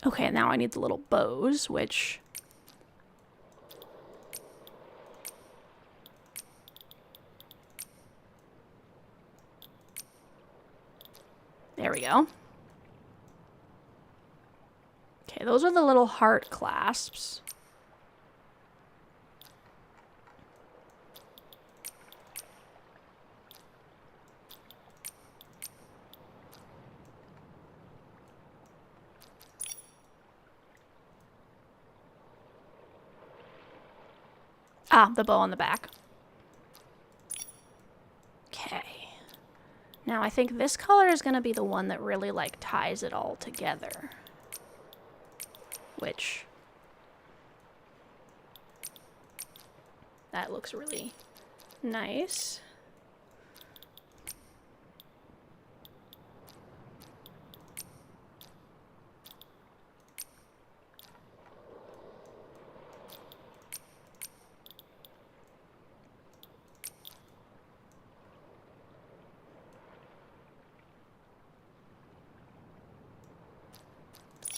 Okay, now I need the little bows, which... There we go. Okay, those are the little heart clasps. Ah, the bow on the back. Okay. Now I think this color is going to be the one that really, like, ties it all together. Which... that looks really nice.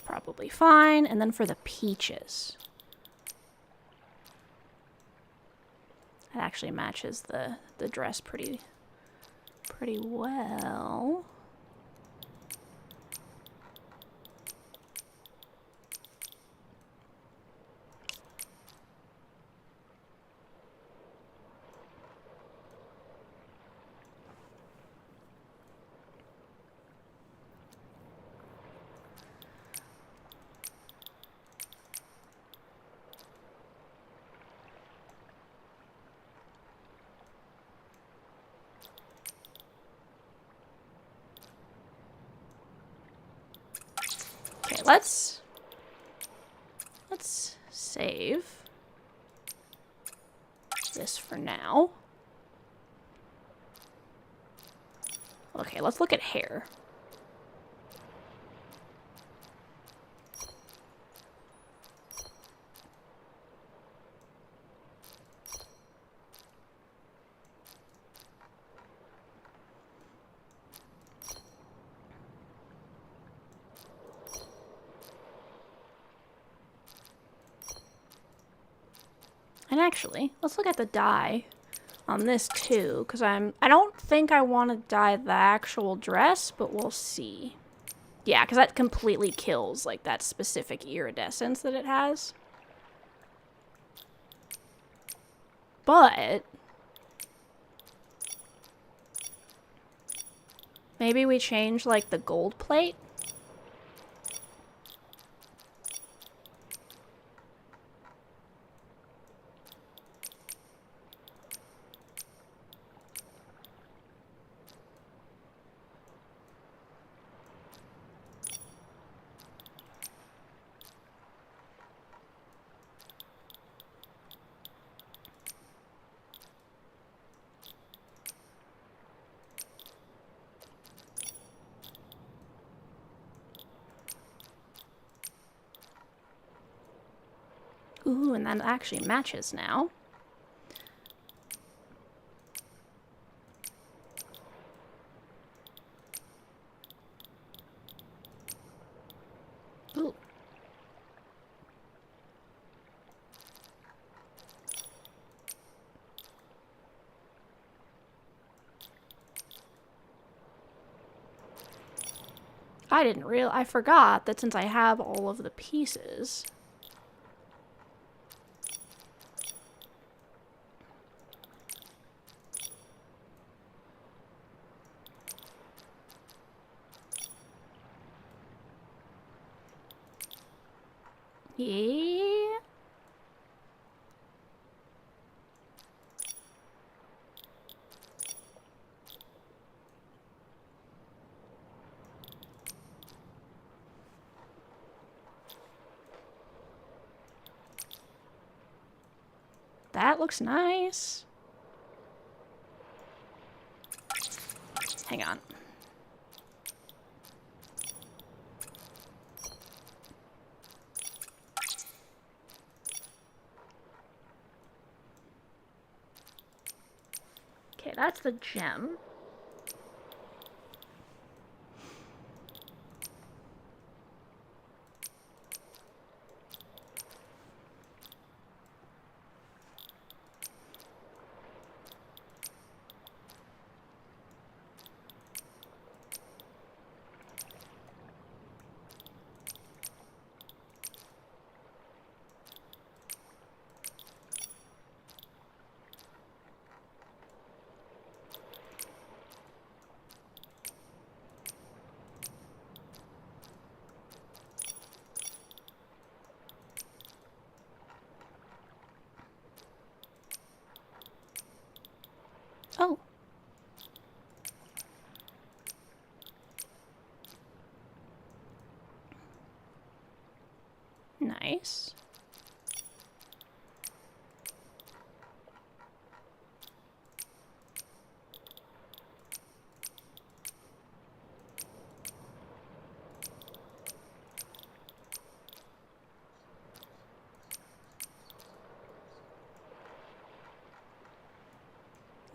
Probably fine. And then for the peaches, that actually matches the dress pretty well. Okay, let's save this for now. Okay, let's look at hair. And actually, let's look at the dye on this too, because I don't think I want to dye the actual dress, but we'll see. Yeah, because that completely kills like that specific iridescence that it has. But maybe we change like the gold plate. Ooh, and that actually matches now. Ooh. I forgot that since I have all of the pieces. Yeah. That looks nice. Hang on. Okay, that's the gem. Oh. Nice.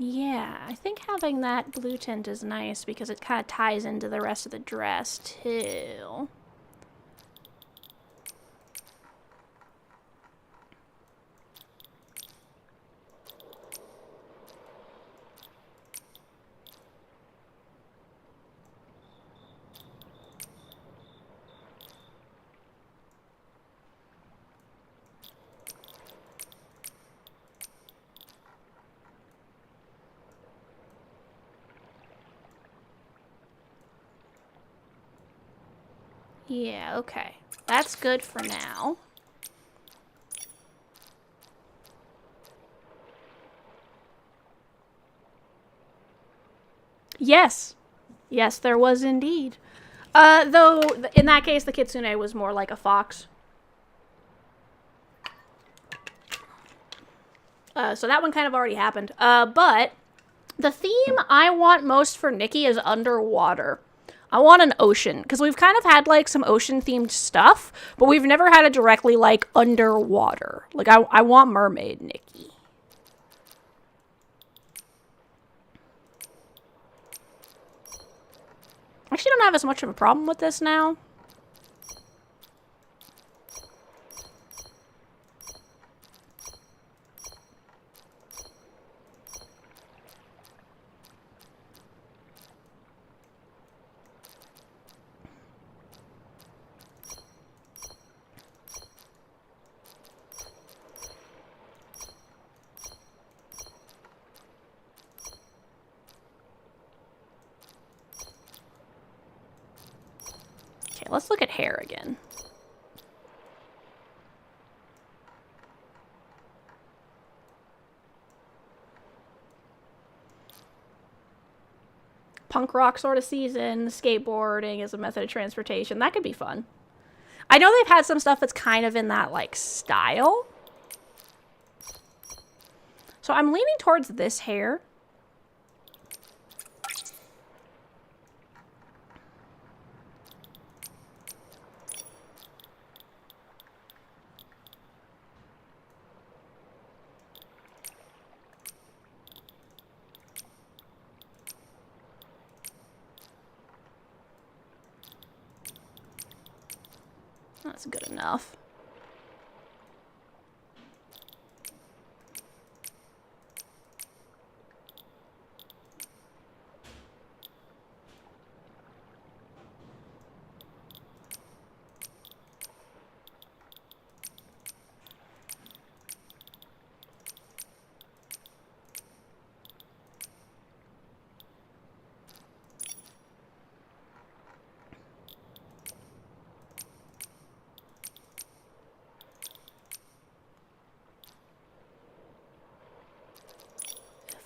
Yeah, I think having that blue tint is nice because it kind of ties into the rest of the dress too. Yeah, okay. That's good for now. Yes. Yes, there was indeed. Though, in that case, the kitsune was more like a fox. So that one kind of already happened. But The theme I want most for Nikki is underwater. I want an ocean, because we've kind of had, like, some ocean-themed stuff, but we've never had it directly, like, underwater. Like, I want mermaid Nikki. I actually don't have as much of a problem with this now. Okay, let's look at hair again. Punk rock sort of season, skateboarding as a method of transportation. That could be fun. I know they've had some stuff that's kind of in that, like, style. So I'm leaning towards this hair. That's good enough.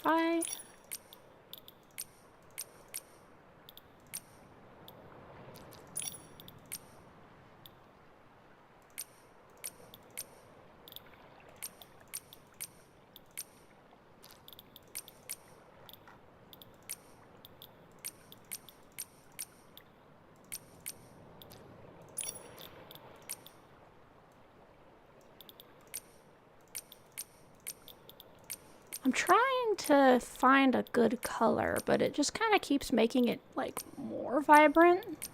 I... I'm trying to find a good color, but it just kind of keeps making it, like, more vibrant.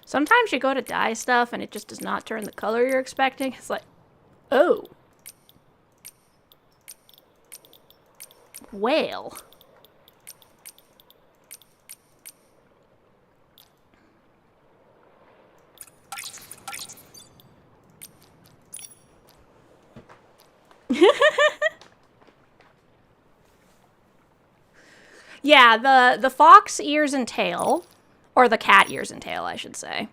Sometimes you go to dye stuff and it just does not turn the color you're expecting. It's like, oh. Well. Yeah, the fox ears and tail, or the cat ears and tail, I should say.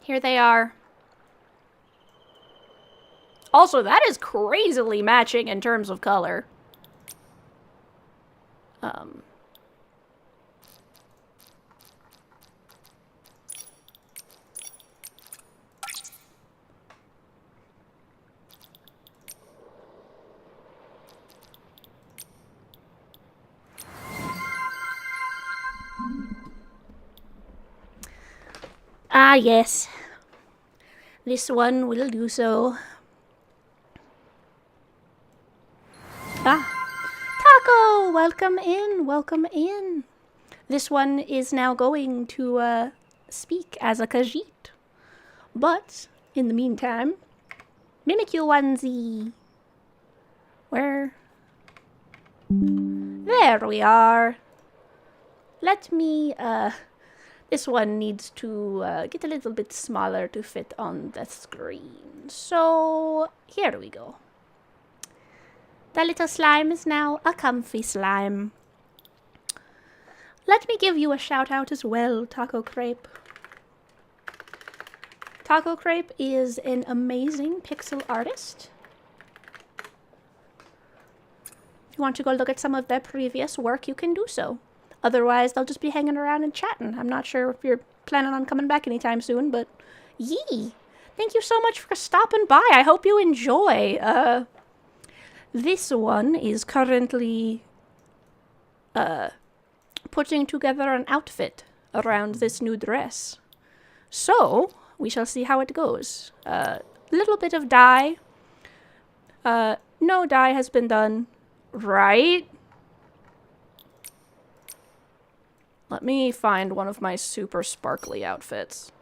Here they are. Also, that is crazily matching in terms of color. Ah, yes. This one will do so. Ah. Taco! Welcome in, welcome in. This one is now going to speak as a Khajiit. But, in the meantime, Mimikyu onesie. Where? There we are. Let me, this one needs to get a little bit smaller to fit on the screen. So, here we go. The little slime is now a comfy slime. Let me give you a shout out as well, Taco Crepe. Taco Crepe is an amazing pixel artist. If you want to go look at some of their previous work, you can do so. Otherwise, they'll just be hanging around and chatting. I'm not sure if you're planning on coming back anytime soon, but yee! Thank you so much for stopping by. I hope you enjoy. This one is currently putting together an outfit around this new dress. So, we shall see how it goes. Little bit of dye. No dye has been done. Right? Let me find one of my super sparkly outfits.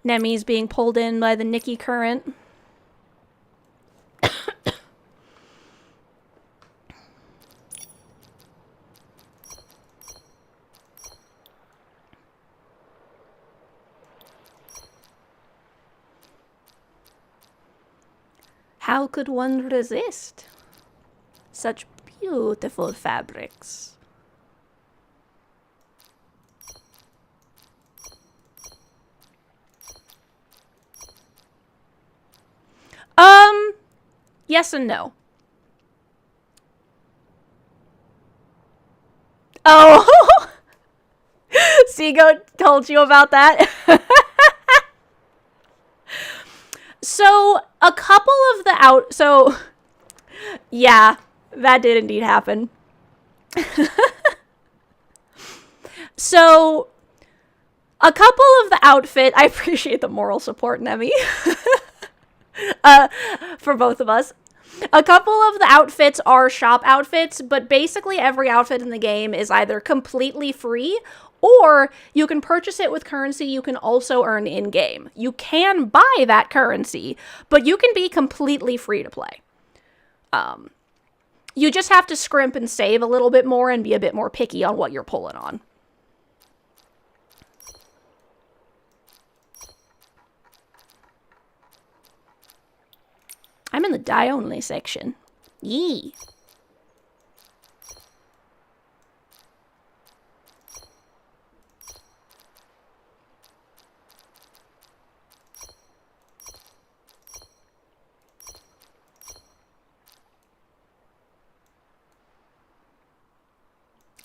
Nemi's being pulled in by the Nikki current. How could one resist such beautiful fabrics? Yes and no. Oh! Seagoat told you about that. So, a couple of the So, yeah, that did indeed happen. So, a couple of the outfit... I appreciate the moral support, Nemi. For both of us. A couple of the outfits are shop outfits, but basically every outfit in the game is either completely free, or you can purchase it with currency you can also earn in-game. You can buy that currency, but you can be completely free to play. You just have to scrimp and save a little bit more and be a bit more picky on what you're pulling on. I'm in the dye-only section. Yee.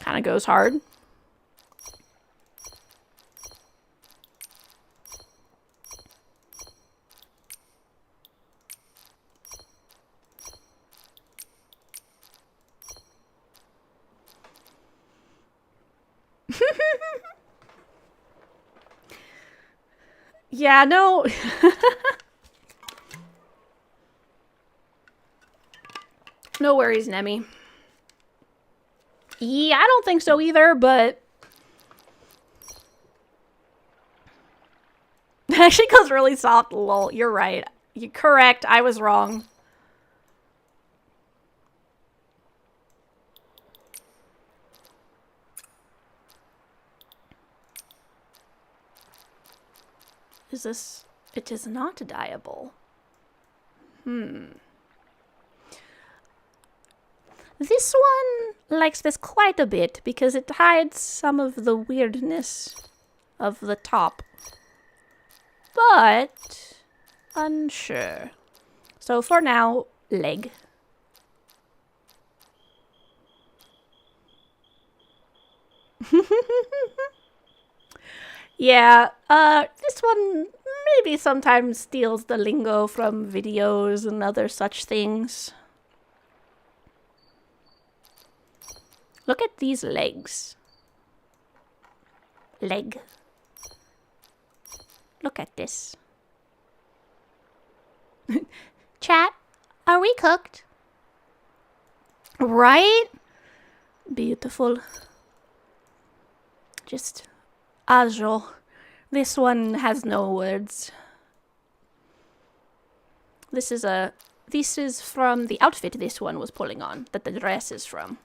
Kind of goes hard. Yeah, no. No worries, Nemi. Yeah, I don't think so either, but... It actually goes really soft, lol. You're right. You're correct. I was wrong. Is this... It is not dyeable. This one likes this quite a bit because it hides some of the weirdness of the top. But unsure. So for now, leg. Yeah, this one maybe sometimes steals the lingo from videos and other such things. Look at these legs. Leg. Look at this. Chat, are we cooked? Right? Beautiful. Just azul. This one has no words. This is from the outfit this one was pulling on, that the dress is from.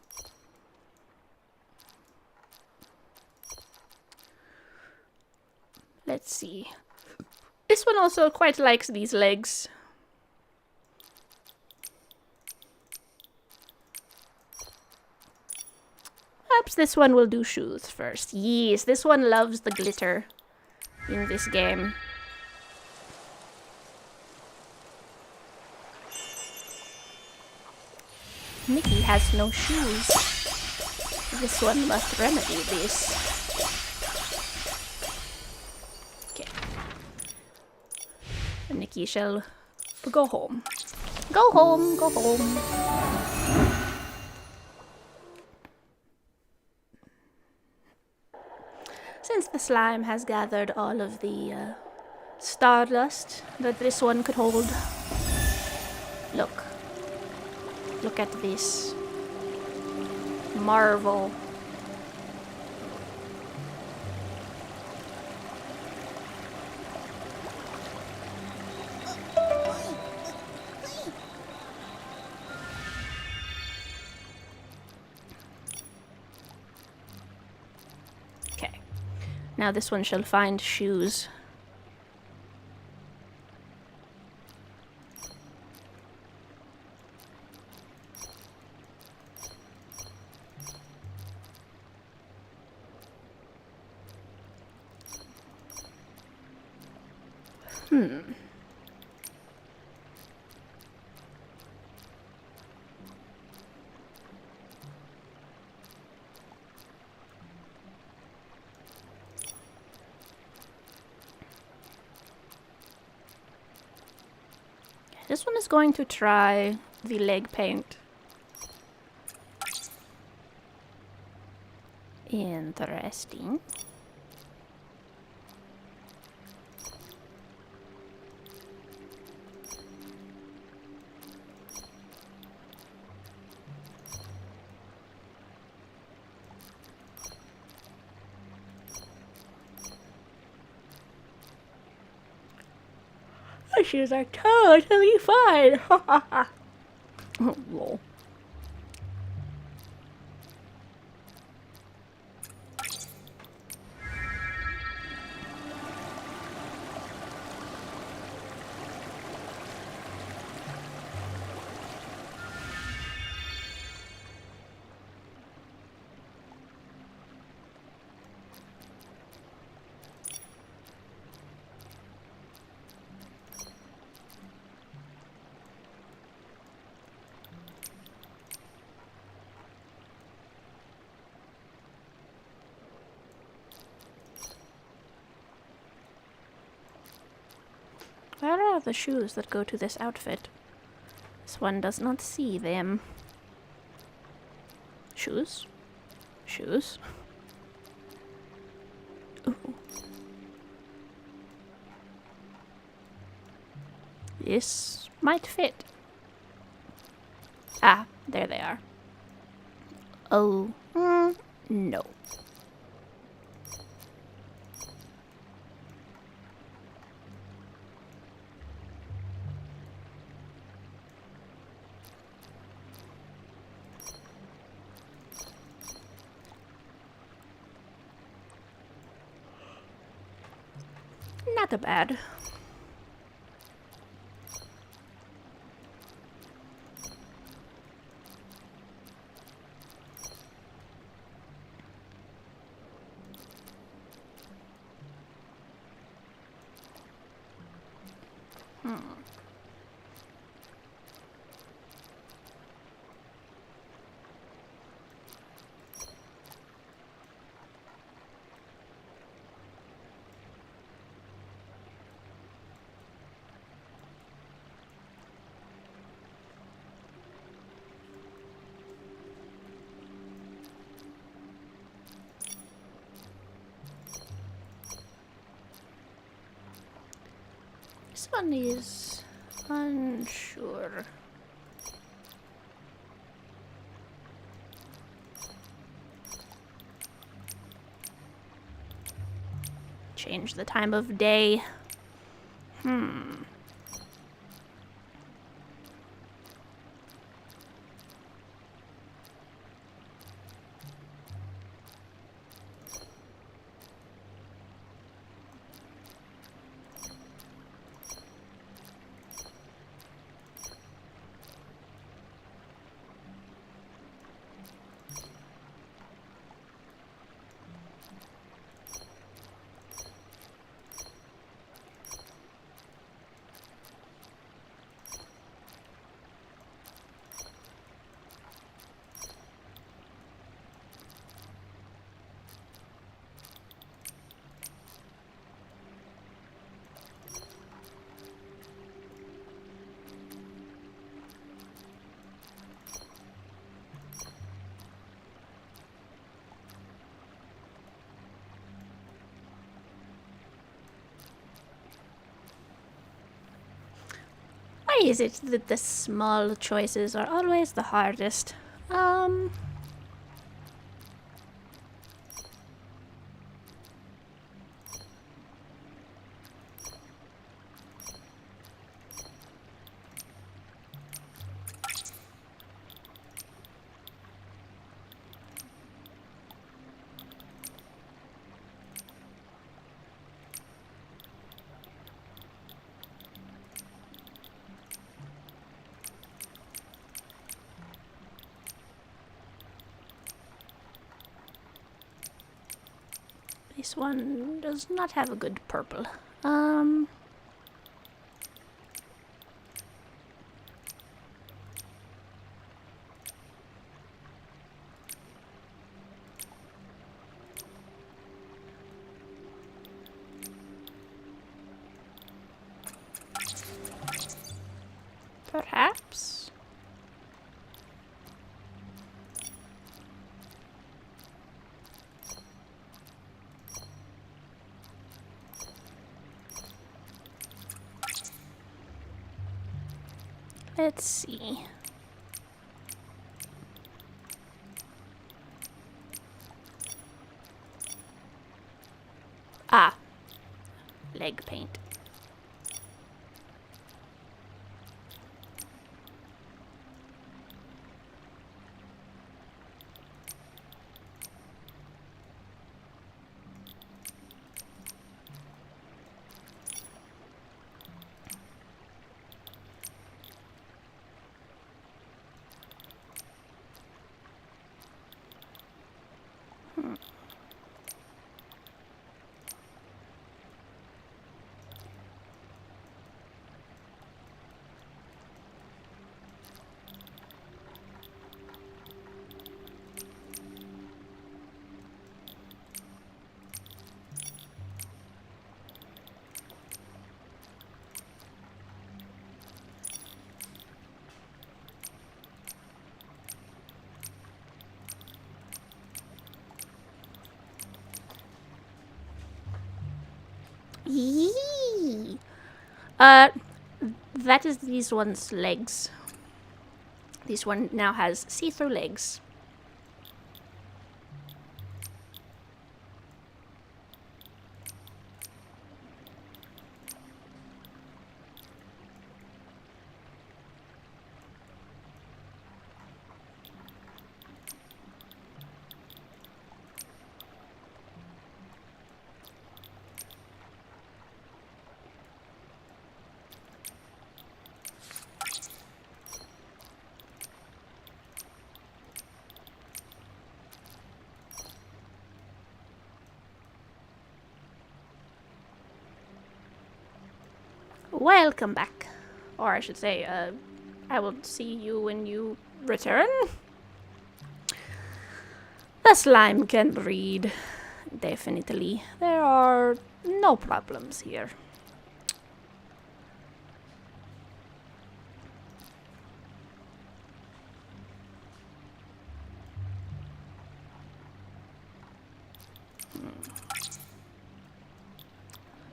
Let's see. This one also quite likes these legs. Perhaps this one will do shoes first. Yes, this one loves the glitter in this game. Nikki has no shoes. This one must remedy this. Okay. Nikki shall go home. Go home, go home. Since the slime has gathered all of the stardust that this one could hold. Look. Look at this. Marvel. Okay. Now this one shall find shoes. This one is going to try the leg paint. Interesting. My shoes are totally fine. Ha ha ha. Oh, lol. Where are the shoes that go to this outfit? This one does not see them. Shoes? Shoes? Ooh. This might fit. Ah, there they are. Oh, no. Not bad. This one is unsure. Change the time of day. Why is it that the small choices are always the hardest? This one does not have a good purple. Perhaps. Let's see. Ah, leg paint. Yee. That is these one's legs. This one now has see-through legs. Welcome back. Or I should say, I will see you when you return. The slime can breed. Definitely. There are no problems here.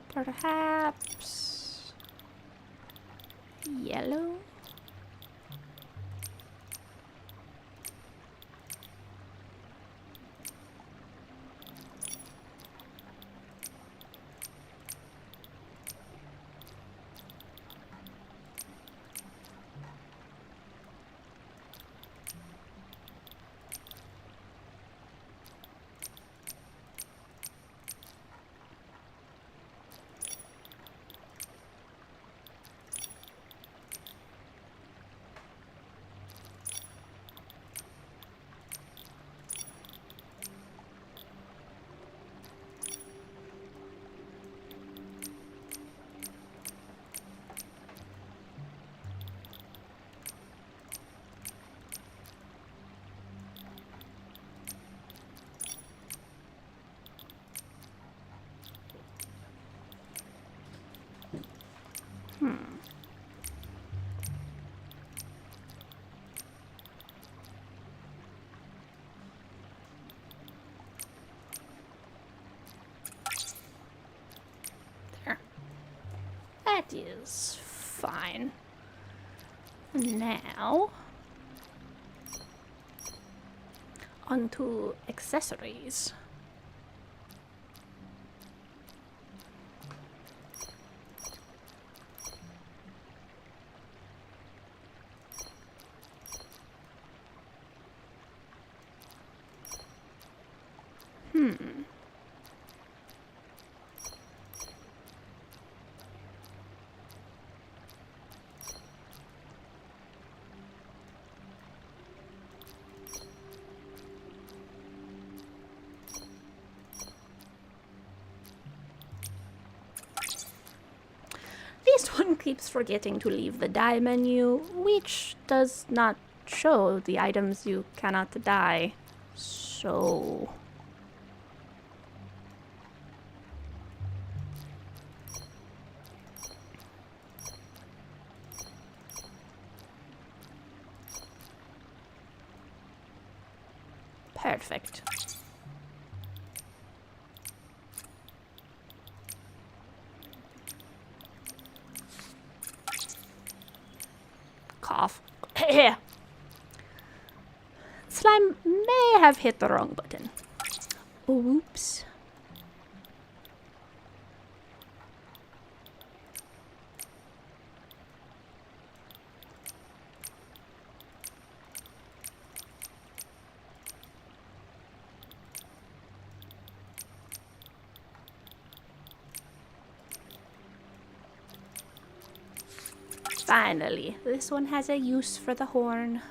Perhaps yellow. There. That is fine. Now, onto accessories. This one keeps forgetting to leave the dye menu, which does not show the items you cannot dye. So... perfect. Cough. Slime may have hit the wrong button. Oops. Finally, this one has a use for the horn.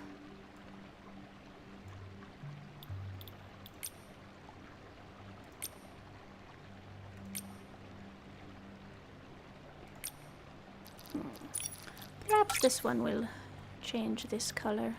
Perhaps this one will change this color.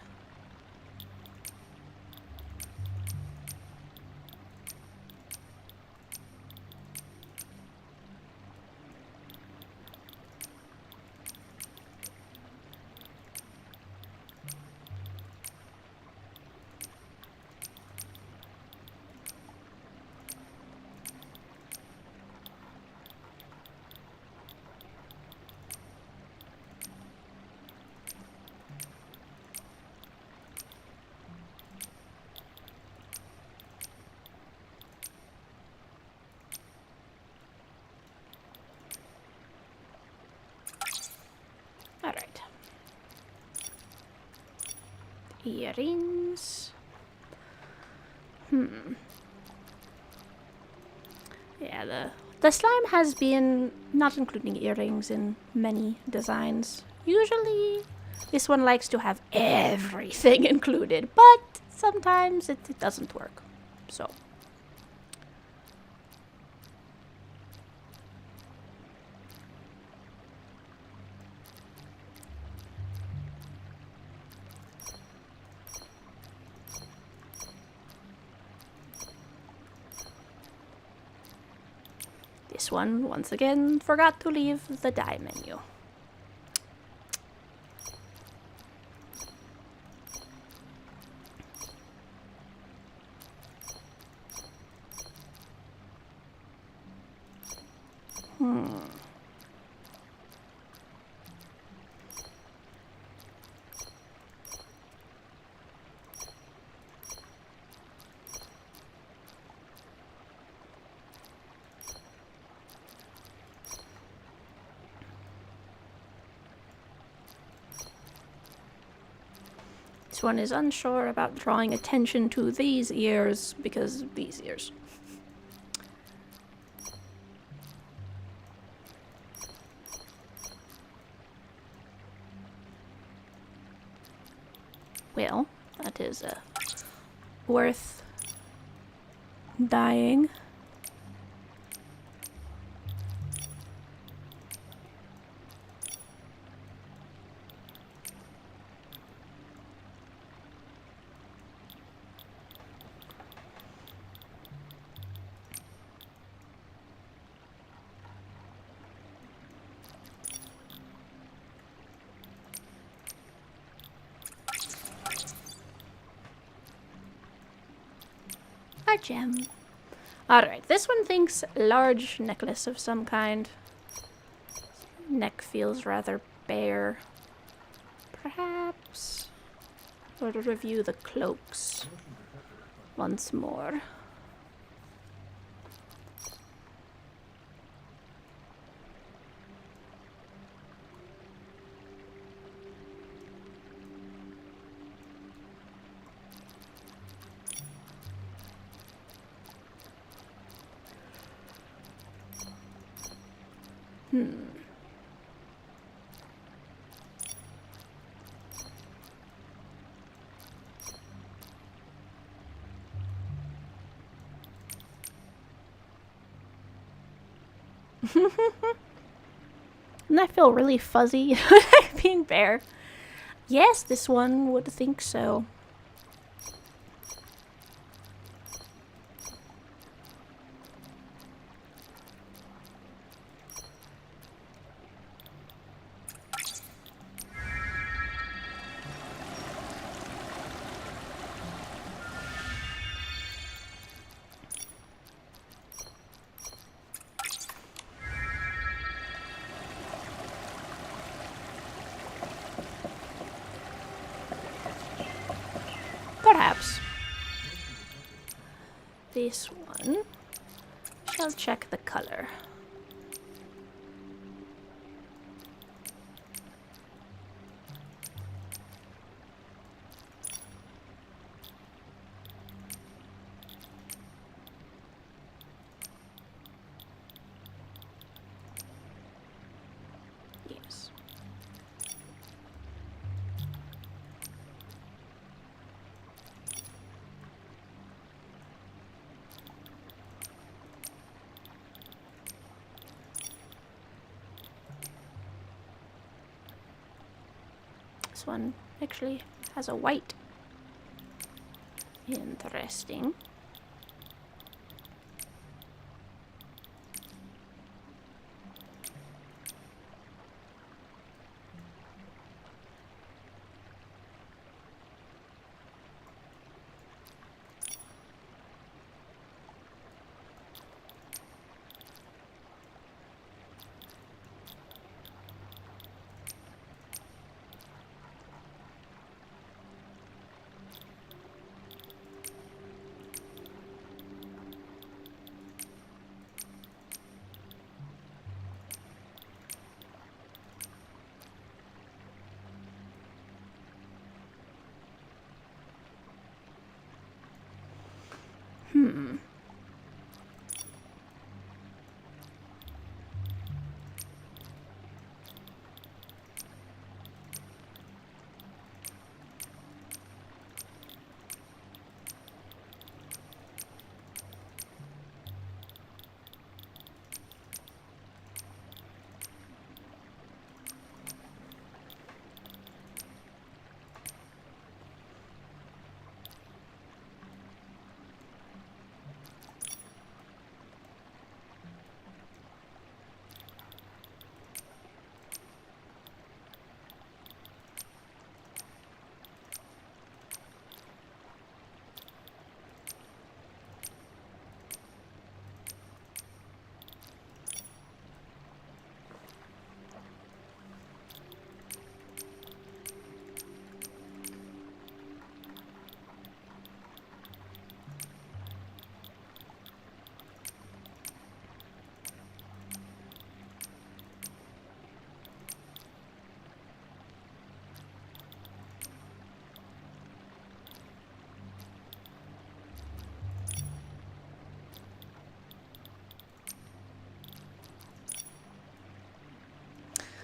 Alright. Earrings. Yeah, the slime has been not including earrings in many designs. Usually, this one likes to have everything included, but sometimes it doesn't work. So... this one, once again, forgot to leave the dye menu. This one is unsure about drawing attention to these ears because these ears. Well, that is worth dyeing. A gem. Alright, this one thinks large necklace of some kind. Neck feels rather bare. Perhaps we'll review the cloaks once more. Doesn't that feel really fuzzy? Being bare. Yes, this one would think so. Perhaps. This one. Shall check the color. Yes. This one actually has a white. Interesting.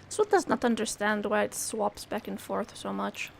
Sword does not understand why it swaps back and forth so much.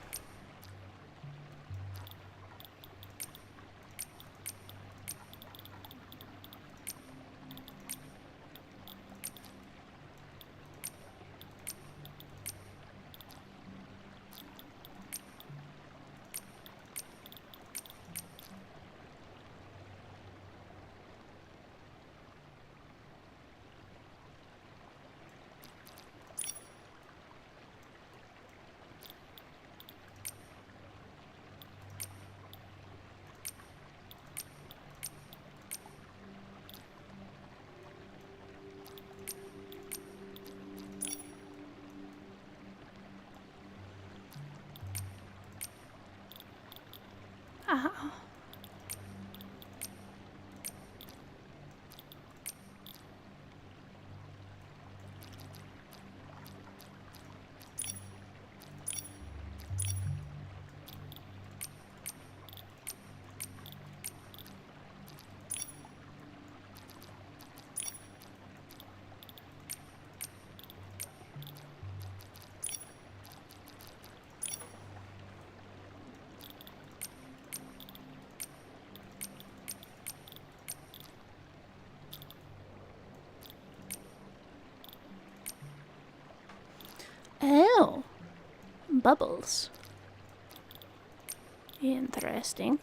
bubbles. Interesting.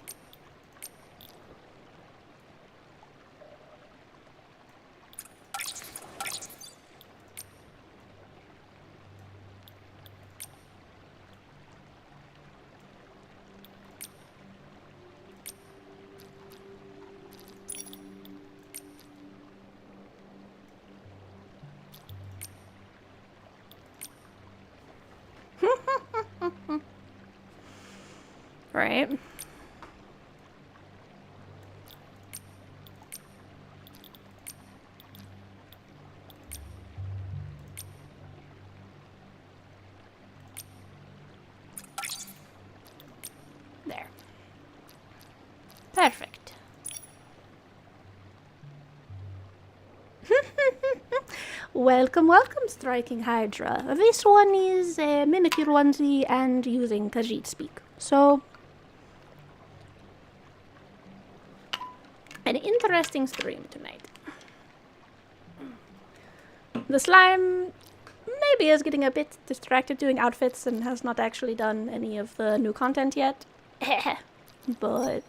Right. There. Perfect. Welcome, welcome, Striking Hydra. This one is Mimikyu onesie and using Khajiit speak. So, an interesting stream tonight. The slime maybe is getting a bit distracted doing outfits and has not actually done any of the new content yet. But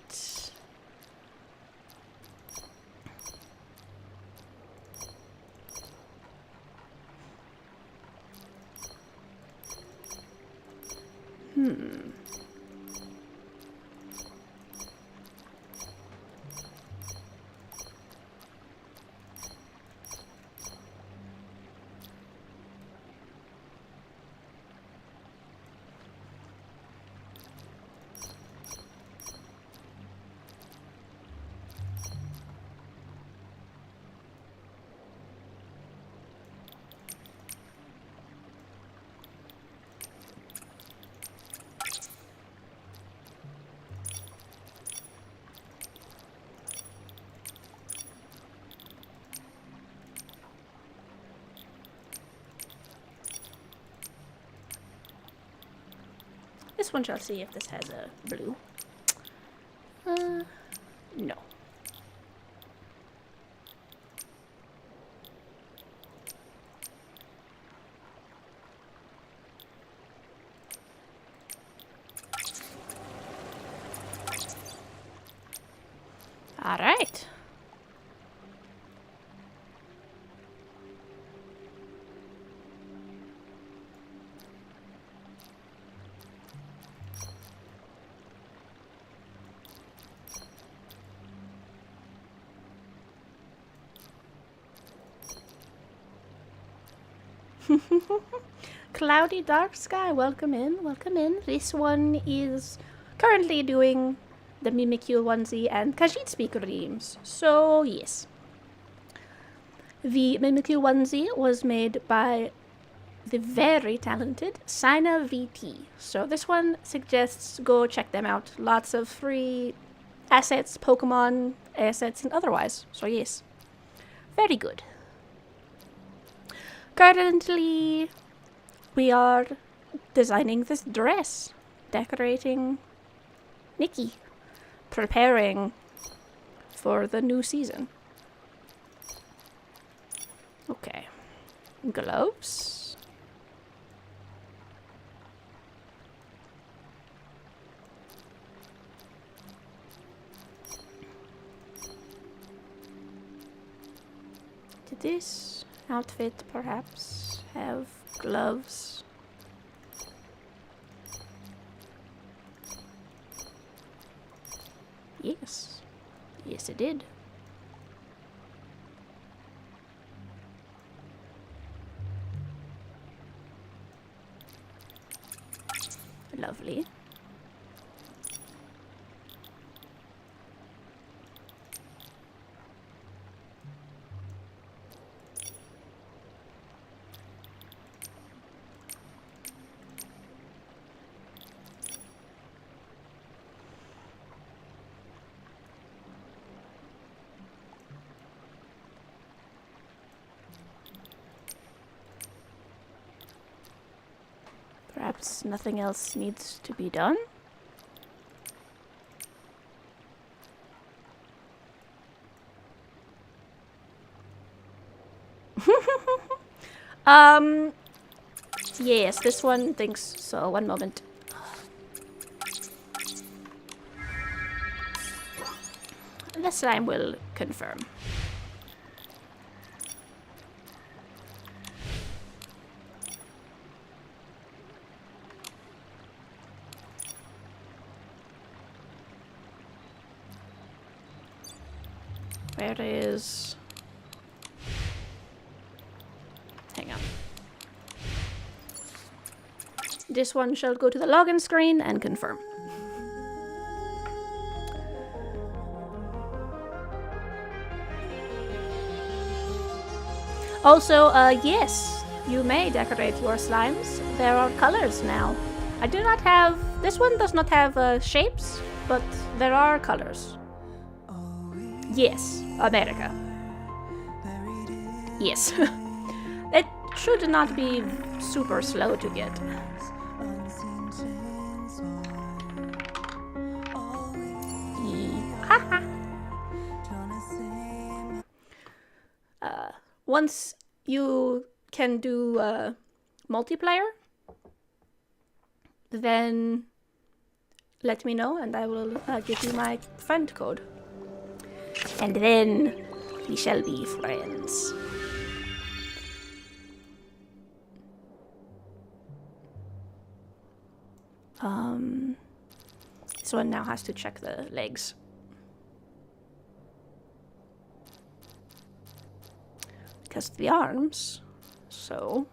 this one shall see if this has a blue. No. All right. Cloudy Dark Sky, welcome in, welcome in. This one is currently doing the Mimikyu onesie and Khajiit speak reams. So, yes. The Mimikyu onesie was made by the very talented Sina VT. So this one suggests go check them out. Lots of free assets, Pokemon assets, and otherwise. So yes, very good. Currently, we are designing this dress, decorating Nikki, preparing for the new season. Okay, gloves. Did this outfit perhaps have gloves? Yes. Yes, it did. Lovely. Perhaps nothing else needs to be done? Yes, this one thinks so. One moment. The slime will confirm. Where is... Hang on. This one shall go to the login screen and confirm. Also, yes, you may decorate your slimes. There are colors now. I do not have... This one does not have shapes, but there are colors. Yes, America. Yes. It should not be super slow to get. Once you can do multiplayer, then let me know and I will give you my friend code. And then we shall be friends. This one now has to check the legs. Because the arms, so...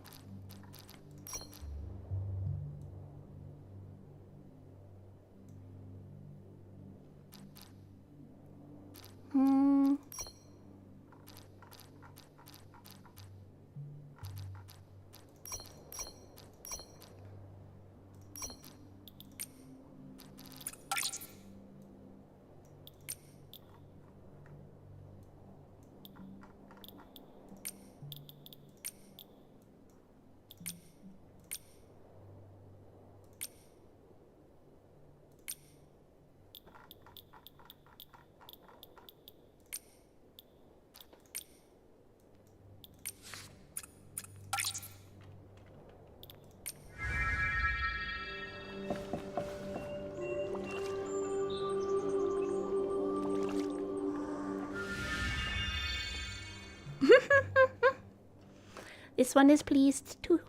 This one is pleased to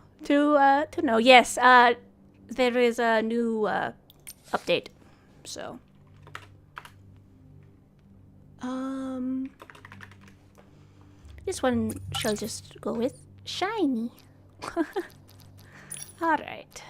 know. Yes, there is a new update. So, this one shall just go with shiny. All right.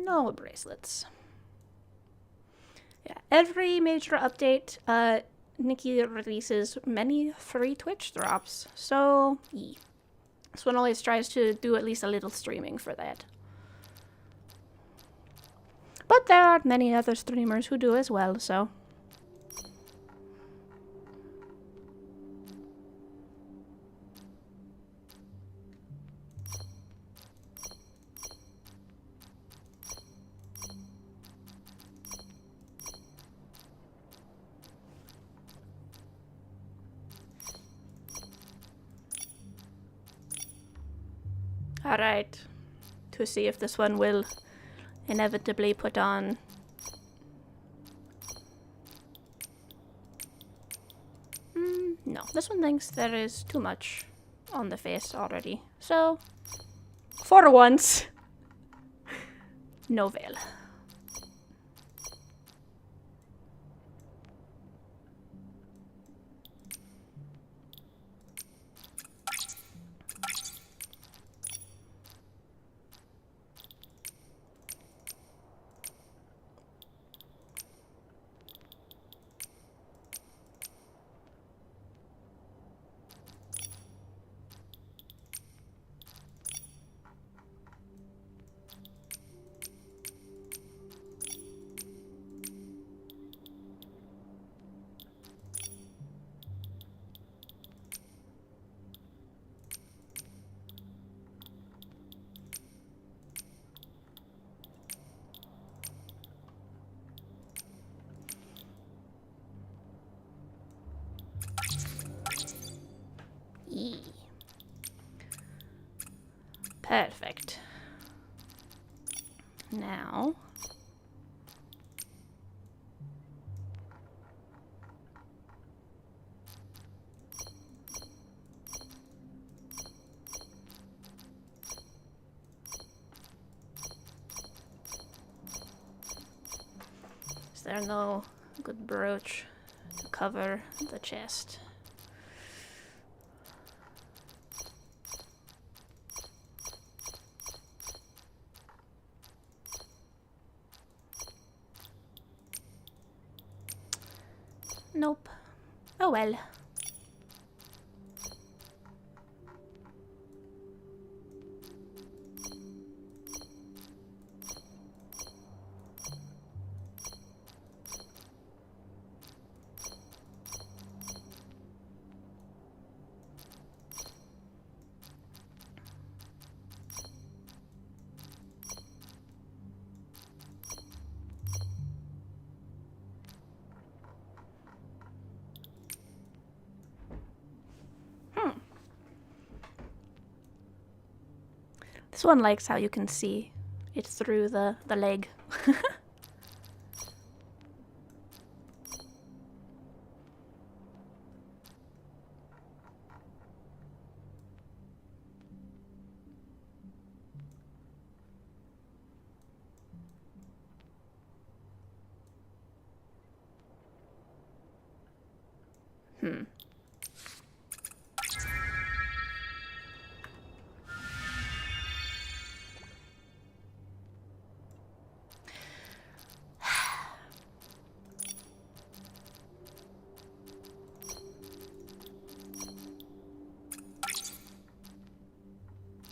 No bracelets. Yeah, every major update, Nikki releases many free Twitch drops. So, yeah. This one always tries to do at least a little streaming for that. But there are many other streamers who do as well, so... Alright, to see if this one will inevitably put on... No, this one thinks there is too much on the face already. So, for once, no veil. Perfect. Now... Is there no good brooch to cover the chest? Nope. Oh well. This one likes how you can see it through the leg.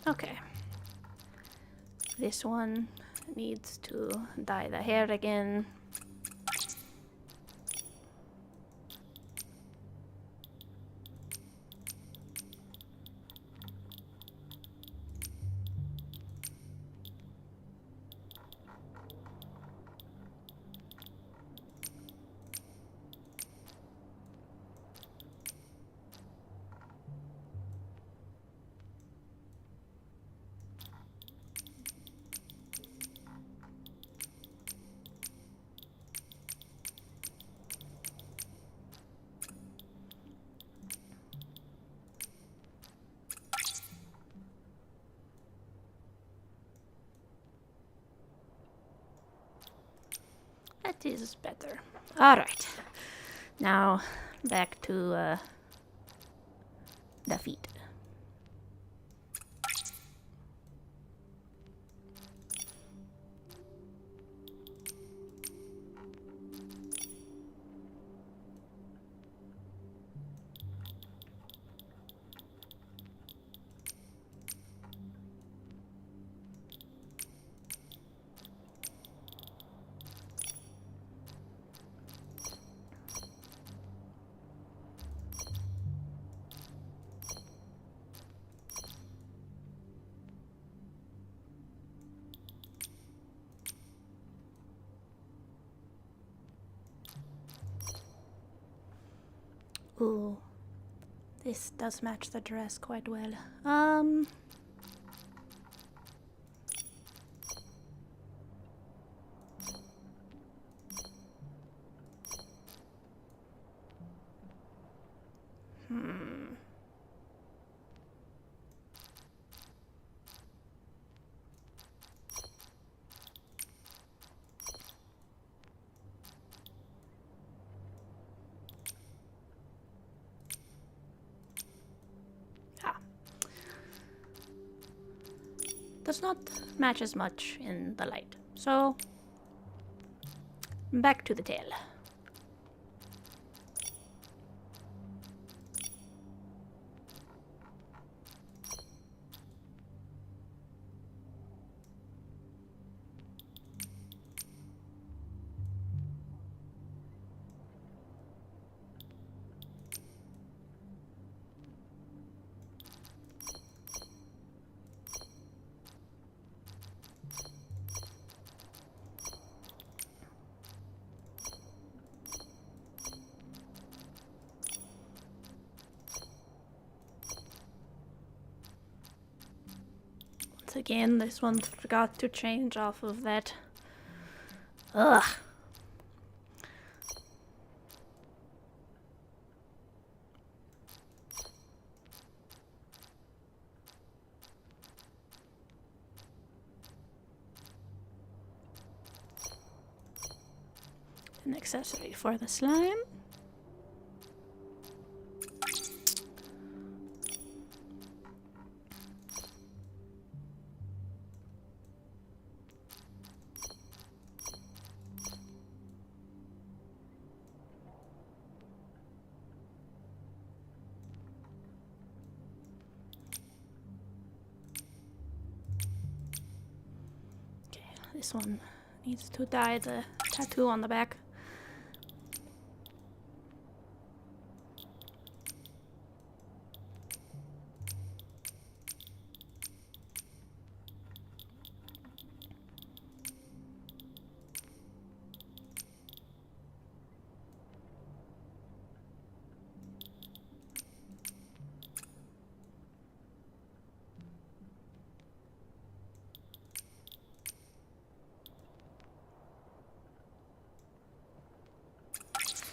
Okay. This one needs to dye the hair again. That is better. Alright. Now, back to the feet. Ooh, this does match the dress quite well. Does not match as much in the light. So, back to the tail. But again, this one forgot to change off of that. Ugh. An accessory for the slime. Okay, this one needs to dye the tattoo on the back.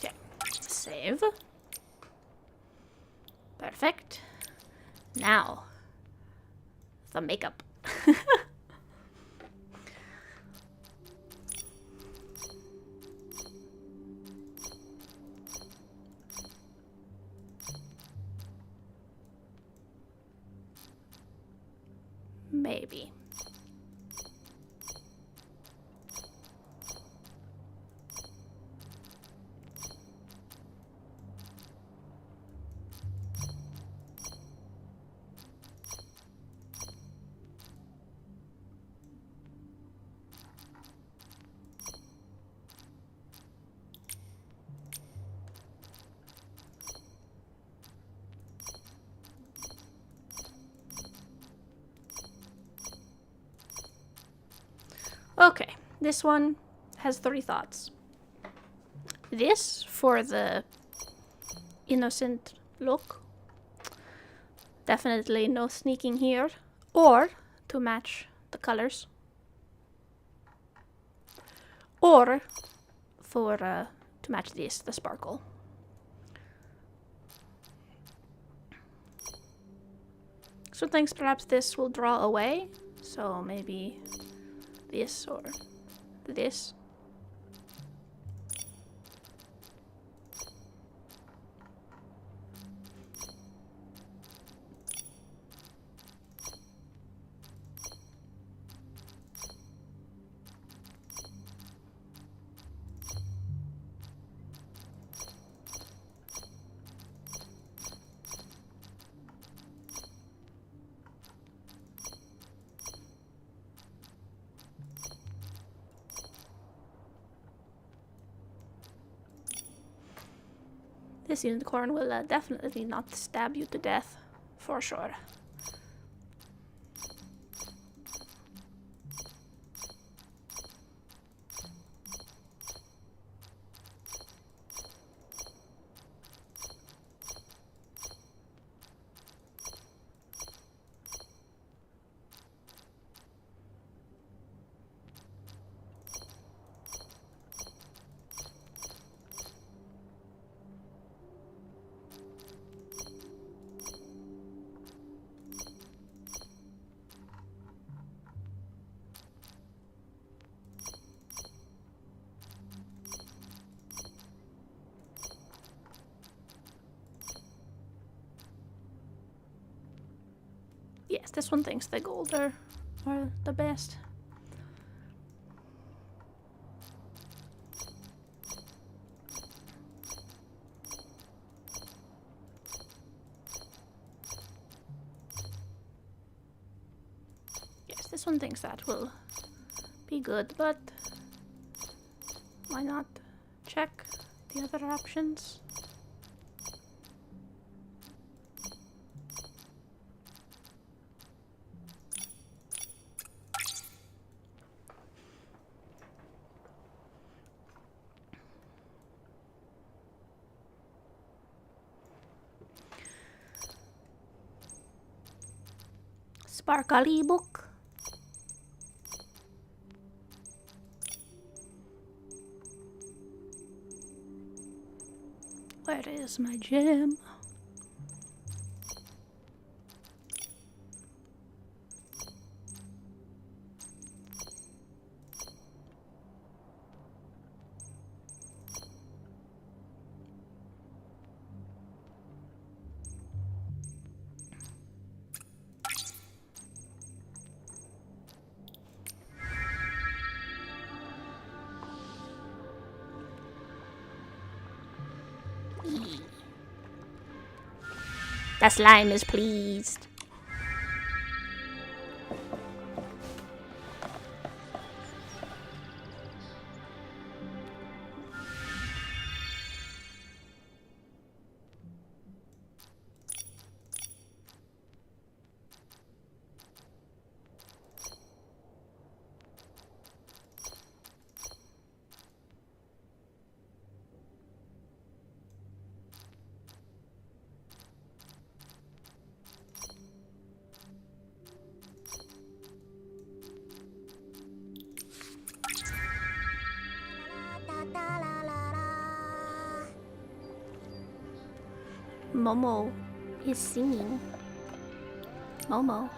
Okay, save. Perfect. Now, the makeup. Maybe. Okay, this one has 3 thoughts. This for the innocent look. Definitely no sneaking here. Or to match the colors. Or for to match this, the sparkle. Some things perhaps this will draw away. So maybe this or this. This unicorn will definitely not stab you to death, for sure. Yes, this one thinks the gold are the best. Yes, this one thinks that will be good, but why not check the other options? Sparkly book. Where is my gem? The slime is pleased. Momo is singing. Momo,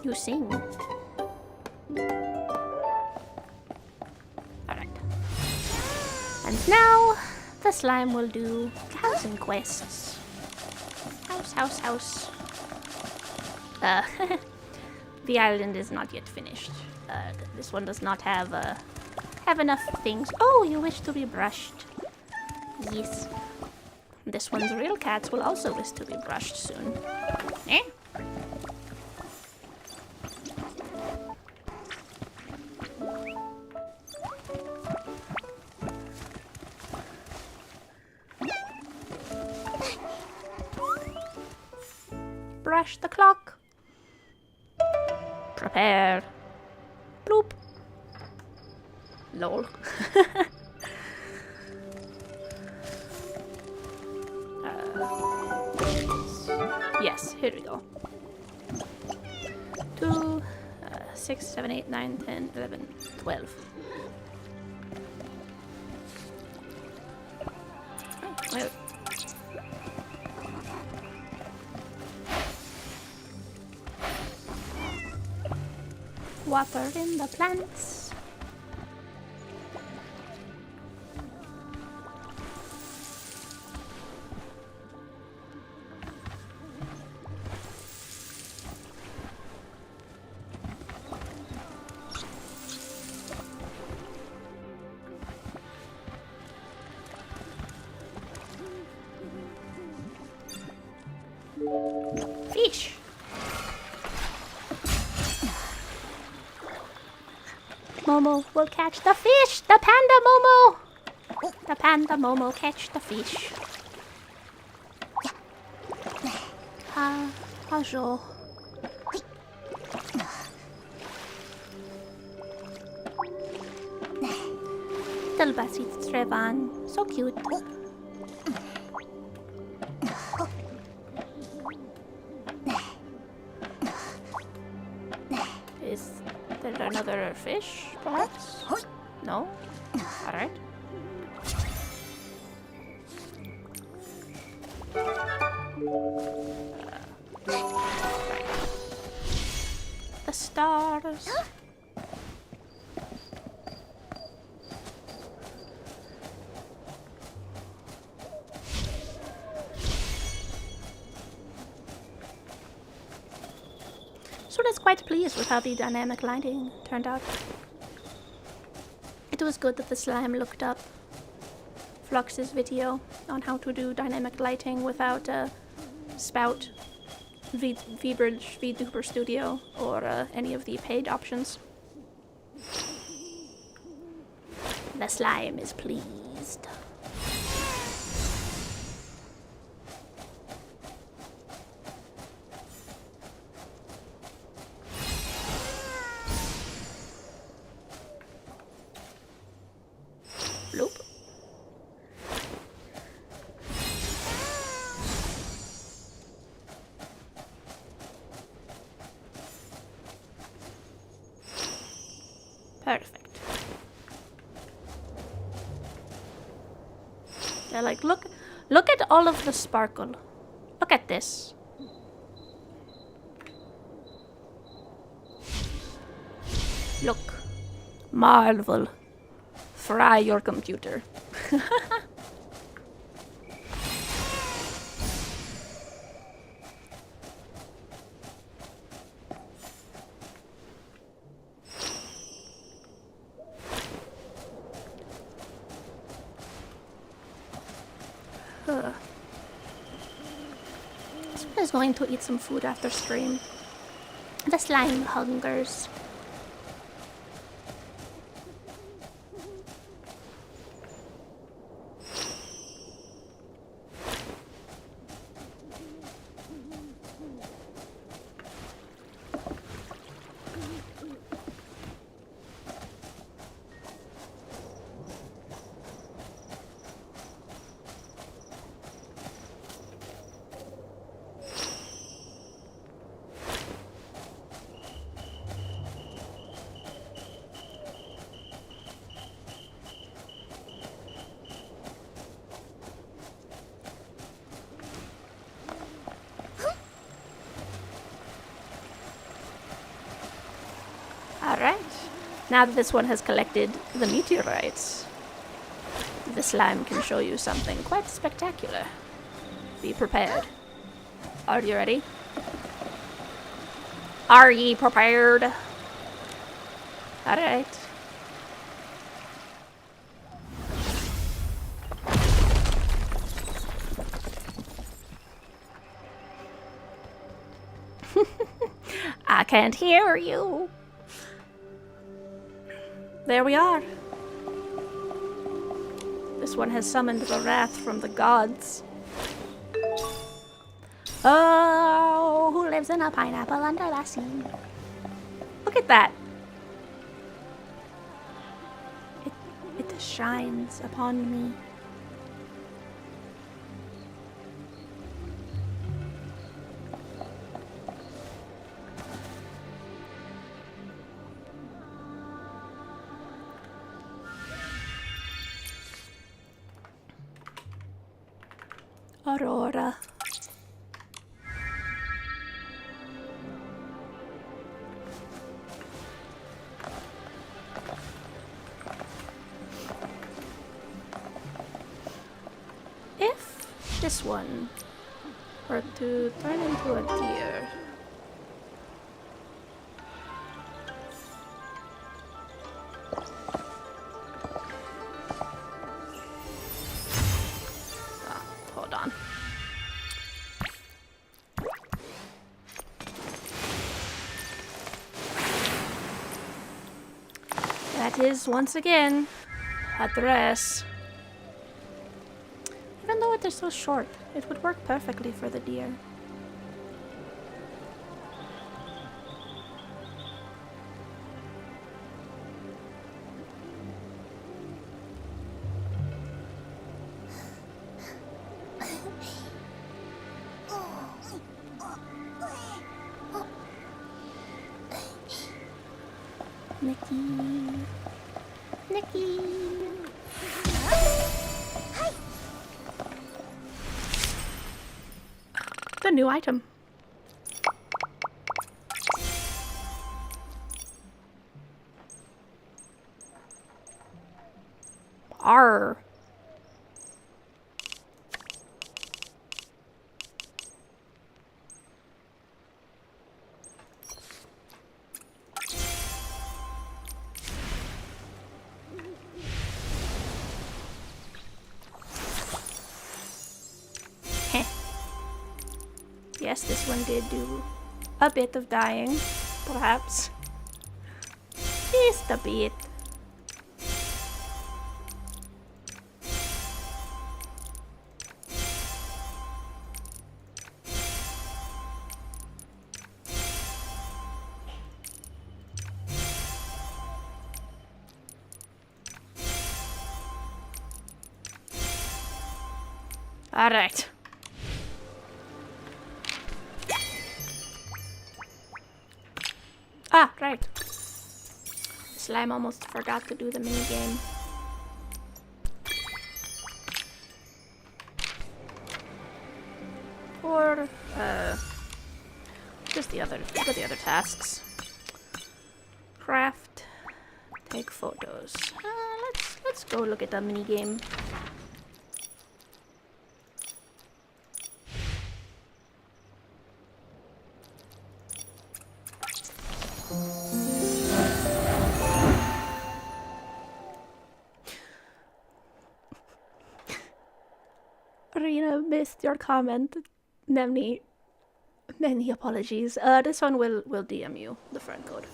you sing. Alright. And now the slime will do housing quests. House. The island is not yet finished. This one does not have enough things. Oh, you wish to be brushed. Yes. This one's real cats will also wish to be brushed soon. Eh? Brush the clock. Prepare. Bloop. Lol. Yes, here we go. 2, 6, 7, 8, 9, 10, 11, 12. Oh, well. Water in the plants. Fish. Momo will catch the fish. The panda Momo. The panda Momo catch the fish. Bonjour. Little basit Trevan. So cute. Is there another fish, perhaps? No? Alright. The stars. Sora's quite pleased with how the dynamic lighting turned out. It was good that the slime looked up Flux's video on how to do dynamic lighting without Spout, VBridge, VDuper Studio, or any of the paid options. The slime is pleased. Bloop. Perfect. They're like, look at all of the sparkle. Look at this. Look. Marvel. Fry your computer. Someone is going to eat some food after stream. The slime hungers. Alright. Now that this one has collected the meteorites, the slime can show you something quite spectacular. Be prepared. Are you ready? Are ye prepared? Alright. I can't hear you. There we are. This one has summoned the wrath from the gods. Oh, who lives in a pineapple under the sea? Look at that. It shines upon me. Aurora. If this one were to turn into a deer, hold on. That is once again a dress. Even though it is so short, it would work perfectly for the deer. Nikki. Nikki. The new item. R. Yes, this one did do a bit of dying, perhaps. Just a bit. All right. Ah, right. Slime almost forgot to do the minigame. or just the other tasks. Craft, take photos. Let's go look at the mini game. Arena, missed your comment. Many apologies. This one will DM you the friend code.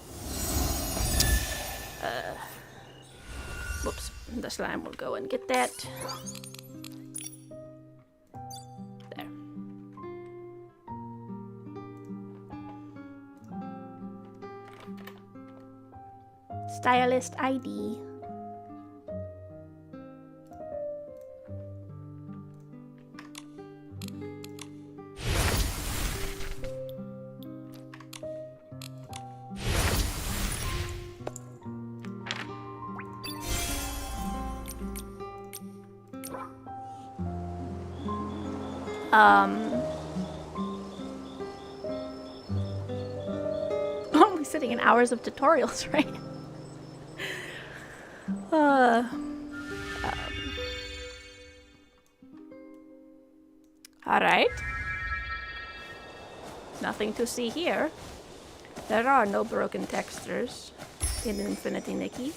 Whoops, the slime will go and get that. There. Stylist ID. We're sitting in hours of tutorials, right? Alright. Nothing to see here. There are no broken textures in Infinity Nikki.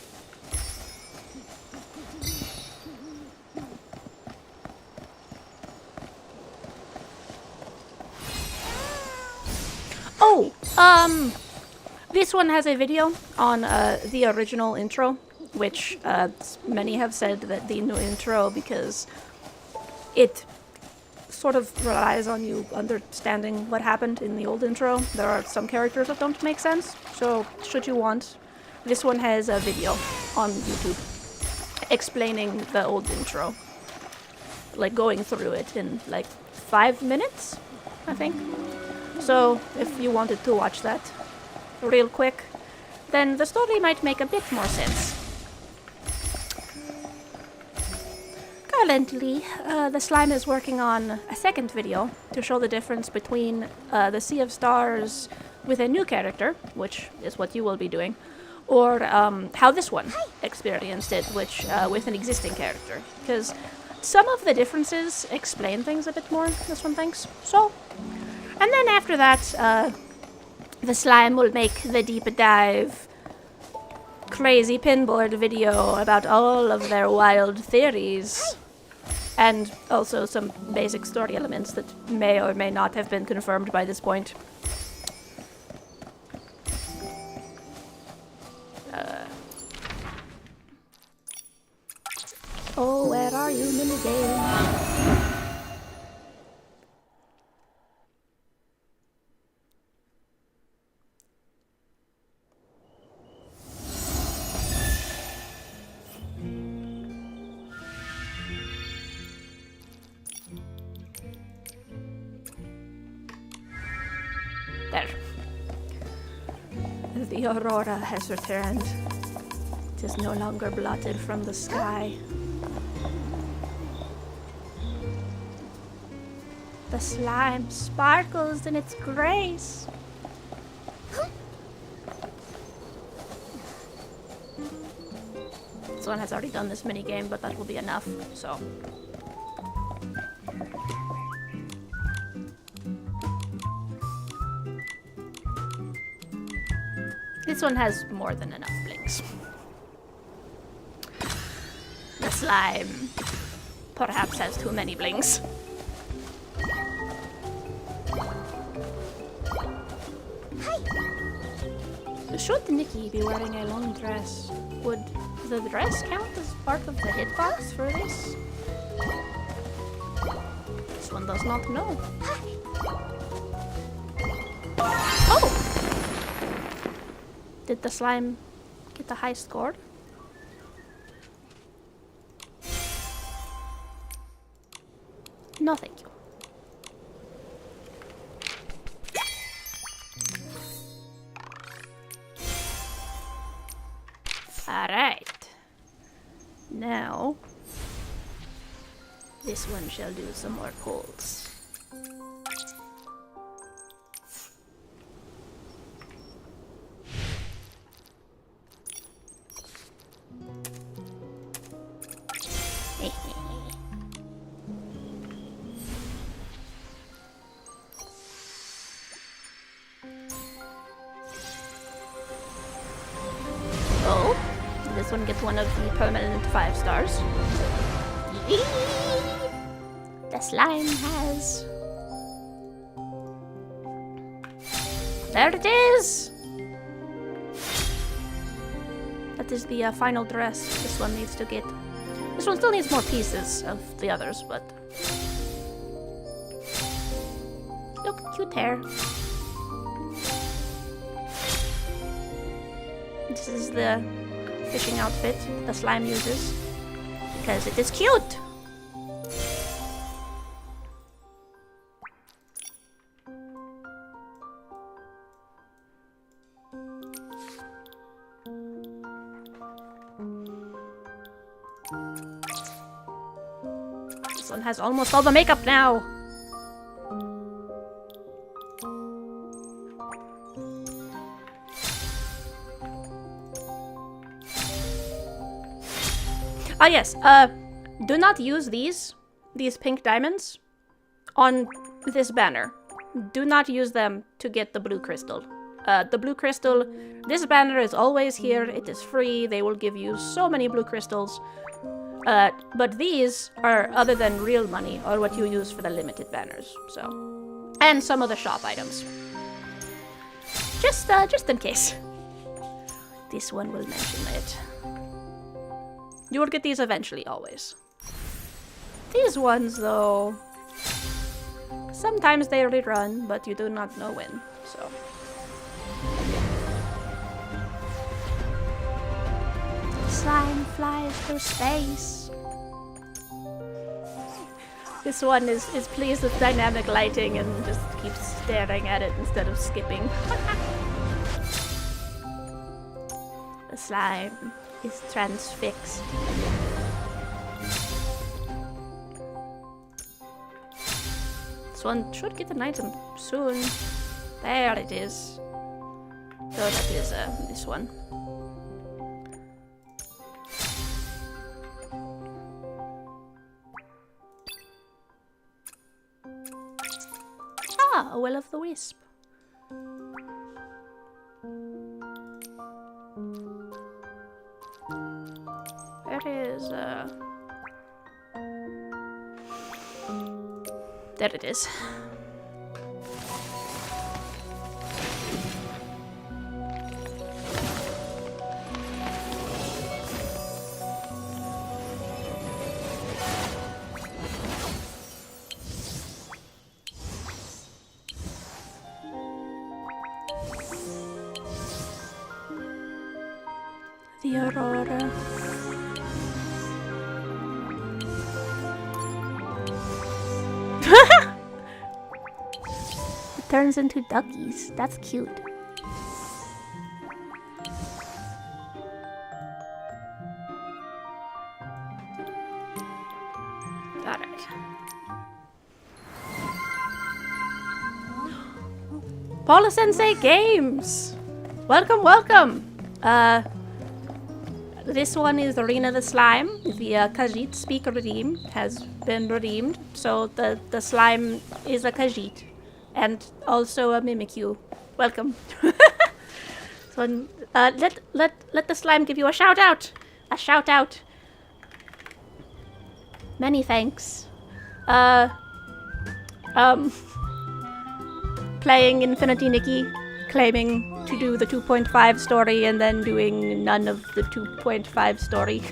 Oh, this one has a video on the original intro, which many have said that the new intro, because it sort of relies on you understanding what happened in the old intro. There are some characters that don't make sense, so should you want, this one has a video on YouTube explaining the old intro. Like going through it in like 5 minutes, I think. So if you wanted to watch that real quick, then the story might make a bit more sense. Currently, the slime is working on a second video to show the difference between the Sea of Stars with a new character, which is what you will be doing, or how this one experienced it, which with an existing character. Because some of the differences explain things a bit more, this one thinks. So, and then after that, the slime will make the deep dive crazy pinboard video about all of their wild theories. And also some basic story elements that may or may not have been confirmed by this point. Oh, where are you, minigame? There. The aurora has returned. It is no longer blotted from the sky. The slime sparkles in its grace. This one has already done this minigame, but that will be enough, so. This one has more than enough blinks. The slime perhaps has too many blinks. Should Nikki be wearing a long dress? Would the dress count as part of the hitbox for this? This one does not know. Oh! Did the slime get the high score? No, thank you. Alright. Now, this one shall do some more pulls. this one gets one of the permanent 5 stars. Yee! The slime has... There it is! That is the final dress this one needs to get. This one still needs more pieces of the others, but... Look, cute hair. This is the fishing outfit the slime uses, because it is cute! This one has almost all the makeup now! Ah yes, do not use these pink diamonds on this banner. Do not use them to get the blue crystal. The blue crystal, this banner is always here, it is free, they will give you so many blue crystals. But these are, other than real money, are what you use for the limited banners, so. And some of the shop items. Just in case. This one will mention it. You will get these eventually, always. These ones, though... Sometimes they rerun, but you do not know when, so... Slime flies through space. This one is pleased with dynamic lighting and just keeps staring at it instead of skipping. The slime is transfixed. This one should get an item soon. There it is. So that is this one. Ah, a will of the wisp. There it is. The Aurora. It turns into duckies. That's cute. Alright. Paula Sensei Games! Welcome, welcome! This one is Arena the Slime. The Khajiit Speak Redeem has been redeemed, so the slime is a Khajiit. And also a Mimikyu. Welcome. So, let the slime give you a shout out! A shout out! Many thanks. Playing Infinity Nikki, claiming to do the 2.5 story and then doing none of the 2.5 story.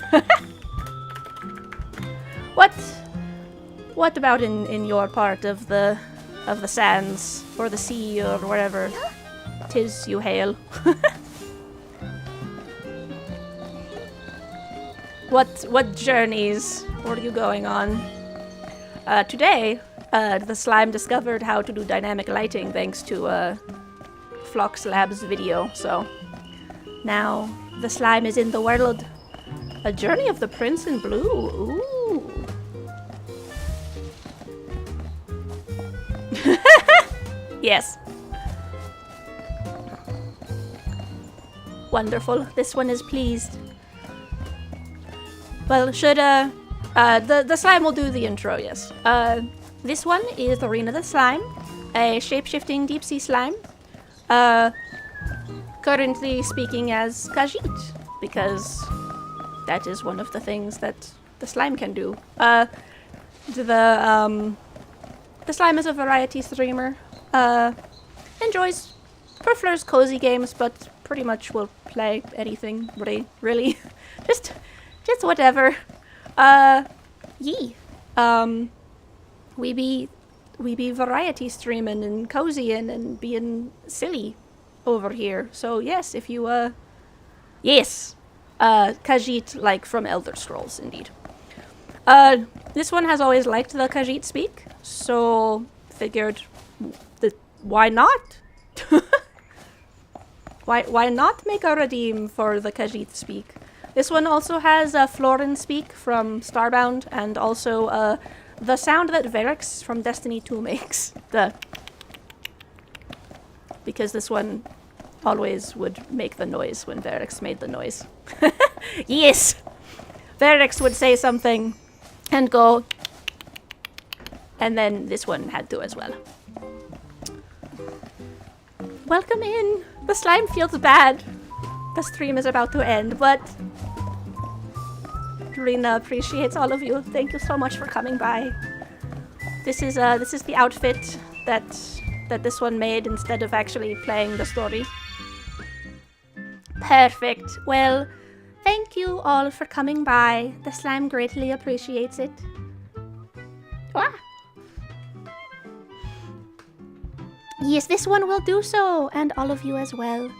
What about in your part of the sands or the sea or wherever 'tis you hail? What journeys were you going on? Today, the slime discovered how to do dynamic lighting thanks to Flox Labs video, so now the slime is in the world. A Journey of the Prince in Blue. Ooh. Yes. Wonderful. This one is pleased. Well, should the slime will do the intro, yes. This one is Arena the Slime, a shape-shifting deep sea slime. Currently speaking as Khajiit, because that is one of the things that the slime can do. The slime is a variety streamer. Prefers cozy games, but pretty much will play anything, really. just whatever. We be variety streaming and cozying and being silly over here. So yes, if you Khajiit, like from Elder Scrolls, indeed. This one has always liked the Khajiit speak, so figured that why not? Why not make a redeem for the Khajiit speak? This one also has Florin speak from Starbound, and also the sound that Varix from Destiny 2 makes. Because this one always would make the noise when Varix made the noise. Yes! Varix would say something and go, and then this one had to as well. Welcome in. The slime feels bad. The stream is about to end, but Rena appreciates all of you. Thank you so much for coming by. This is the outfit that this one made instead of actually playing the story. Perfect. Well, thank you all for coming by. The slime greatly appreciates it. Ah. Yes, this one will do so, and all of you as well.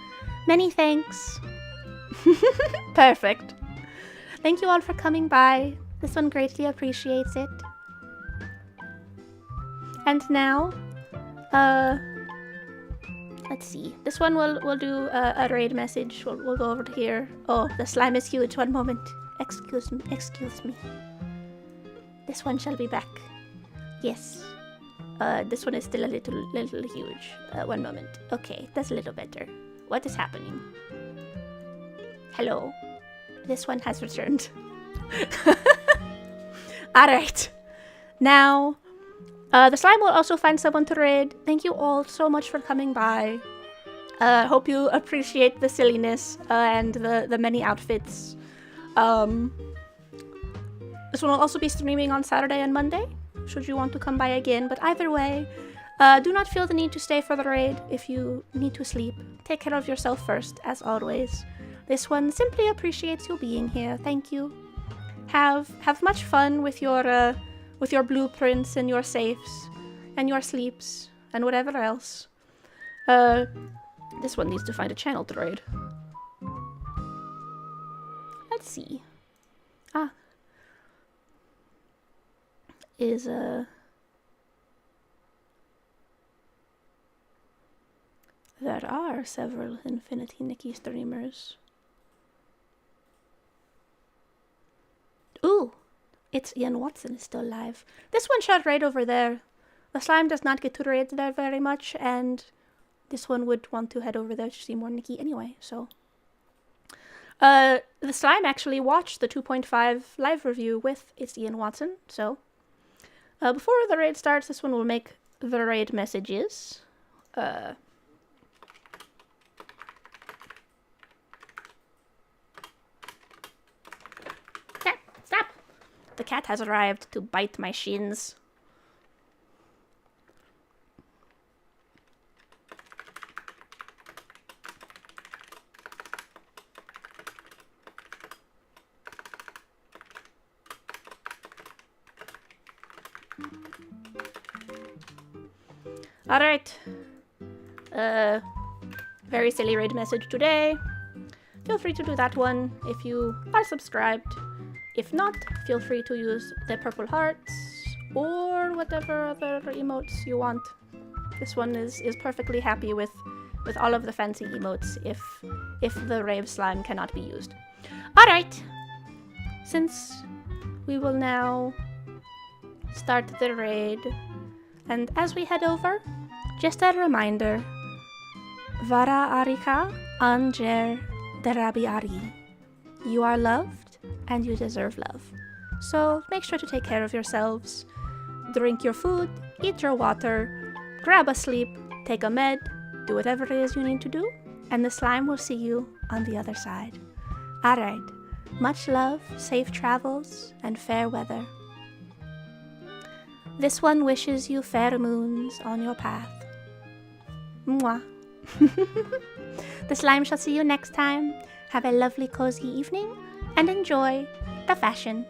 Many thanks. Perfect. Thank you all for coming by. This one greatly appreciates it. And now, let's see. This one will do a raid message. We'll go over to here. Oh, the slime is huge. One moment. Excuse me. This one shall be back. Yes. This one is still a little huge. One moment. Okay, that's a little better. What is happening? Hello. This one has returned. Alright. Now, the slime will also find someone to raid. Thank you all so much for coming by. Hope you appreciate the silliness and the many outfits. This one will also be streaming on Saturday and Monday, should you want to come by again. But either way, do not feel the need to stay for the raid if you need to sleep. Take care of yourself first, as always. This one simply appreciates you being here. Thank you. Have much fun with your blueprints and your safes and your sleeps and whatever else. This one needs to find a channel to raid. Let's see. There are several Infinity Nikki streamers. Ooh, it's Ian Watson is still alive. This one shot right over there. The slime does not get to raid there very much, and this one would want to head over there to see more Nikki anyway, so. The slime actually watched the 2.5 live review with It's Ian Watson, so. Before the raid starts, this one will make the raid messages. Stop! The cat has arrived to bite my shins. Alright. Very silly raid message today. Feel free to do that one if you are subscribed. If not, feel free to use the purple hearts or whatever other emotes you want. This one is perfectly happy with all of the fancy emotes if the rave slime cannot be used. Alright. Since we will now start the raid, and as we head over, just a reminder, Vara Arika Anger Derabi Ari. You are loved and you deserve love. So make sure to take care of yourselves. Drink your food, eat your water, grab a sleep, take a med, do whatever it is you need to do, and the slime will see you on the other side. Alright, Much love, safe travels, and fair weather. This one wishes you fair moons on your path. Mwah. The slime shall see you next time. Have a lovely cozy evening and enjoy the fashion.